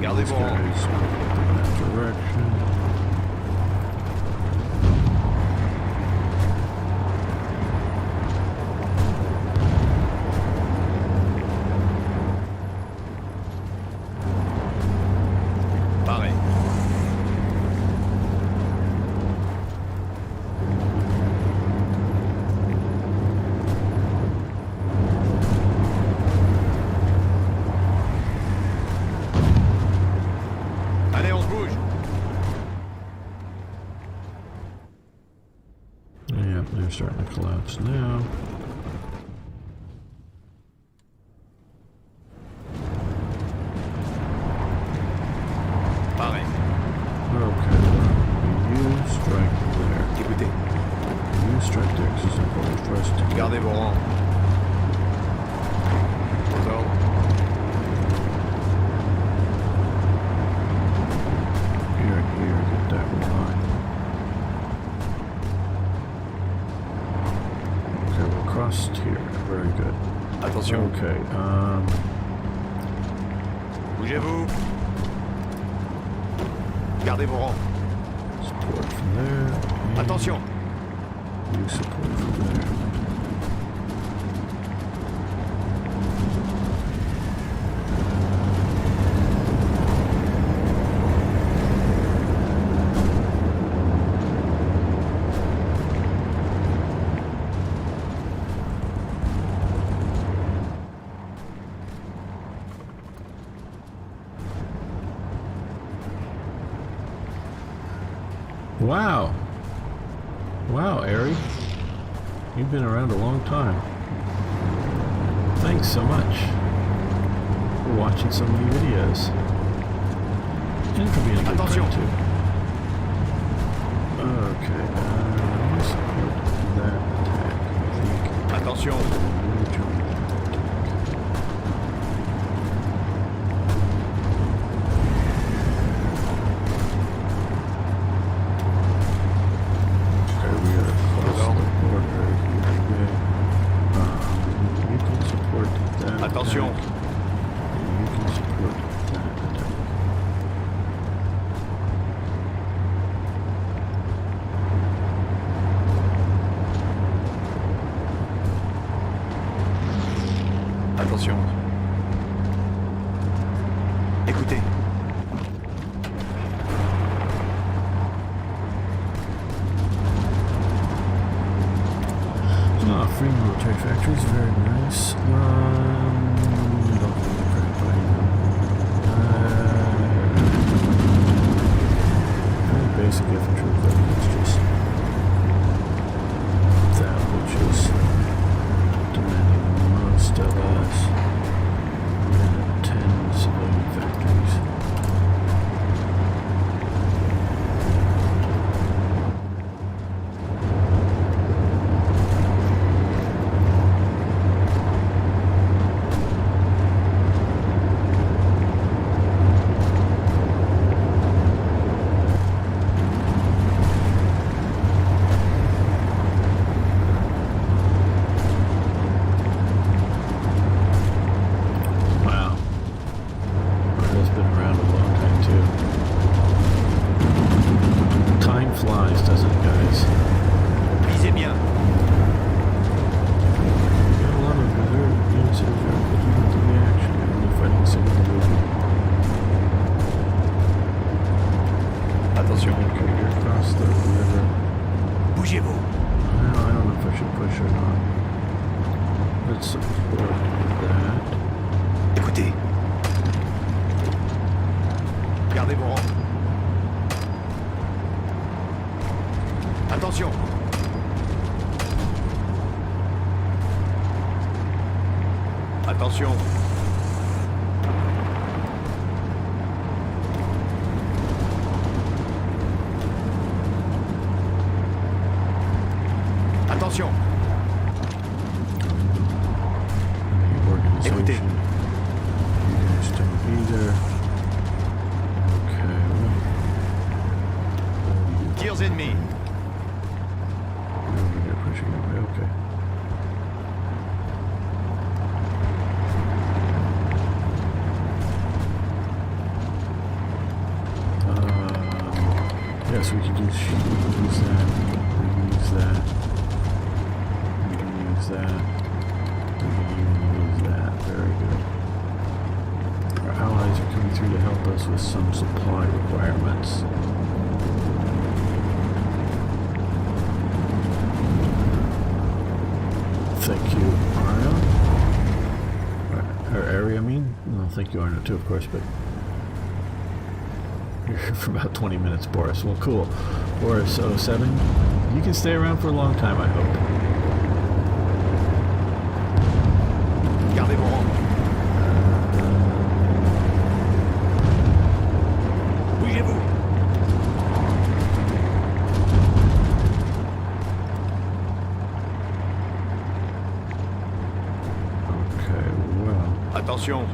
Gardez These vos rangs. guys are in that direction. Pareil. Allez, on se bouge. Yeah, they're starting to collapse now. Pareil. Okay, well, you strike there. Écoutez. Attention. Okay. Bougez-vous. Gardez vos rangs. Support from there. and Attention. You support from there. Wow. Wow, Ari. You've been around a long time. Thanks so much for watching so many videos. And for being a good Attention. friend, too. Okay, let me support that attack. I think. Attention. You join that attack. Okay, we gotta cross the border here. You can support that Attention. attack. And you can support that attack. Attention. Écoutez. Ah, free military factories, very nice. Don't give a crap right now. Very basic infantry, but it's just that which is demanding most of us. We're gonna 10 civilian factories. Wow. Mario's been around a long time too. Time flies, doesn't it, guys? Lisez bien. We got a lot of reserve units that are very vigilant to the action. They're only fighting single movement. Attention. Okay, you're across the river. Bougez-vous. Well, I don't know if I should push or not. Let's support that. Écoutez. Gardez vos rangs. Attention. Attention. Attention. The organization. Écoutez. You guys don't either. Okay, Tirs ennemis. they're pushing away. Okay. Yes, we can use that. We can use that. We can use that. We can even use that. Very good. Our allies are coming through to help us with some supply requirements. Thank you, Arno. Or Ari, I mean. Well, thank you, Arno, too, of course, but you're here for about 20 minutes, Boris. Well, cool. Boris 07, you can stay around for a long time, I hope. Gardez vos rangs. Bougez-vous. Okay, well. Attention.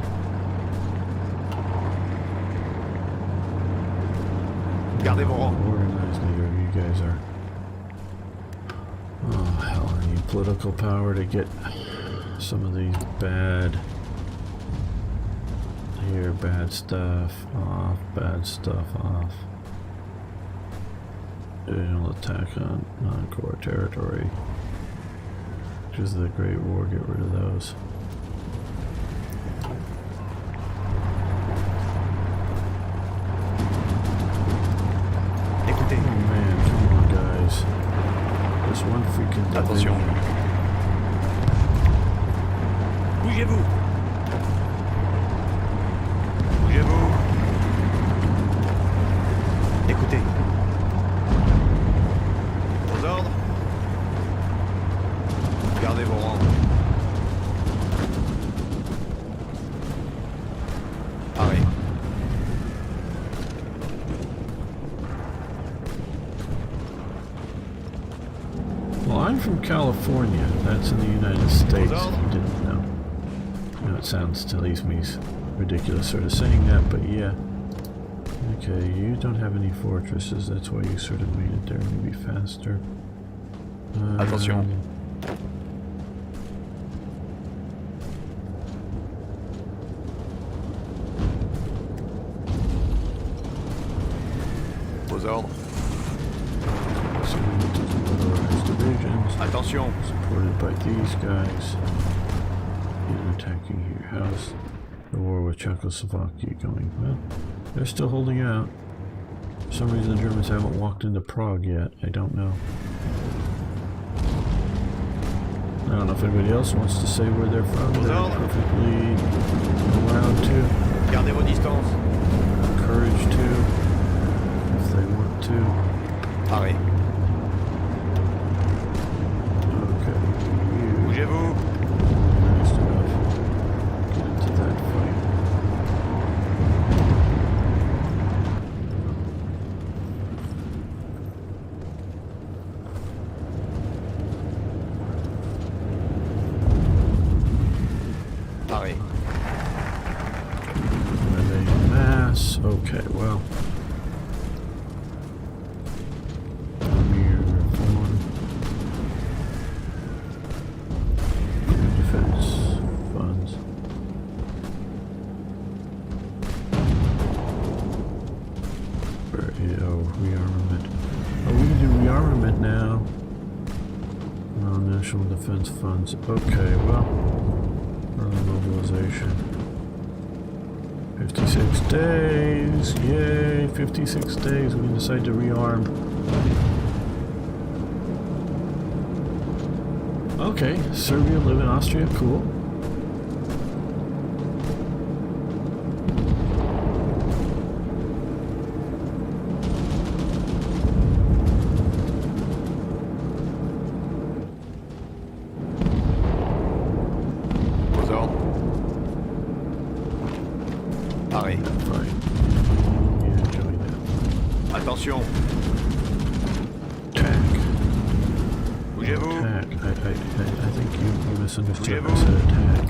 Gardez vos rangs. Organized leader, you guys are. Oh, hell, I need political power to get some of these bad here, bad stuff off, bad stuff off. Additional attack on non-core territory. Which is the Great War, get rid of those. Écoutez. Oh man, come on guys. There's one freaking Attention. division. Bougez-vous. Bougez-vous. Écoutez. Aux ordres. Gardez vos rangs. Arrêt. Well, I'm from California. That's in the United States, if you didn't know. You know, it sounds to leave me ridiculous sort of saying that, but yeah. Okay, you don't have any fortresses, that's why you sort of made it there, maybe faster. Attention. Aux ordres. So we need to demoralize divisions. Attention. Supported by these guys. And attacking here. How's the war with Czechoslovakia going? Well, they're still holding out. For some reason the Germans haven't walked into Prague yet. I don't know. I don't know if anybody else wants to say where they're from. They're perfectly allowed to. Gardez vos distances. Encouraged to. If they want to. Arrêt. Okay. You. Bougez-vous. Nice enough. Get into that fight. Arrêt. Relay mass. Okay, well. Premier reform. Defense funds. Oh, rearmament. Oh, we can do rearmament now. Non-national defense funds. Okay, well. Early mobilization. 56 days! Yay! 56 days. We can decide to rearm. Okay, Serbia live in Austria. Cool. Aux ordres. Arrêt. Fine. Yeah, join that. Attention. Attack. Bougez-vous. Attack. I think you misunderstood. I Bougez-vous. said attack.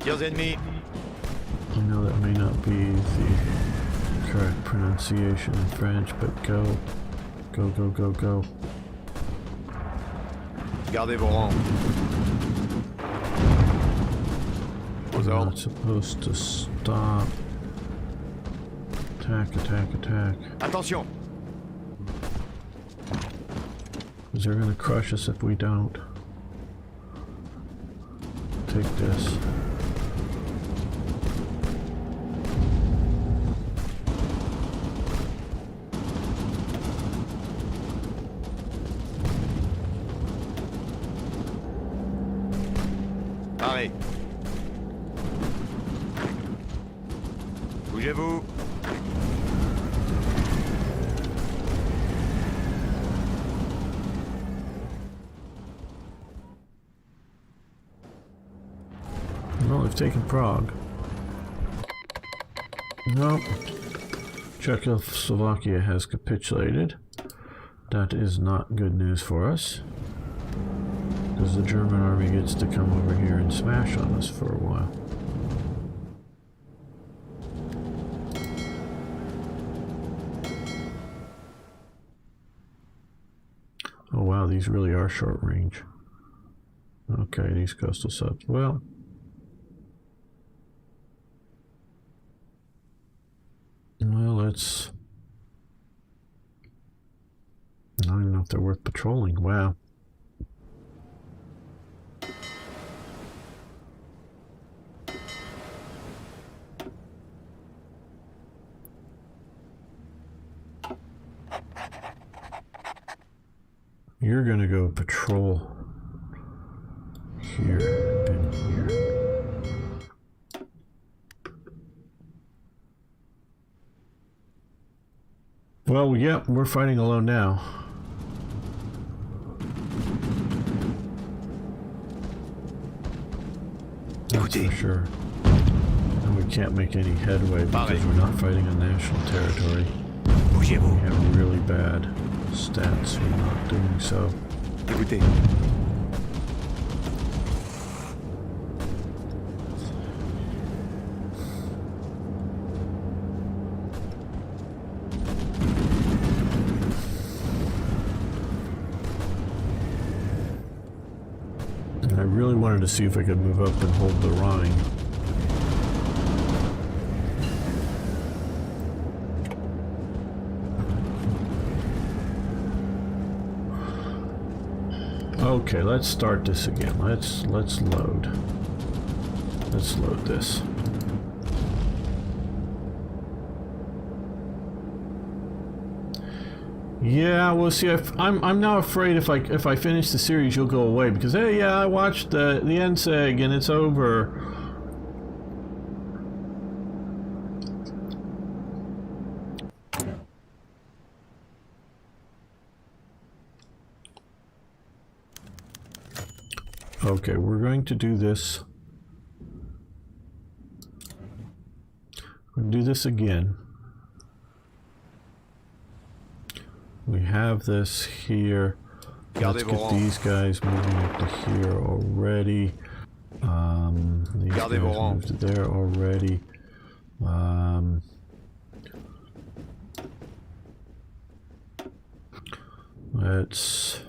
Tirs ennemis. I know that may not be the correct pronunciation in French, but go. Go, go, go, go. Gardez vos rangs. Aux I'm ordres. not supposed to stop. Attack, attack, attack. Attention. Because they're going to crush us if we don't. Take this. Arrêt. Bougez-vous. Well, they've taken Prague. Nope. Czechoslovakia has capitulated. That is not good news for us. Because the German army gets to come over here and smash on us for a while. these really are short range. Okay, these coastal subs. Well, let's... I don't even know if they're worth patrolling. Wow. You're gonna go patrol here and here. Well, yep, we're fighting alone now. That's for sure. And we can't make any headway because we're not fighting on national territory. We have really bad stats for not doing so. Écoutez. And I really wanted to see if I could move up and hold the Rhine. Okay, let's start this again. Let's load. Let's load this. Yeah, well, see, I'm now afraid if I finish the series, you'll go away because hey, yeah, I watched the NSEG and it's over. Okay, we're going to do this. We'll do this again. We have this here. Let's get these guys moving up to here already. These guys moved to there already. Let's...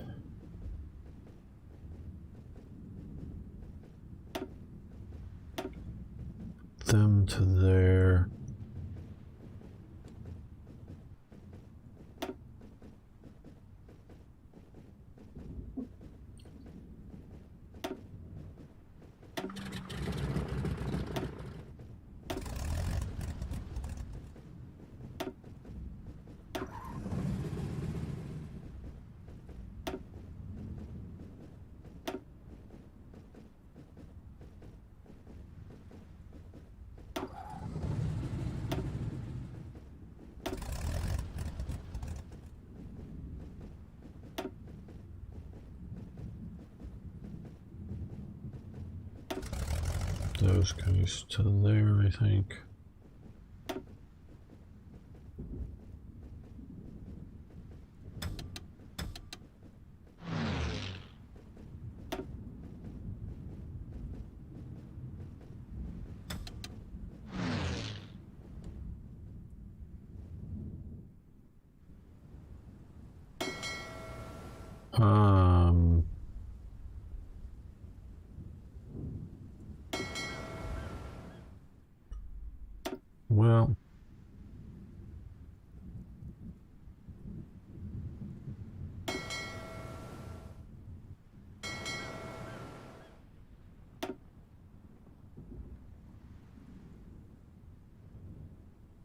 them to there. Those guys to there, I think.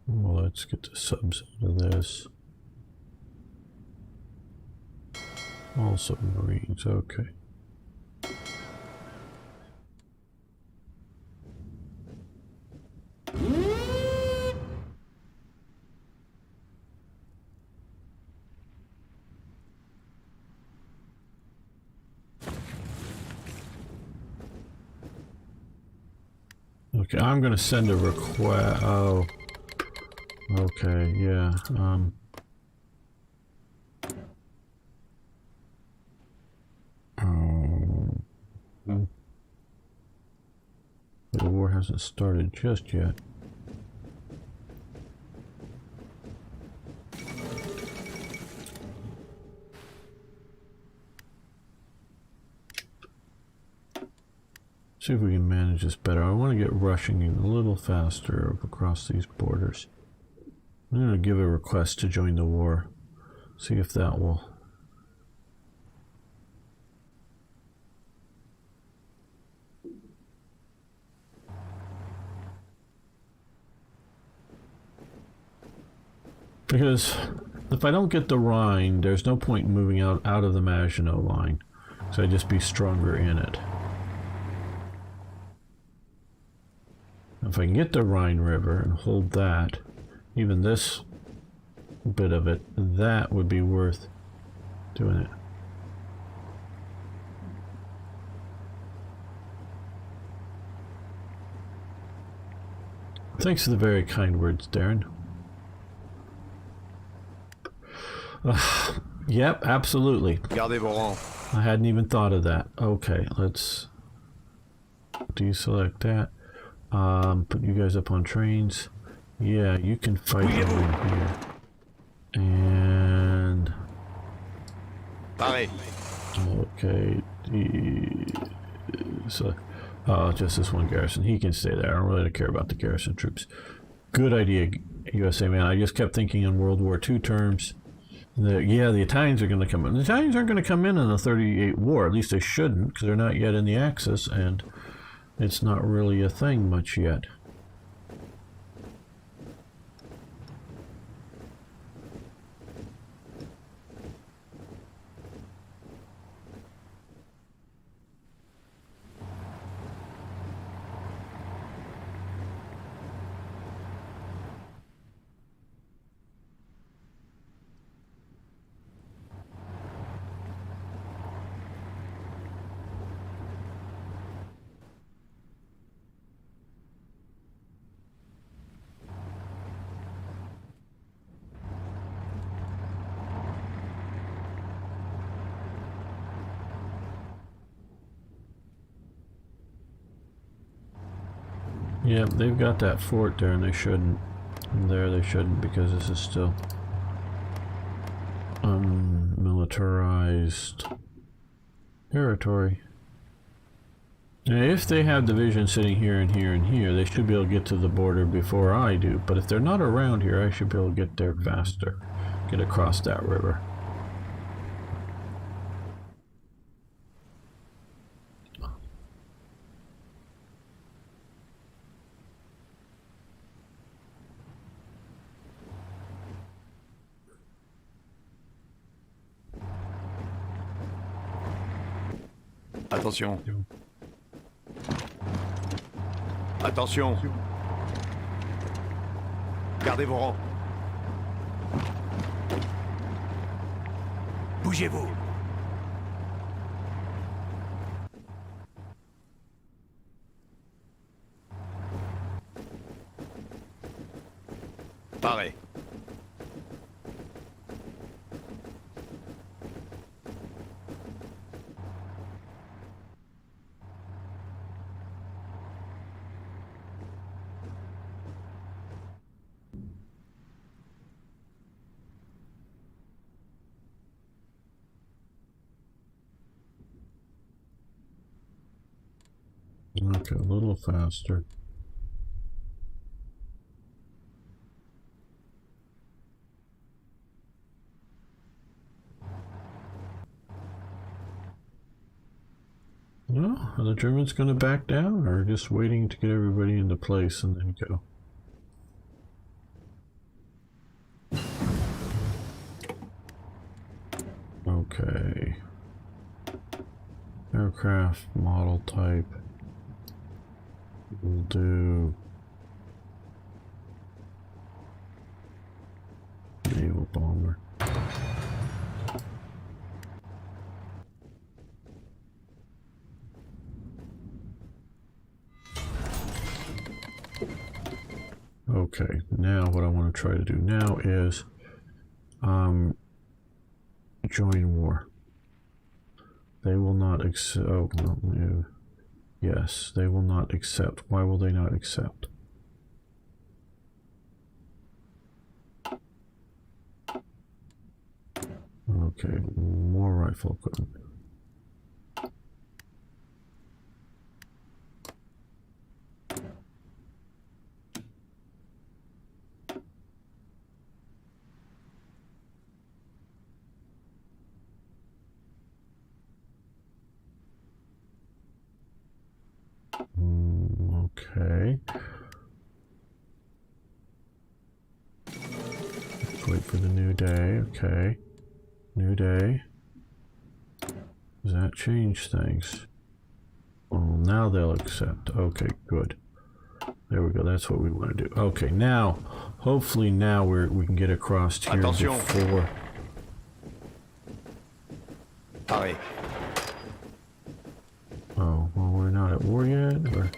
Well, let's get the subs out of this. All submarines, okay. Okay, I'm gonna send a request. Oh, okay, yeah. The war hasn't started just yet. See if we can manage this better. I want to get rushing a little faster across these borders. I'm going to give a request to join the war. See if that will... Because if I don't get the Rhine, there's no point in moving out of the Maginot Line. So I'd just be stronger in it. If I can get the Rhine River and hold that, even this bit of it, that would be worth doing it. Thanks for the very kind words, Darren. Yep, absolutely. Gardez vos rangs. I hadn't even thought of that. Okay, let's deselect that. Put you guys up on trains. Yeah, you can fight over here. And... Paré. Okay. So, just this one garrison. He can stay there. I don't really care about the garrison troops. Good idea, USA, man. I just kept thinking in World War II terms. Yeah, the Italians are going to come in. The Italians aren't going to come in the 38 war. At least they shouldn't, because they're not yet in the Axis, and it's not really a thing much yet. Yeah, they've got that fort there, and they shouldn't. And there they shouldn't, because this is still unmilitarized territory. Now, if they have divisions sitting here and here and here, they should be able to get to the border before I do. But if they're not around here, I should be able to get there faster. Get across that river. Attention. Attention. Gardez vos rangs. Bougez-vous. Paré. Okay, a little faster. Well, are the Germans going to back down, or just waiting to get everybody into place and then go? Okay. Aircraft model type. We'll do naval bomber. Okay, now what I want to try to do now is join war. They will not accept. Oh, no. Yes, they will not accept. Why will they not accept? Okay, more rifle equipment. Okay. Let's wait for the new day. Okay. New day. Does that change things? Well, now they'll accept. Okay, good. There we go. That's what we want to do. Okay, now, hopefully now we can get across here Attention. before... Paré. Oh, well, we're not at war yet? Or...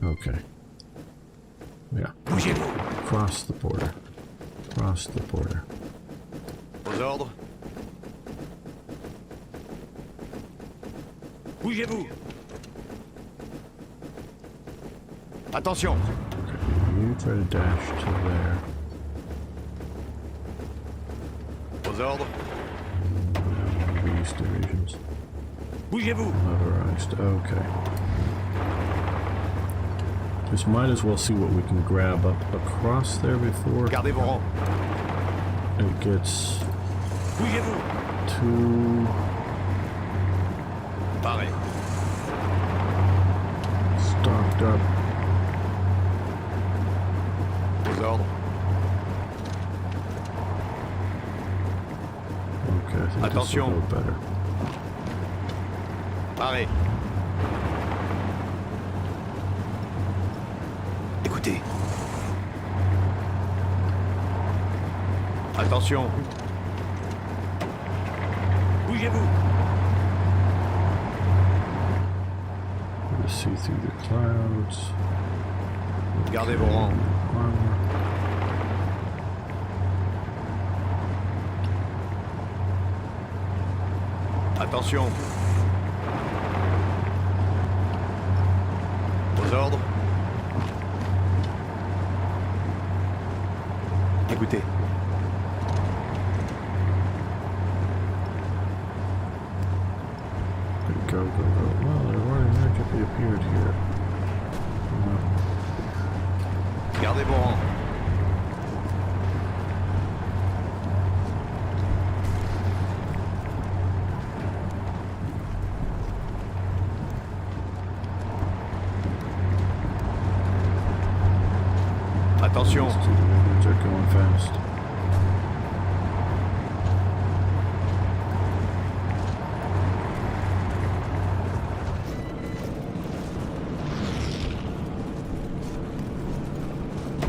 Okay. Yeah. Bougez-vous. Cross the border. Cross the border. Aux ordres. Bougez-vous. Attention. Okay, you try to dash to there. Aux ordres. These divisions. Bougez-vous. Motorized. Okay. Just might as well see what we can grab up across there before Gardez vos rangs. it gets Bougez-vous. too Paré. stocked up. Aux ordres. Okay, I think Attention. this will go better. Paré. Écoutez. Attention. Bougez-vous. Let's see through the clouds. Gardez vos rangs. Armor. Attention. Aux ordres. Écoutez. Go, go, go. Well, they've already magically appeared here. Gardez vos rangs. Attention. These two divisions are going fast.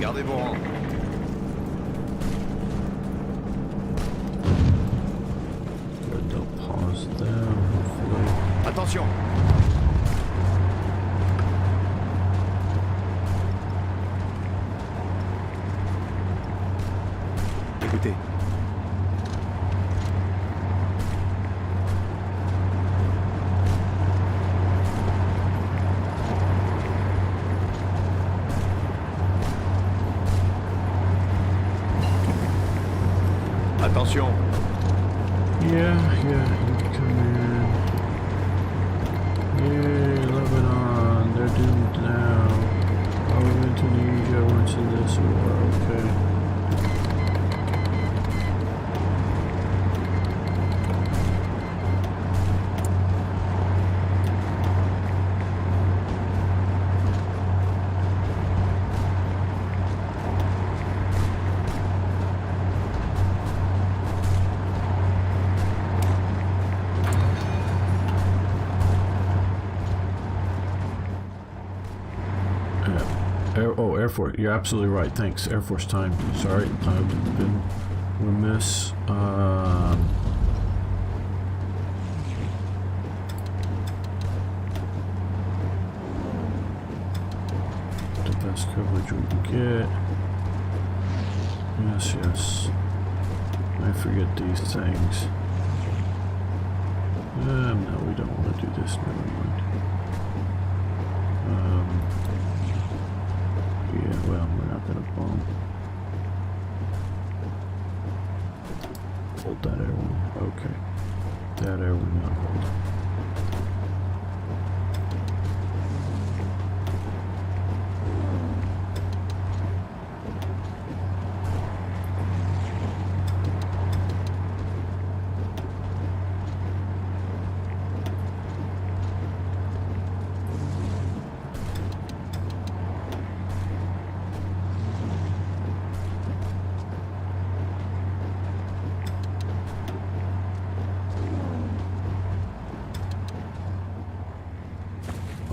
Gardez vos rangs. Good, they'll pause there, hopefully. Attention. Écoutez. Attention. Yeah, you can come in. Yay, Lebanon, they're doomed now. Oh, even Tunisia wants in this war, okay. Air Force, you're absolutely right. Thanks. Air Force time. Sorry, I've been remiss. The best coverage we can get. Yes, yes. I forget these things. No, we don't want to do this. Never mind. Yeah, well, we're not gonna bomb. Hold that air one. Okay. That air one not hold.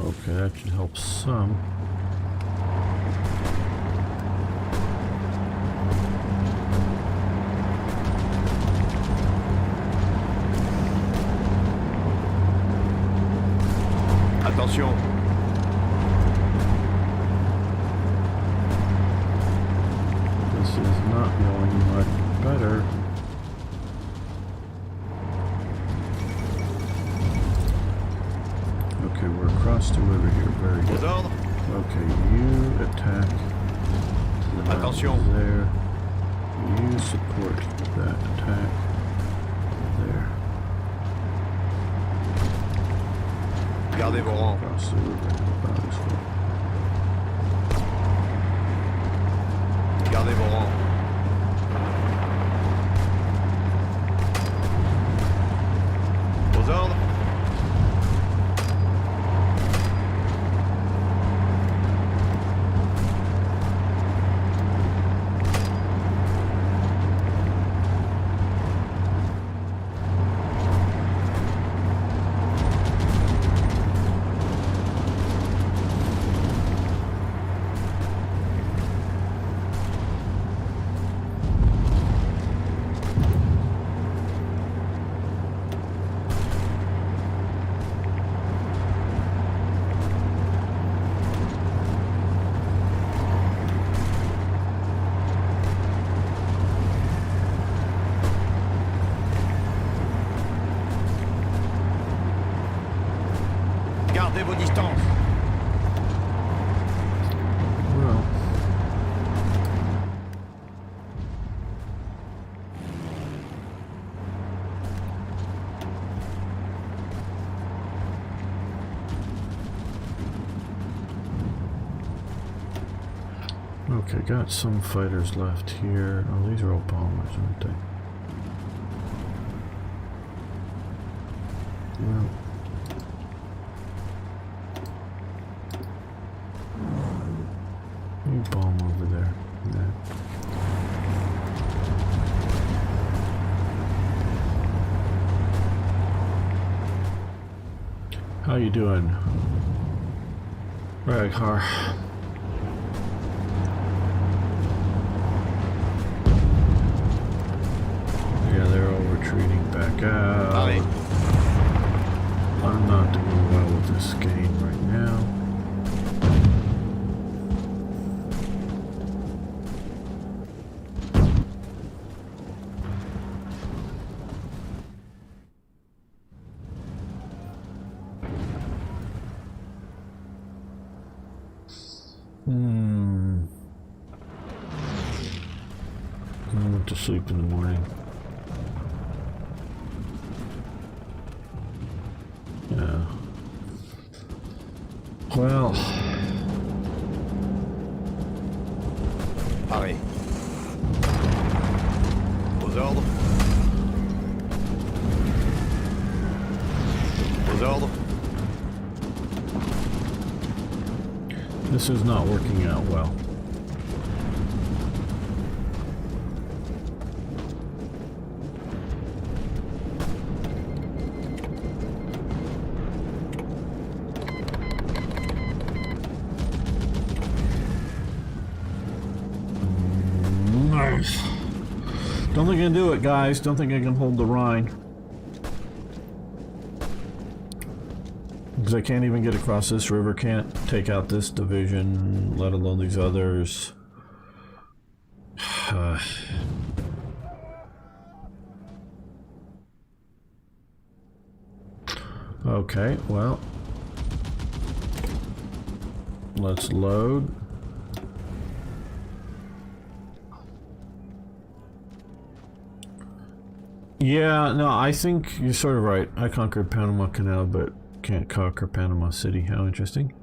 Okay, that should help some. Attention. This is not going much better. Okay, we're across the river here. Very Aux good. ordres. Okay, you attack the Attention. mountains there. You support that attack there. Gardez vos rangs. Across the river about as well. Gardez vos rangs. Aux ordres. Gardez vos distances. Well, okay, got some fighters left here. Oh, these are all bombers, aren't they? Well, you bomb over there. Yeah. How you doing, Ragnar? Yeah, they're all retreating back out. Allez. I'm not doing well with this game right now. I went to sleep in the morning. Yeah. Well, Pareil. Aux ordres. Aux ordres. this is not working out well. Don't think I can do it, guys. Don't think I can hold the Rhine. Because I can't even get across this river, can't take out this division, let alone these others. Okay, well, let's load. Yeah, no, I think you're sort of right. I conquered Panama Canal, but can't conquer Panama City. How interesting.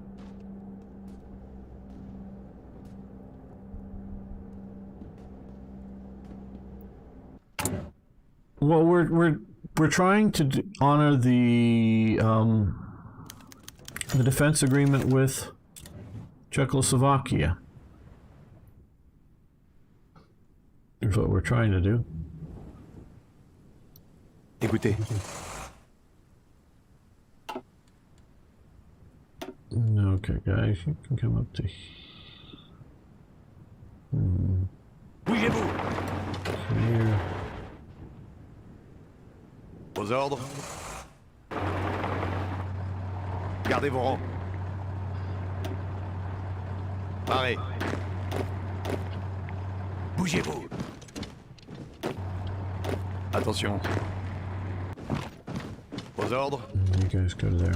Well, we're trying to honor the defense agreement with Czechoslovakia. Is what we're trying to do. Écoutez. Okay, guys, you can come up to Bougez-vous. here. Aux ordres. Gardez vos rangs. Parez. Bougez-vous. Attention. Aux ordres. You guys go to there.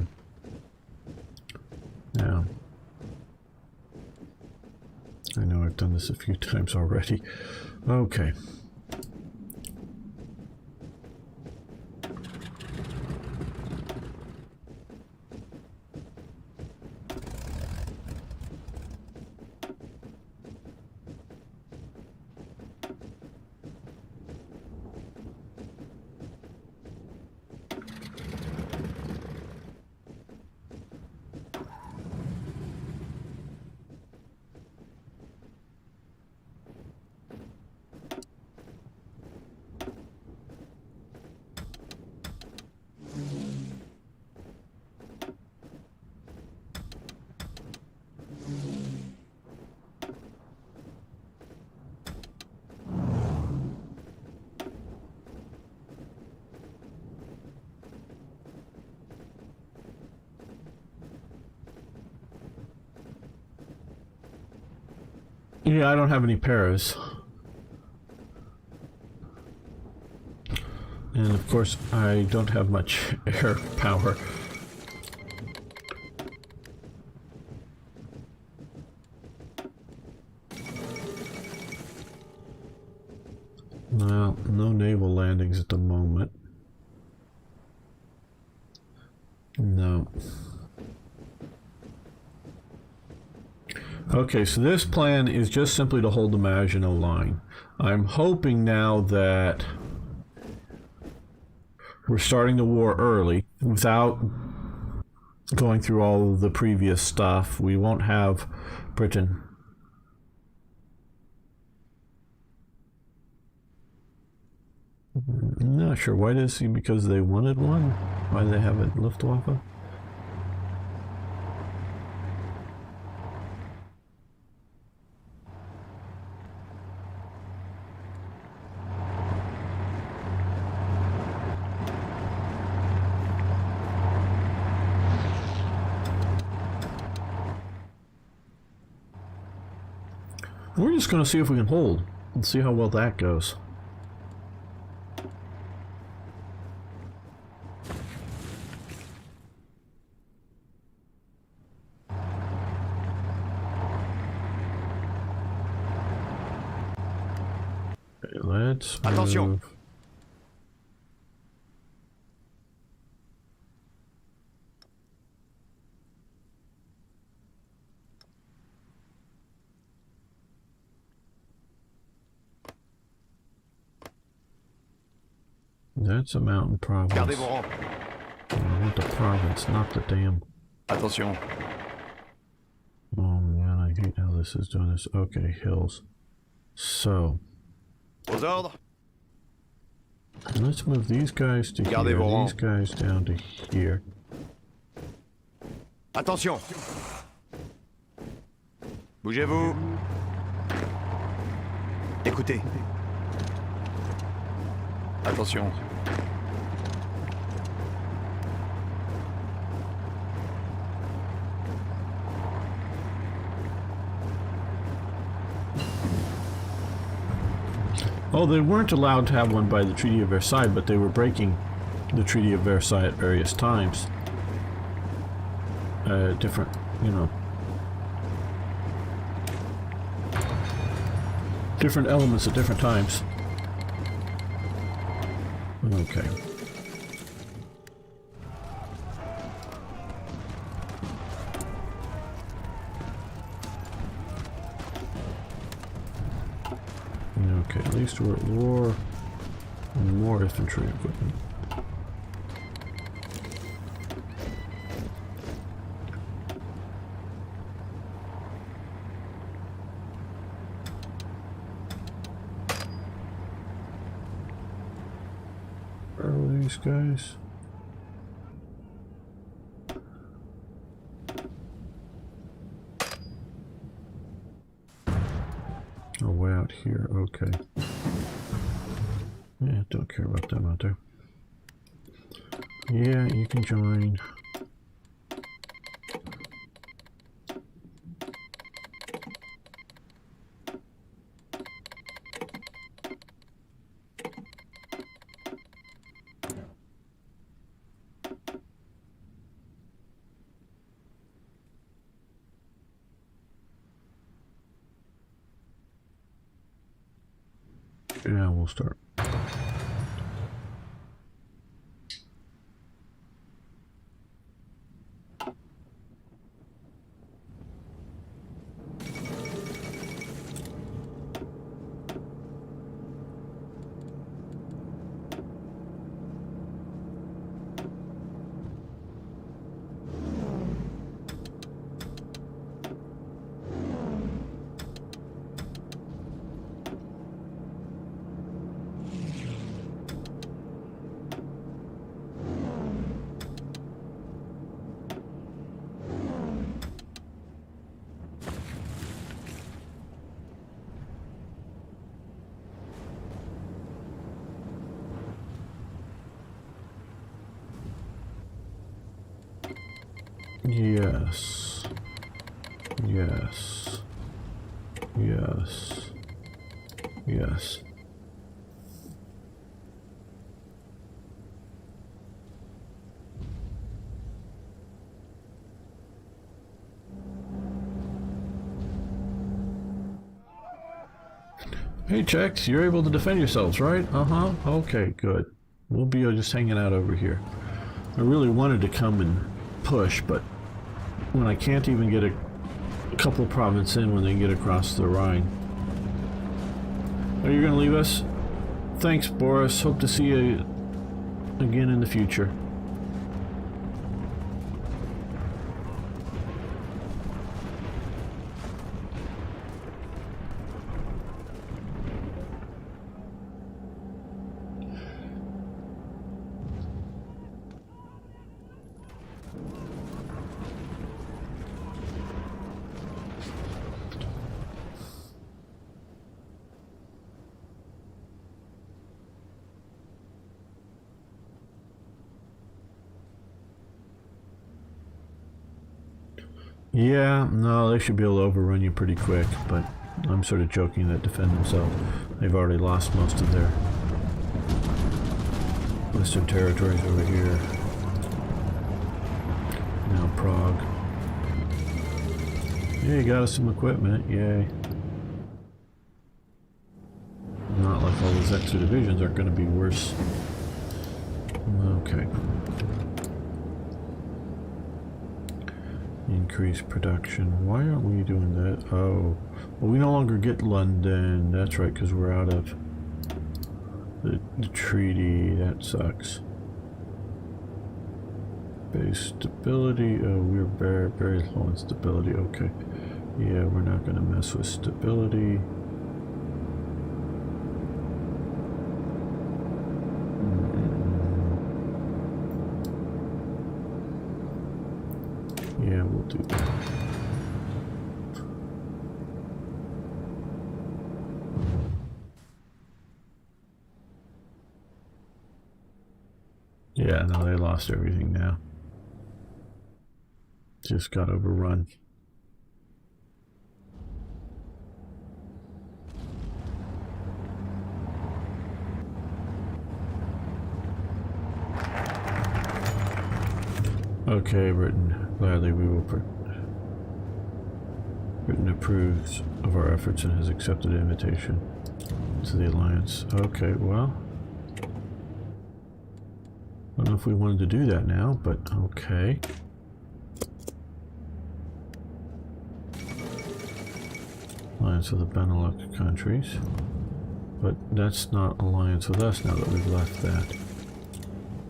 Now, I know I've done this a few times already. Okay. Yeah, I don't have any paras. And of course, I don't have much air power. Well, no naval landings at the moment. No. Okay, so this plan is just simply to hold the Maginot Line. I'm hoping now that we're starting the war early without going through all of the previous stuff. We won't have Britain. I'm not sure. Why does he? Because they wanted one? Why do they have it Luftwaffe? We're just going to see if we can hold and see how well that goes. Okay, let's Attention. move. That's a mountain province. Gardez vos rangs. I want the province, not the damn. Attention. Oh man, I hate how this is doing this. Okay, hills. So, Aux ordres. let's move these guys to Gardez here, vos rangs. these guys down to here. Attention. Bougez-vous. Écoutez. Attention. Oh, they weren't allowed to have one by the Treaty of Versailles, but they were breaking the Treaty of Versailles at various times. Different, you know. Different elements at different times. Okay. Okay, at least we're at war. More infantry equipment. Where are these guys? Oh, way out here. Okay. Yeah, don't care about them out there. Yeah, you can join. Yeah, we'll start. Yes. Yes. Yes. Yes. Hey, Chex, you're able to defend yourselves, right? Uh-huh. Okay, good. We'll be just hanging out over here. I really wanted to come and push, but when I can't even get a couple of provinces in when they get across the Rhine. Are you going to leave us? Thanks, Boris. Hope to see you again in the future. Yeah, no, they should be able to overrun you pretty quick, but I'm sort of joking that defend themselves. They've already lost most of their western territories over here. Now Prague. Yeah, you got us some equipment, yay. Not like all those extra divisions aren't going to be worse. Okay. Increase production. Why aren't we doing that? Oh, well, we no longer get London. That's right, because we're out of the treaty. That sucks. Base stability. Oh, we're very, very low in stability. Okay. Yeah, we're not going to mess with stability. Yeah, we'll do that. Yeah, no, they lost everything now. Just got overrun. Okay, Britain. Gladly we will. Britain approves of our efforts and has accepted an invitation to the alliance. Okay, well, I don't know if we wanted to do that now, but okay. Alliance with the Benelux countries, but that's not alliance with us now that we've left that.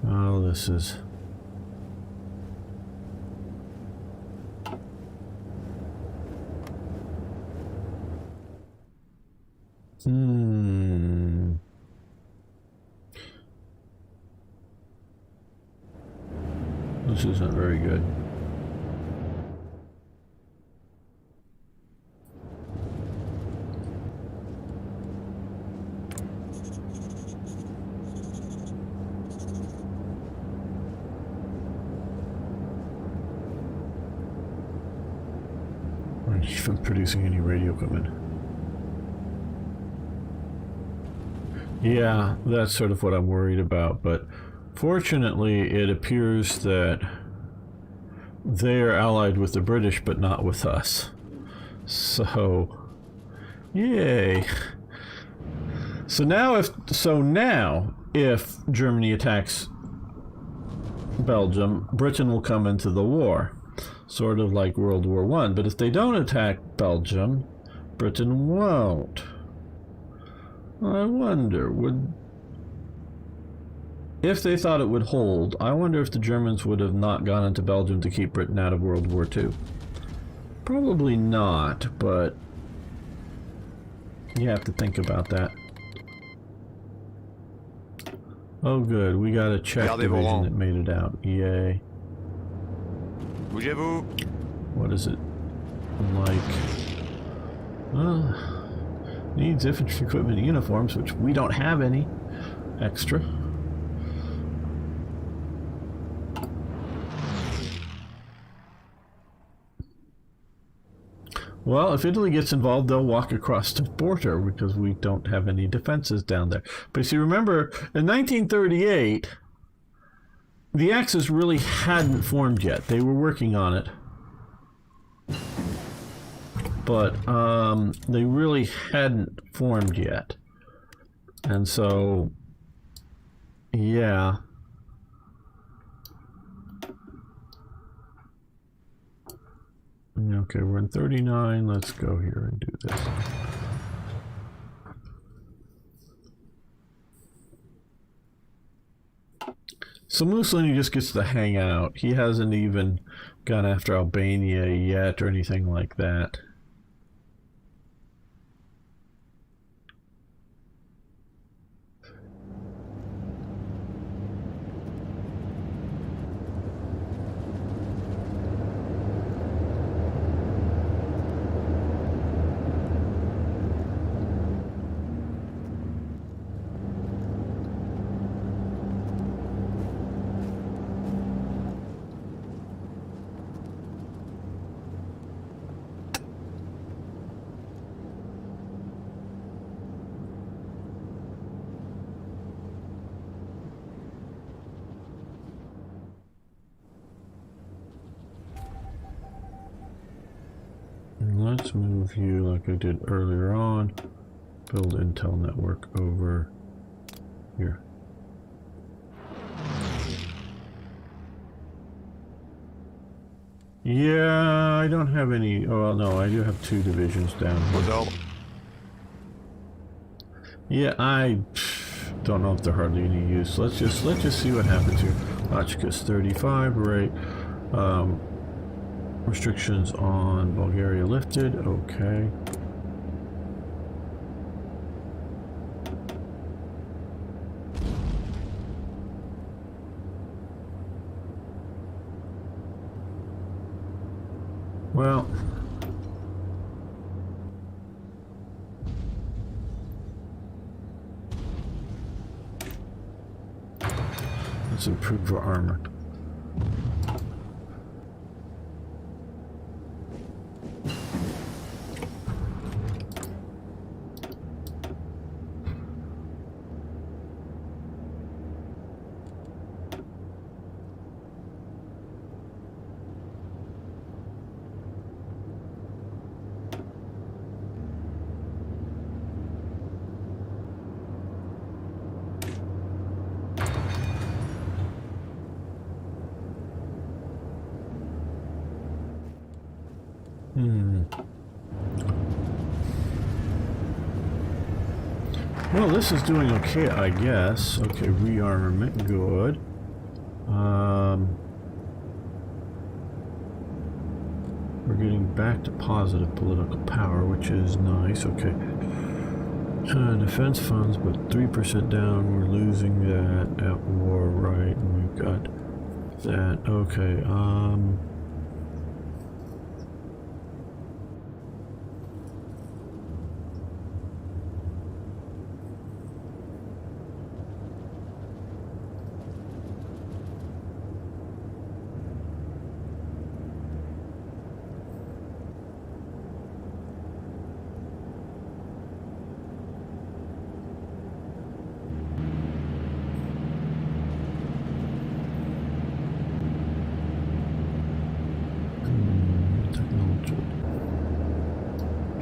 Oh, this is. This isn't very good. aren't even producing any radio equipment. Yeah, that's sort of what I'm worried about, but fortunately it appears that they are allied with the British, but not with us. So, yay. So now if Germany attacks Belgium, Britain will come into the war, sort of like World War One. But if they don't attack Belgium, Britain won't. I wonder, if they thought it would hold, I wonder if the Germans would have not gone into Belgium to keep Britain out of World War II. Probably not, but you have to think about that. Oh good, we got a Czech division that made it out. Yay. Bougez-vous. What is it like? Well, needs infantry equipment and uniforms, which we don't have any extra. Well, if Italy gets involved, they'll walk across the border because we don't have any defenses down there. But you see, remember, in 1938, the Axis really hadn't formed yet. They were working on it. But they really hadn't formed yet. And so, yeah. Okay, we're in 39. Let's go here and do this. So Mussolini just gets to hang out. He hasn't even gone after Albania yet or anything like that. Let's move you like I did earlier on. Build Intel network over here. Yeah, I don't have any. Oh, well, no, I do have 2 divisions down here. Aux ordres. Yeah, I don't know if they're hardly any use. Let's just see what happens here. Ochka's 35, right? Restrictions on Bulgaria lifted. Okay. Well, let's improve our armor. Well, this is doing okay, I guess. Okay, rearmament, good. We're getting back to positive political power, which is nice. Okay. Defense funds, but 3% down. We're losing that at war, right? And we've got that. Okay.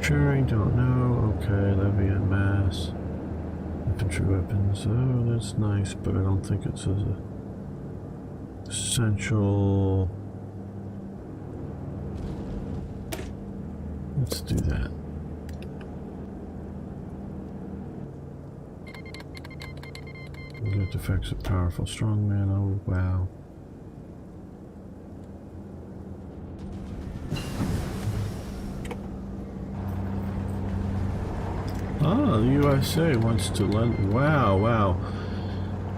Archery, don't know. Okay, levy and mass. Infantry weapons. Oh, that's nice, but I don't think it's as essential. Let's do that. Get effects of powerful strongman. Oh, wow. Ah, the USA wants to lend. Wow, wow.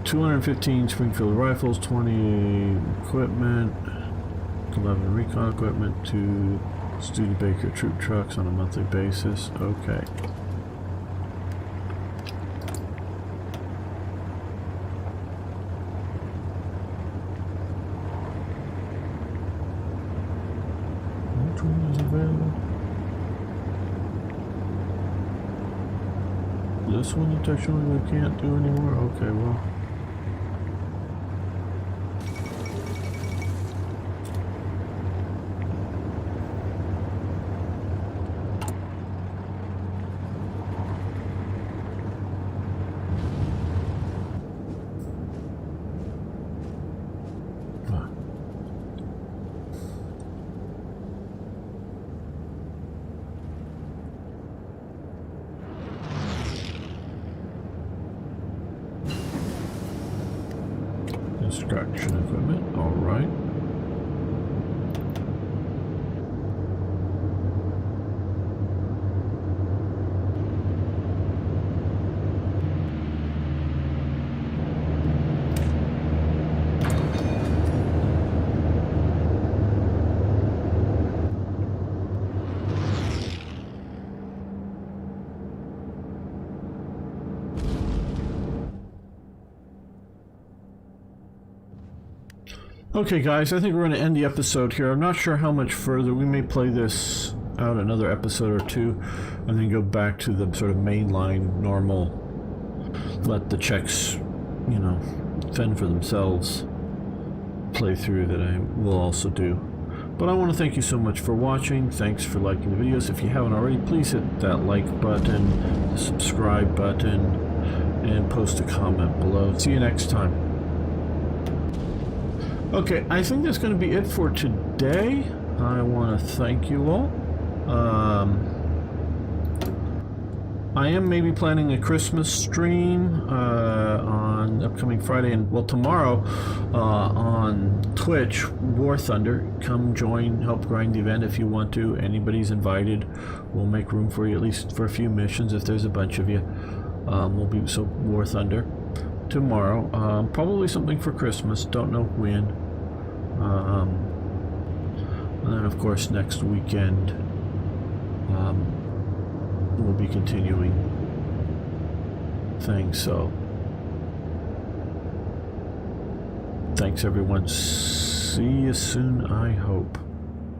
215 Springfield rifles, 20 equipment, 11 recon equipment, 2 Studebaker troop trucks on a monthly basis. Okay. Which one is available? This one that they're showing we can't do anymore? Okay, well. Construction equipment, all right. Okay, guys, I think we're going to end the episode here. I'm not sure how much further. We may play this out another episode or two and then go back to the sort of mainline, normal, let the Czechs, you know, fend for themselves playthrough that I will also do. But I want to thank you so much for watching. Thanks for liking the videos. If you haven't already, please hit that like button, the subscribe button, and post a comment below. See you next time. Okay, I think that's going to be it for today. I want to thank you all. I am maybe planning a Christmas stream on upcoming Friday and, well, tomorrow on Twitch, War Thunder. Come join, help grind the event if you want to. Anybody's invited. We'll make room for you, at least for a few missions if there's a bunch of you. We'll be, so War Thunder tomorrow. Probably something for Christmas, don't know when. And then of course next weekend we'll be continuing things, so thanks everyone, see you soon, I hope.